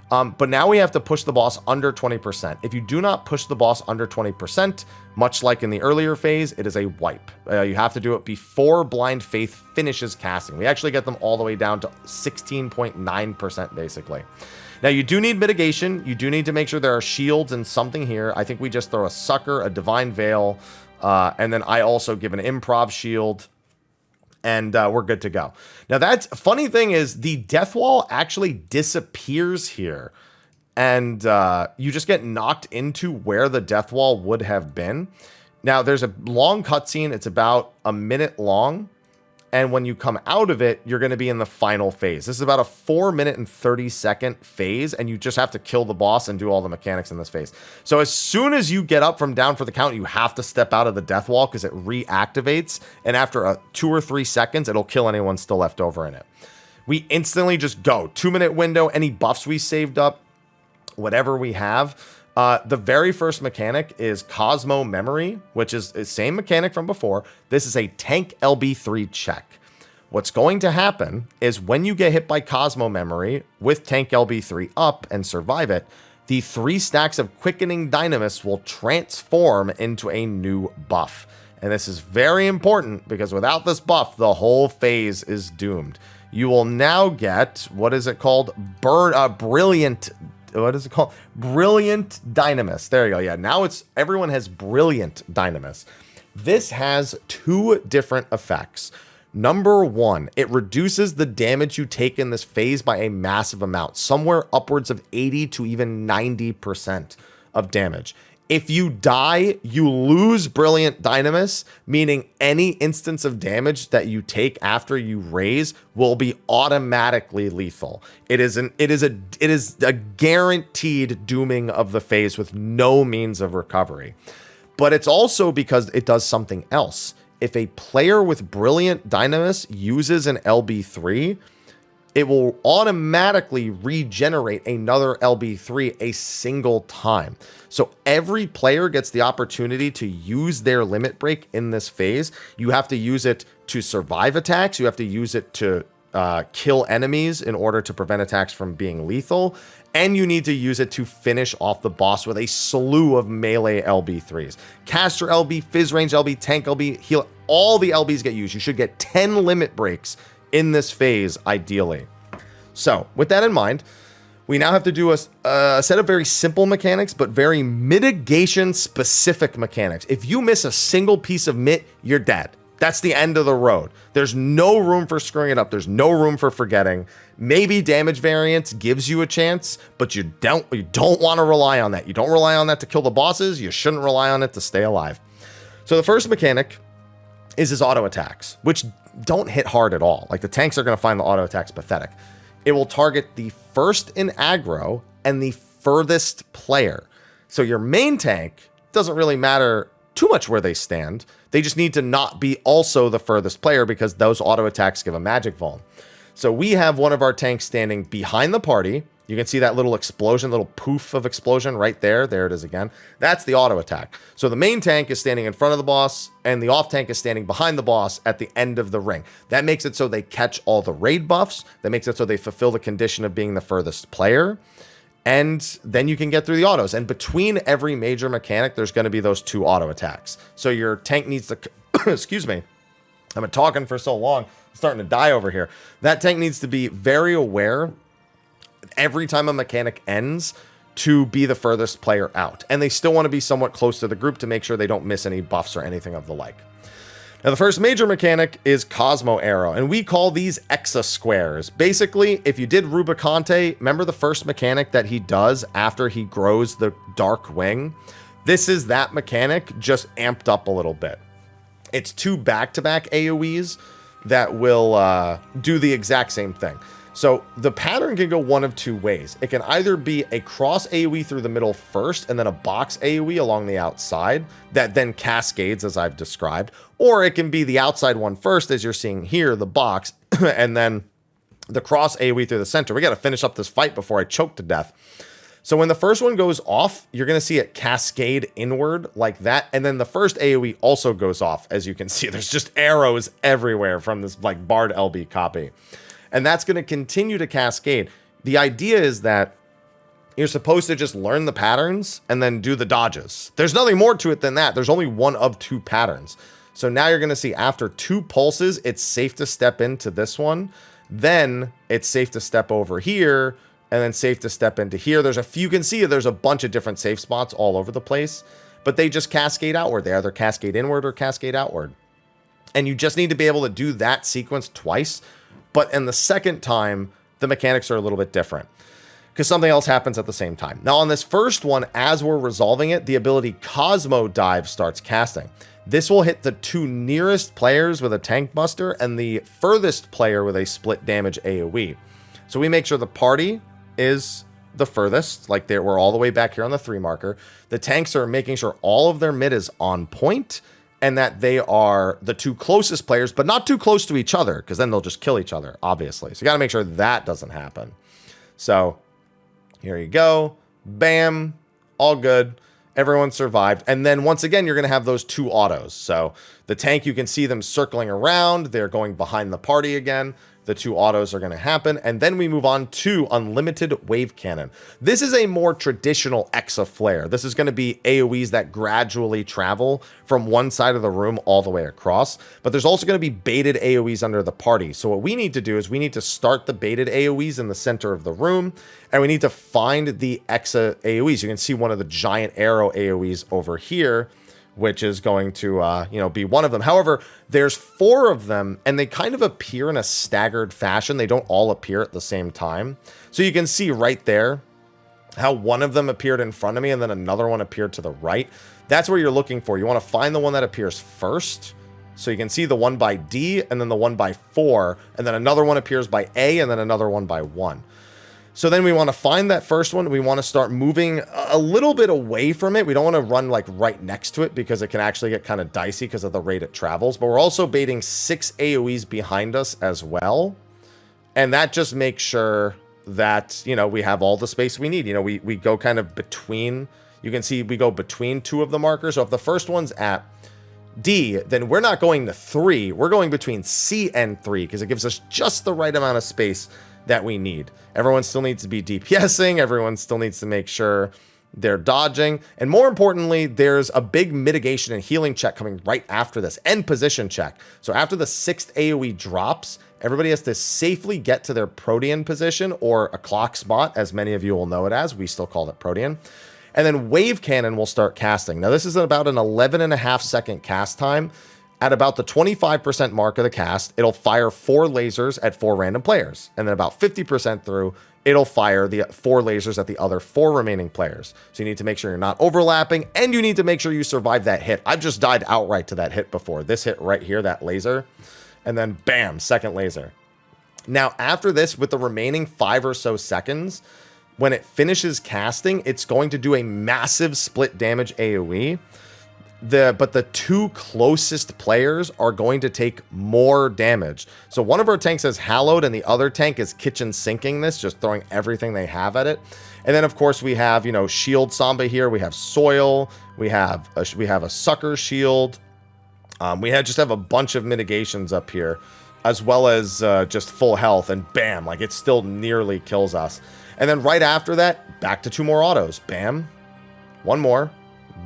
But now we have to push the boss under 20%. If you do not push the boss under 20%, much like in the earlier phase, it is a wipe. You have to do it before Blind Faith finishes casting. We actually get them all the way down to 16.9% basically. Now you do need mitigation. You do need to make sure there are shields and something here. I think we just throw a sucker, a divine veil, and then I also give an improv shield. And we're good to go. Now, that's funny thing is the death wall actually disappears here. And you just get knocked into where the death wall would have been. Now, there's a long cutscene. It's about a minute long. And when you come out of it, you're going to be in the final phase. This is about a 4-minute and 30-second phase, and you just have to kill the boss and do all the mechanics in this phase. So as soon as you get up from down for the count, you have to step out of the death wall because it reactivates, and after 2 or 3 seconds, it'll kill anyone still left over in it. We instantly just go. 2-minute window, any buffs we saved up, whatever we have. The very first mechanic is Cosmo Memory, which is the same mechanic from before. This is a tank LB3 check. What's going to happen is when you get hit by Cosmo Memory with tank LB3 up and survive it, the 3 stacks of quickening dynamis will transform into a new buff. And this is very important because without this buff, the whole phase is doomed. You will now get, what is it called? Brilliant. What is it called? Brilliant Dynamis. There you go. Yeah, now it's everyone has Brilliant Dynamis. This has 2 different effects. Number 1, it reduces the damage you take in this phase by a massive amount, somewhere upwards of 80 to even 90% of damage. If you die, you lose Brilliant Dynamis, meaning any instance of damage that you take after you raise will be automatically lethal. It is a guaranteed dooming of the phase with no means of recovery. But it's also because it does something else. If a player with Brilliant Dynamis uses an LB3, it will automatically regenerate another LB3 a single time. So every player gets the opportunity to use their limit break in this phase. You have to use it to survive attacks. You have to use it to kill enemies in order to prevent attacks from being lethal. And you need to use it to finish off the boss with a slew of melee LB3s. Caster LB, Fizz Range LB, Tank LB, Heal, all the LBs get used. You should get 10 limit breaks in this phase, ideally. So, with that in mind, we now have to do a set of very simple mechanics, but very mitigation-specific mechanics. If you miss a single piece of MIT, you're dead. That's the end of the road. There's no room for screwing it up. There's no room for forgetting. Maybe damage variance gives you a chance, but you don't want to rely on that. You don't rely on that to kill the bosses. You shouldn't rely on it to stay alive. So the first mechanic is his auto attacks, which don't hit hard at all. Like, the tanks are going to find the auto attacks pathetic. It will target the first in aggro and the furthest player. So your main tank doesn't really matter too much where they stand. They just need to not be also the furthest player, because those auto attacks give a magic vuln. So we have one of our tanks standing behind the party. You can see that little explosion, little poof of explosion right there. There it is again. That's the auto attack. So the main tank is standing in front of the boss, and the off tank is standing behind the boss at the end of the ring. That makes it so they catch all the raid buffs. That makes it so they fulfill the condition of being the furthest player. And then you can get through the autos. And between every major mechanic, there's going to be those 2 auto attacks. So your tank needs to, excuse me, I've been talking for so long, I'm starting to die over here. That tank needs to be very aware every time a mechanic ends to be the furthest player out. And they still want to be somewhat close to the group to make sure they don't miss any buffs or anything of the like. Now, the first major mechanic is Cosmo Arrow, and we call these Exa Squares. Basically, if you did Rubicante, remember the first mechanic that he does after he grows the Dark Wing? This is that mechanic, just amped up a little bit. It's 2 back-to-back AoEs that will do the exact same thing. So the pattern can go one of 2 ways. It can either be a cross AoE through the middle first, and then a box AoE along the outside that then cascades, as I've described, or it can be the outside one first, as you're seeing here, the box, and then the cross AoE through the center. We got to finish up this fight before I choke to death. So when the first one goes off, you're going to see it cascade inward like that. And then the first AoE also goes off. As you can see, there's just arrows everywhere from this like Bard LB copy. And that's going to continue to cascade. The idea is that you're supposed to just learn the patterns and then do the dodges. There's nothing more to it than that. There's only one of 2 patterns. So now you're going to see after 2 pulses, it's safe to step into this one. Then it's safe to step over here, and then safe to step into here. You can see there's a bunch of different safe spots all over the place, but they just cascade outward. They either cascade inward or cascade outward. And you just need to be able to do that sequence twice. But in the second time, the mechanics are a little bit different because something else happens at the same time. Now, on this first one, as we're resolving it, the ability Cosmo Dive starts casting. This will hit the 2 nearest players with a Tank Buster and the furthest player with a split damage AoE. So we make sure the party is the furthest, like we're all the way back here on the 3 marker. The tanks are making sure all of their mid is on point, and that they are the 2 closest players, but not too close to each other, because then they'll just kill each other, obviously. So you got to make sure that doesn't happen. So here you go. Bam. All good. Everyone survived. And then once again, you're going to have those 2 autos. So the tank, you can see them circling around. They're going behind the party again. The 2 autos are going to happen. And then we move on to Unlimited Wave Cannon. This is a more traditional Exa flare. This is going to be AoEs that gradually travel from one side of the room all the way across. But there's also going to be baited AoEs under the party. So what we need to do is we need to start the baited AoEs in the center of the room. And we need to find the Exa AoEs. You can see one of the giant arrow AoEs over here, which is going to, be one of them. However, there's 4 of them, and they kind of appear in a staggered fashion. They don't all appear at the same time. So you can see right there how one of them appeared in front of me, and then another one appeared to the right. That's what you're looking for. You want to find the one that appears first. So you can see the one by D, and then the one by 4, and then another one appears by A, and then another one by 1. So then we want to find that first one. We want to start moving a little bit away from it. We don't want to run like right next to it because it can actually get kind of dicey because of the rate it travels. But we're also baiting 6 AoEs behind us as well. And that just makes sure that, we have all the space we need. We go kind of between, you can see we go between 2 of the markers. So if the first one's at D, then we're not going to 3. We're going between C and 3 because it gives us just the right amount of space that we need. Everyone still needs to be DPSing. Everyone still needs to make sure they're dodging. And more importantly, there's a big mitigation and healing check coming right after this, and position check. So after the 6th AoE drops, everybody has to safely get to their Protean position, or a clock spot, as many of you will know it as. We still call it Protean. And then Wave Cannon will start casting. Now this is about an 11.5 second cast time. At about the 25% mark of the cast, it'll fire 4 lasers at 4 random players. And then about 50% through, it'll fire the 4 lasers at the other 4 remaining players. So you need to make sure you're not overlapping, and you need to make sure you survive that hit. I've just died outright to that hit before. This hit right here, that laser. and then bam, second laser. Now, after this, with the remaining 5 or so seconds, when it finishes casting, it's going to do a massive split damage AoE. But the 2 closest players are going to take more damage. So one of our tanks is Hallowed, and the other tank is kitchen sinking this, just throwing everything they have at it. And then, of course, we have, you know, Shield Samba here. We have Soil. We have a Sucker Shield. We just have a bunch of mitigations up here, as well as just full health. And bam, like it still nearly kills us. And then right after that, back to 2 more autos. Bam. 1 more.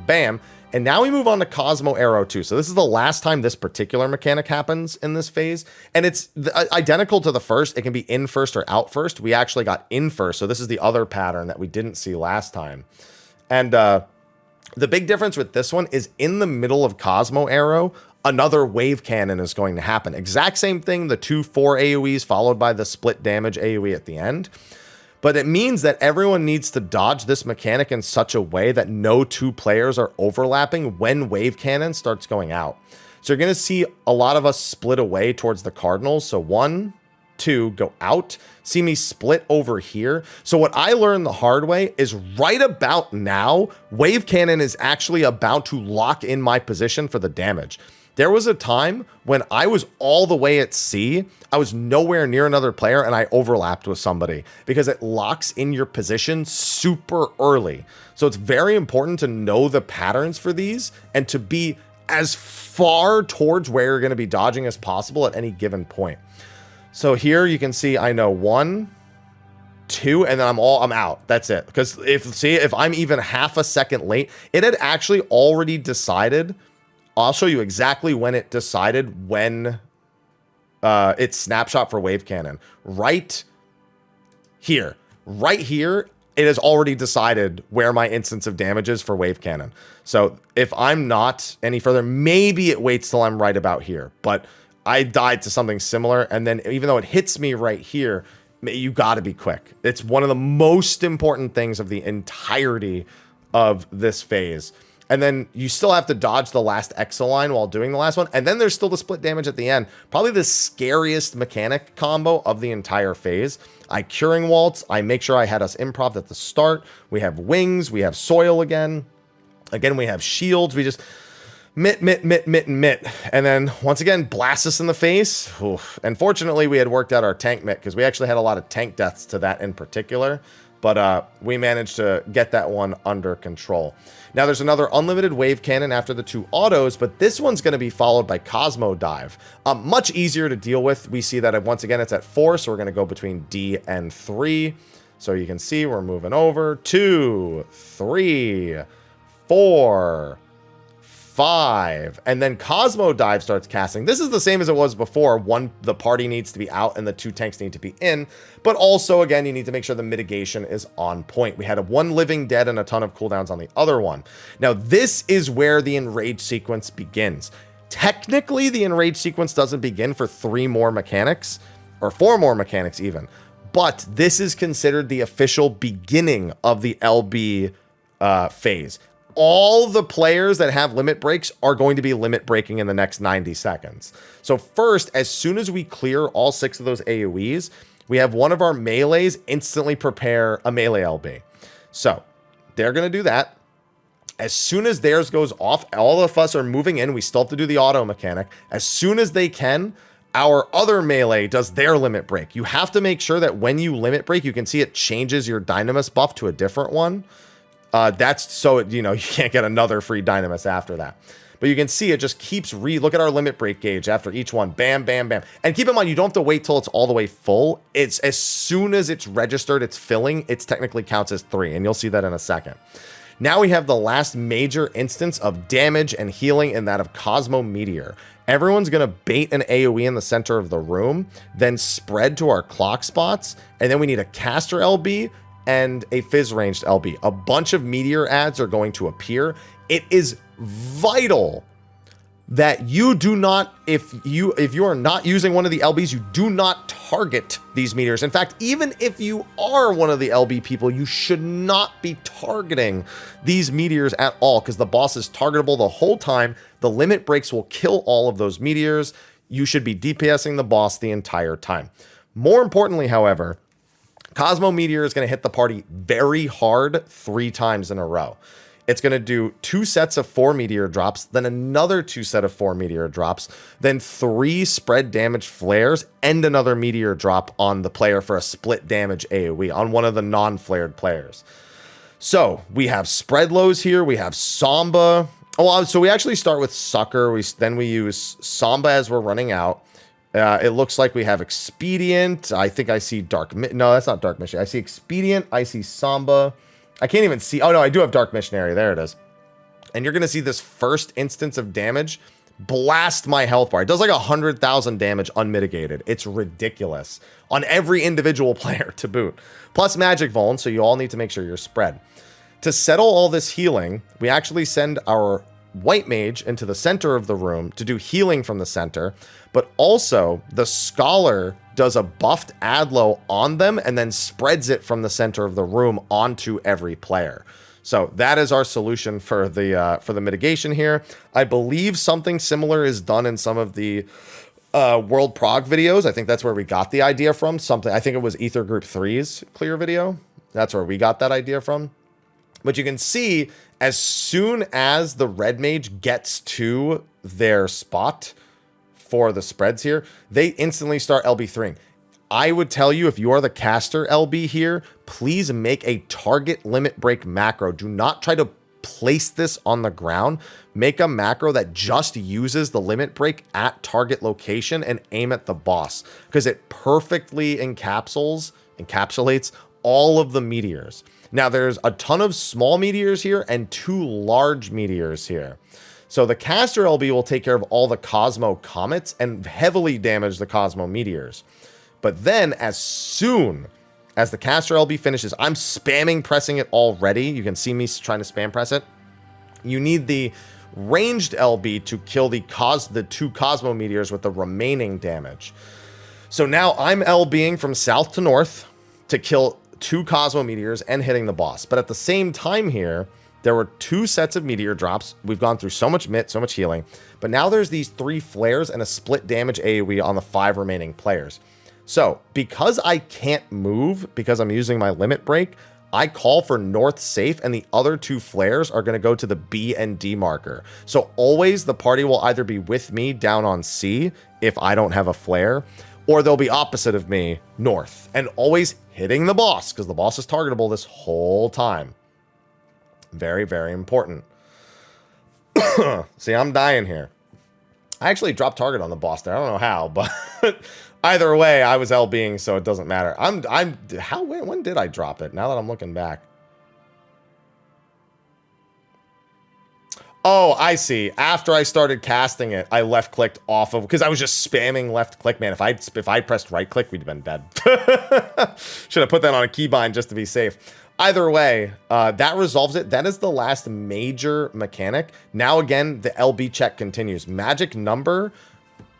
Bam. And now we move on to Cosmo Arrow 2. So this is the last time this particular mechanic happens in this phase. And it's identical to the first. It can be in first or out first. We actually got in first. So this is the other pattern that we didn't see last time. And the big difference with this one is in the middle of Cosmo Arrow, another wave cannon is going to happen. Exact same thing, the 2-4 AoEs followed by the split damage AoE at the end. But it means that everyone needs to dodge this mechanic in such a way that no 2 players are overlapping when wave cannon starts going out. So you're going to see a lot of us split away towards the Cardinals. So 1, 2, go out. See me split over here. So what I learned the hard way is right about now, wave cannon is actually about to lock in my position for the damage. There was a time when I was all the way at C, I was nowhere near another player, and I overlapped with somebody because it locks in your position super early. So it's very important to know the patterns for these and to be as far towards where you're going to be dodging as possible at any given point. So here you can see I know 1, 2, and then I'm out. That's it. Because if I'm even half a second late, it had actually already decided. I'll show you exactly when it decided when it's snapshot for wave cannon. Right here, it has already decided where my instance of damage is for wave cannon. So if I'm not any further, maybe it waits till I'm right about here. But I died to something similar, and then even though it hits me right here, you got to be quick. It's one of the most important things of the entirety of this phase. And then you still have to dodge the last Exo line while doing the last one. And then there's still the split damage at the end. Probably the scariest mechanic combo of the entire phase. I Curing Waltz. I make sure I had us improv at the start. We have Wings. We have Soil again. Again, we have Shields. We just mitt. And then once again, blast us in the face. Oof. And fortunately, we had worked out our tank mitt because we actually had a lot of tank deaths to that in particular. But we managed to get that one under control. Now there's another unlimited wave cannon after the 2 autos, but this one's going to be followed by Cosmo Dive. Much easier to deal with. We see that once again it's at 4, so we're going to go between D and 3. So you can see we're moving over. 2, 3, 4, 5, and then Cosmo Dive starts casting. This is the same as it was before. The party needs to be out and the 2 tanks need to be in, but also again you need to make sure the mitigation is on point. We had a 1 living dead and a ton of cooldowns on the other one. Now this is where the Enrage sequence begins. Technically the Enrage sequence doesn't begin for 3 more mechanics, or 4 more mechanics even, but this is considered the official beginning of the LB phase. All the players that have limit breaks are going to be limit breaking in the next 90 seconds. So first, as soon as we clear all 6 of those AoEs, we have one of our melees instantly prepare a melee LB. So they're going to do that. As soon as theirs goes off, all of us are moving in. We still have to do the auto mechanic. As soon as they can, our other melee does their limit break. You have to make sure that when you limit break, you can see it changes your Dynamis buff to a different one. That's so, you can't get another free Dynamis after that. But you can see it just keeps look at our limit break gauge after each one. Bam, bam, bam. And keep in mind, you don't have to wait till it's all the way full. It's as soon as it's registered, it's filling, it technically counts as 3. And you'll see that in a second. Now we have the last major instance of damage and healing in that of Cosmo Meteor. Everyone's going to bait an AoE in the center of the room, then spread to our clock spots. And then we need a caster LB and a fizz ranged LB. A bunch of meteor ads are going to appear. It is vital that you do not, if you are not using one of the LBs, you do not target these meteors. In fact, even if you are one of the LB people, you should not be targeting these meteors at all, because the boss is targetable the whole time. The limit breaks will kill all of those meteors. you should be DPSing the boss the entire time. More importantly, however, Cosmo Meteor is going to hit the party very hard 3 times in a row. It's going to do 2 sets of 4 meteor drops, then another 2 set of 4 meteor drops, then 3 spread damage flares, and another meteor drop on the player for a split damage AoE on one of the non-flared players. So we have spread lows here. We have Samba. Oh, so we actually start with Sucker. Then we use Samba as we're running out. It looks like we have Expedient. I think I see Dark... No, that's not Dark Missionary. I see Expedient. I see Samba. I can't even see... Oh, no, I do have Dark Missionary. There it is. And you're going to see this first instance of damage blast my health bar. It does like 100,000 damage unmitigated. It's ridiculous. On every individual player to boot. Plus Magic Vuln, so you all need to make sure you're spread. To settle all this healing, we actually send our White Mage into the center of the room to do healing from the center, but also the Scholar does a buffed Adlo on them and then spreads it from the center of the room onto every player. So that is our solution for the mitigation here. I believe something similar is done in some of the World Prog videos. I think that's where we got the idea from. I think it was Ether Group 3's clear video. That's where we got that idea from. But you can see as soon as the Red Mage gets to their spot for the spreads here, they instantly start LB3ing. I would tell you, if you are the caster LB here, please make a target limit break macro. Do not try to place this on the ground. Make a macro that just uses the limit break at target location and aim at the boss, because it perfectly encapsulates all of the meteors. Now, there's a ton of small meteors here and 2 large meteors here. So the caster LB will take care of all the Cosmo Comets and heavily damage the Cosmo Meteors. But then, as soon as the caster LB finishes, I'm spamming pressing it already. You can see me trying to spam press it. You need the ranged LB to kill the 2 Cosmo Meteors with the remaining damage. So now I'm LBing from south to north to kill 2 Cosmo Meteors and hitting the boss. But at the same time here, there were 2 sets of meteor drops. We've gone through so much MIT, so much healing. But now there's these 3 flares and a split damage AoE on the 5 remaining players. So because I can't move, because I'm using my limit break, I call for north safe, and the other 2 flares are going to go to the B and D marker. So always the party will either be with me down on C if I don't have a flare, or they'll be opposite of me north, and always hitting the boss, because the boss is targetable this whole time. Very, very important. See, I'm dying here. I actually dropped target on the boss there. I don't know how, but either way, I was LBing, so it doesn't matter. When did I drop it? Now that I'm looking back. Oh, I see. After I started casting it, I left clicked off of, because I was just spamming left click. Man, if I pressed right click, we'd have been dead. Should have put that on a keybind just to be safe. Either way, that resolves it. That is the last major mechanic. Now again, the LB check continues. Magic number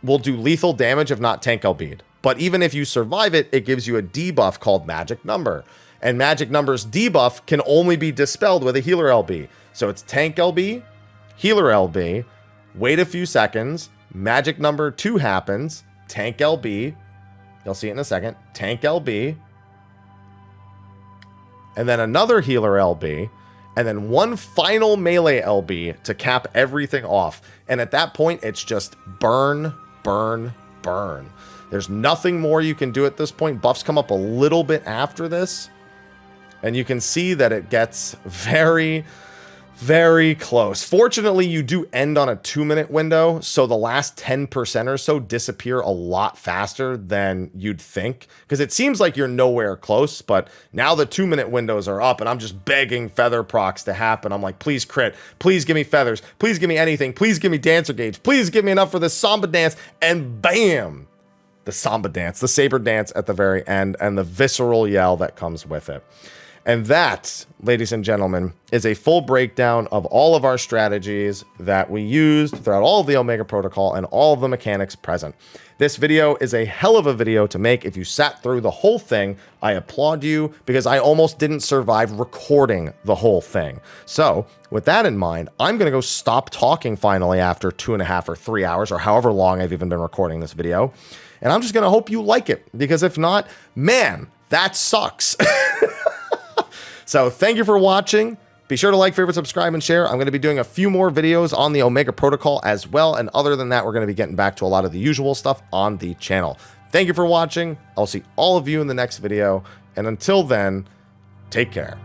will do lethal damage if not tank LB'd. But even if you survive it, it gives you a debuff called magic number. And magic number's debuff can only be dispelled with a healer LB. So it's tank LB, healer LB, wait a few seconds, magic number 2 happens, tank LB, you'll see it in a second, tank LB, and then another healer LB, and then one final melee LB to cap everything off. And at that point, it's just burn, burn, burn. There's nothing more you can do at this point. Buffs come up a little bit after this, and you can see that it gets very, very close. Fortunately, you do end on a 2-minute window, so the last 10% or so disappear a lot faster than you'd think, because it seems like you're nowhere close, but now the 2-minute windows are up, and I'm just begging feather procs to happen. I'm like, please crit, please give me feathers, please give me anything, please give me dancer gauge, please give me enough for this samba dance, and bam! The samba dance, the saber dance at the very end, and the visceral yell that comes with it. And that, ladies and gentlemen, is a full breakdown of all of our strategies that we used throughout all of the Omega protocol and all of the mechanics present. This video is a hell of a video to make. If you sat through the whole thing, I applaud you, because I almost didn't survive recording the whole thing. So with that in mind, I'm going to go stop talking finally after 2.5 or 3 hours, or however long I've even been recording this video. And I'm just going to hope you like it, because if not, man, that sucks. So thank you for watching. Be sure to like, favorite, subscribe, and share. I'm going to be doing a few more videos on the Omega protocol as well. And other than that, we're going to be getting back to a lot of the usual stuff on the channel. Thank you for watching. I'll see all of you in the next video. And until then, take care.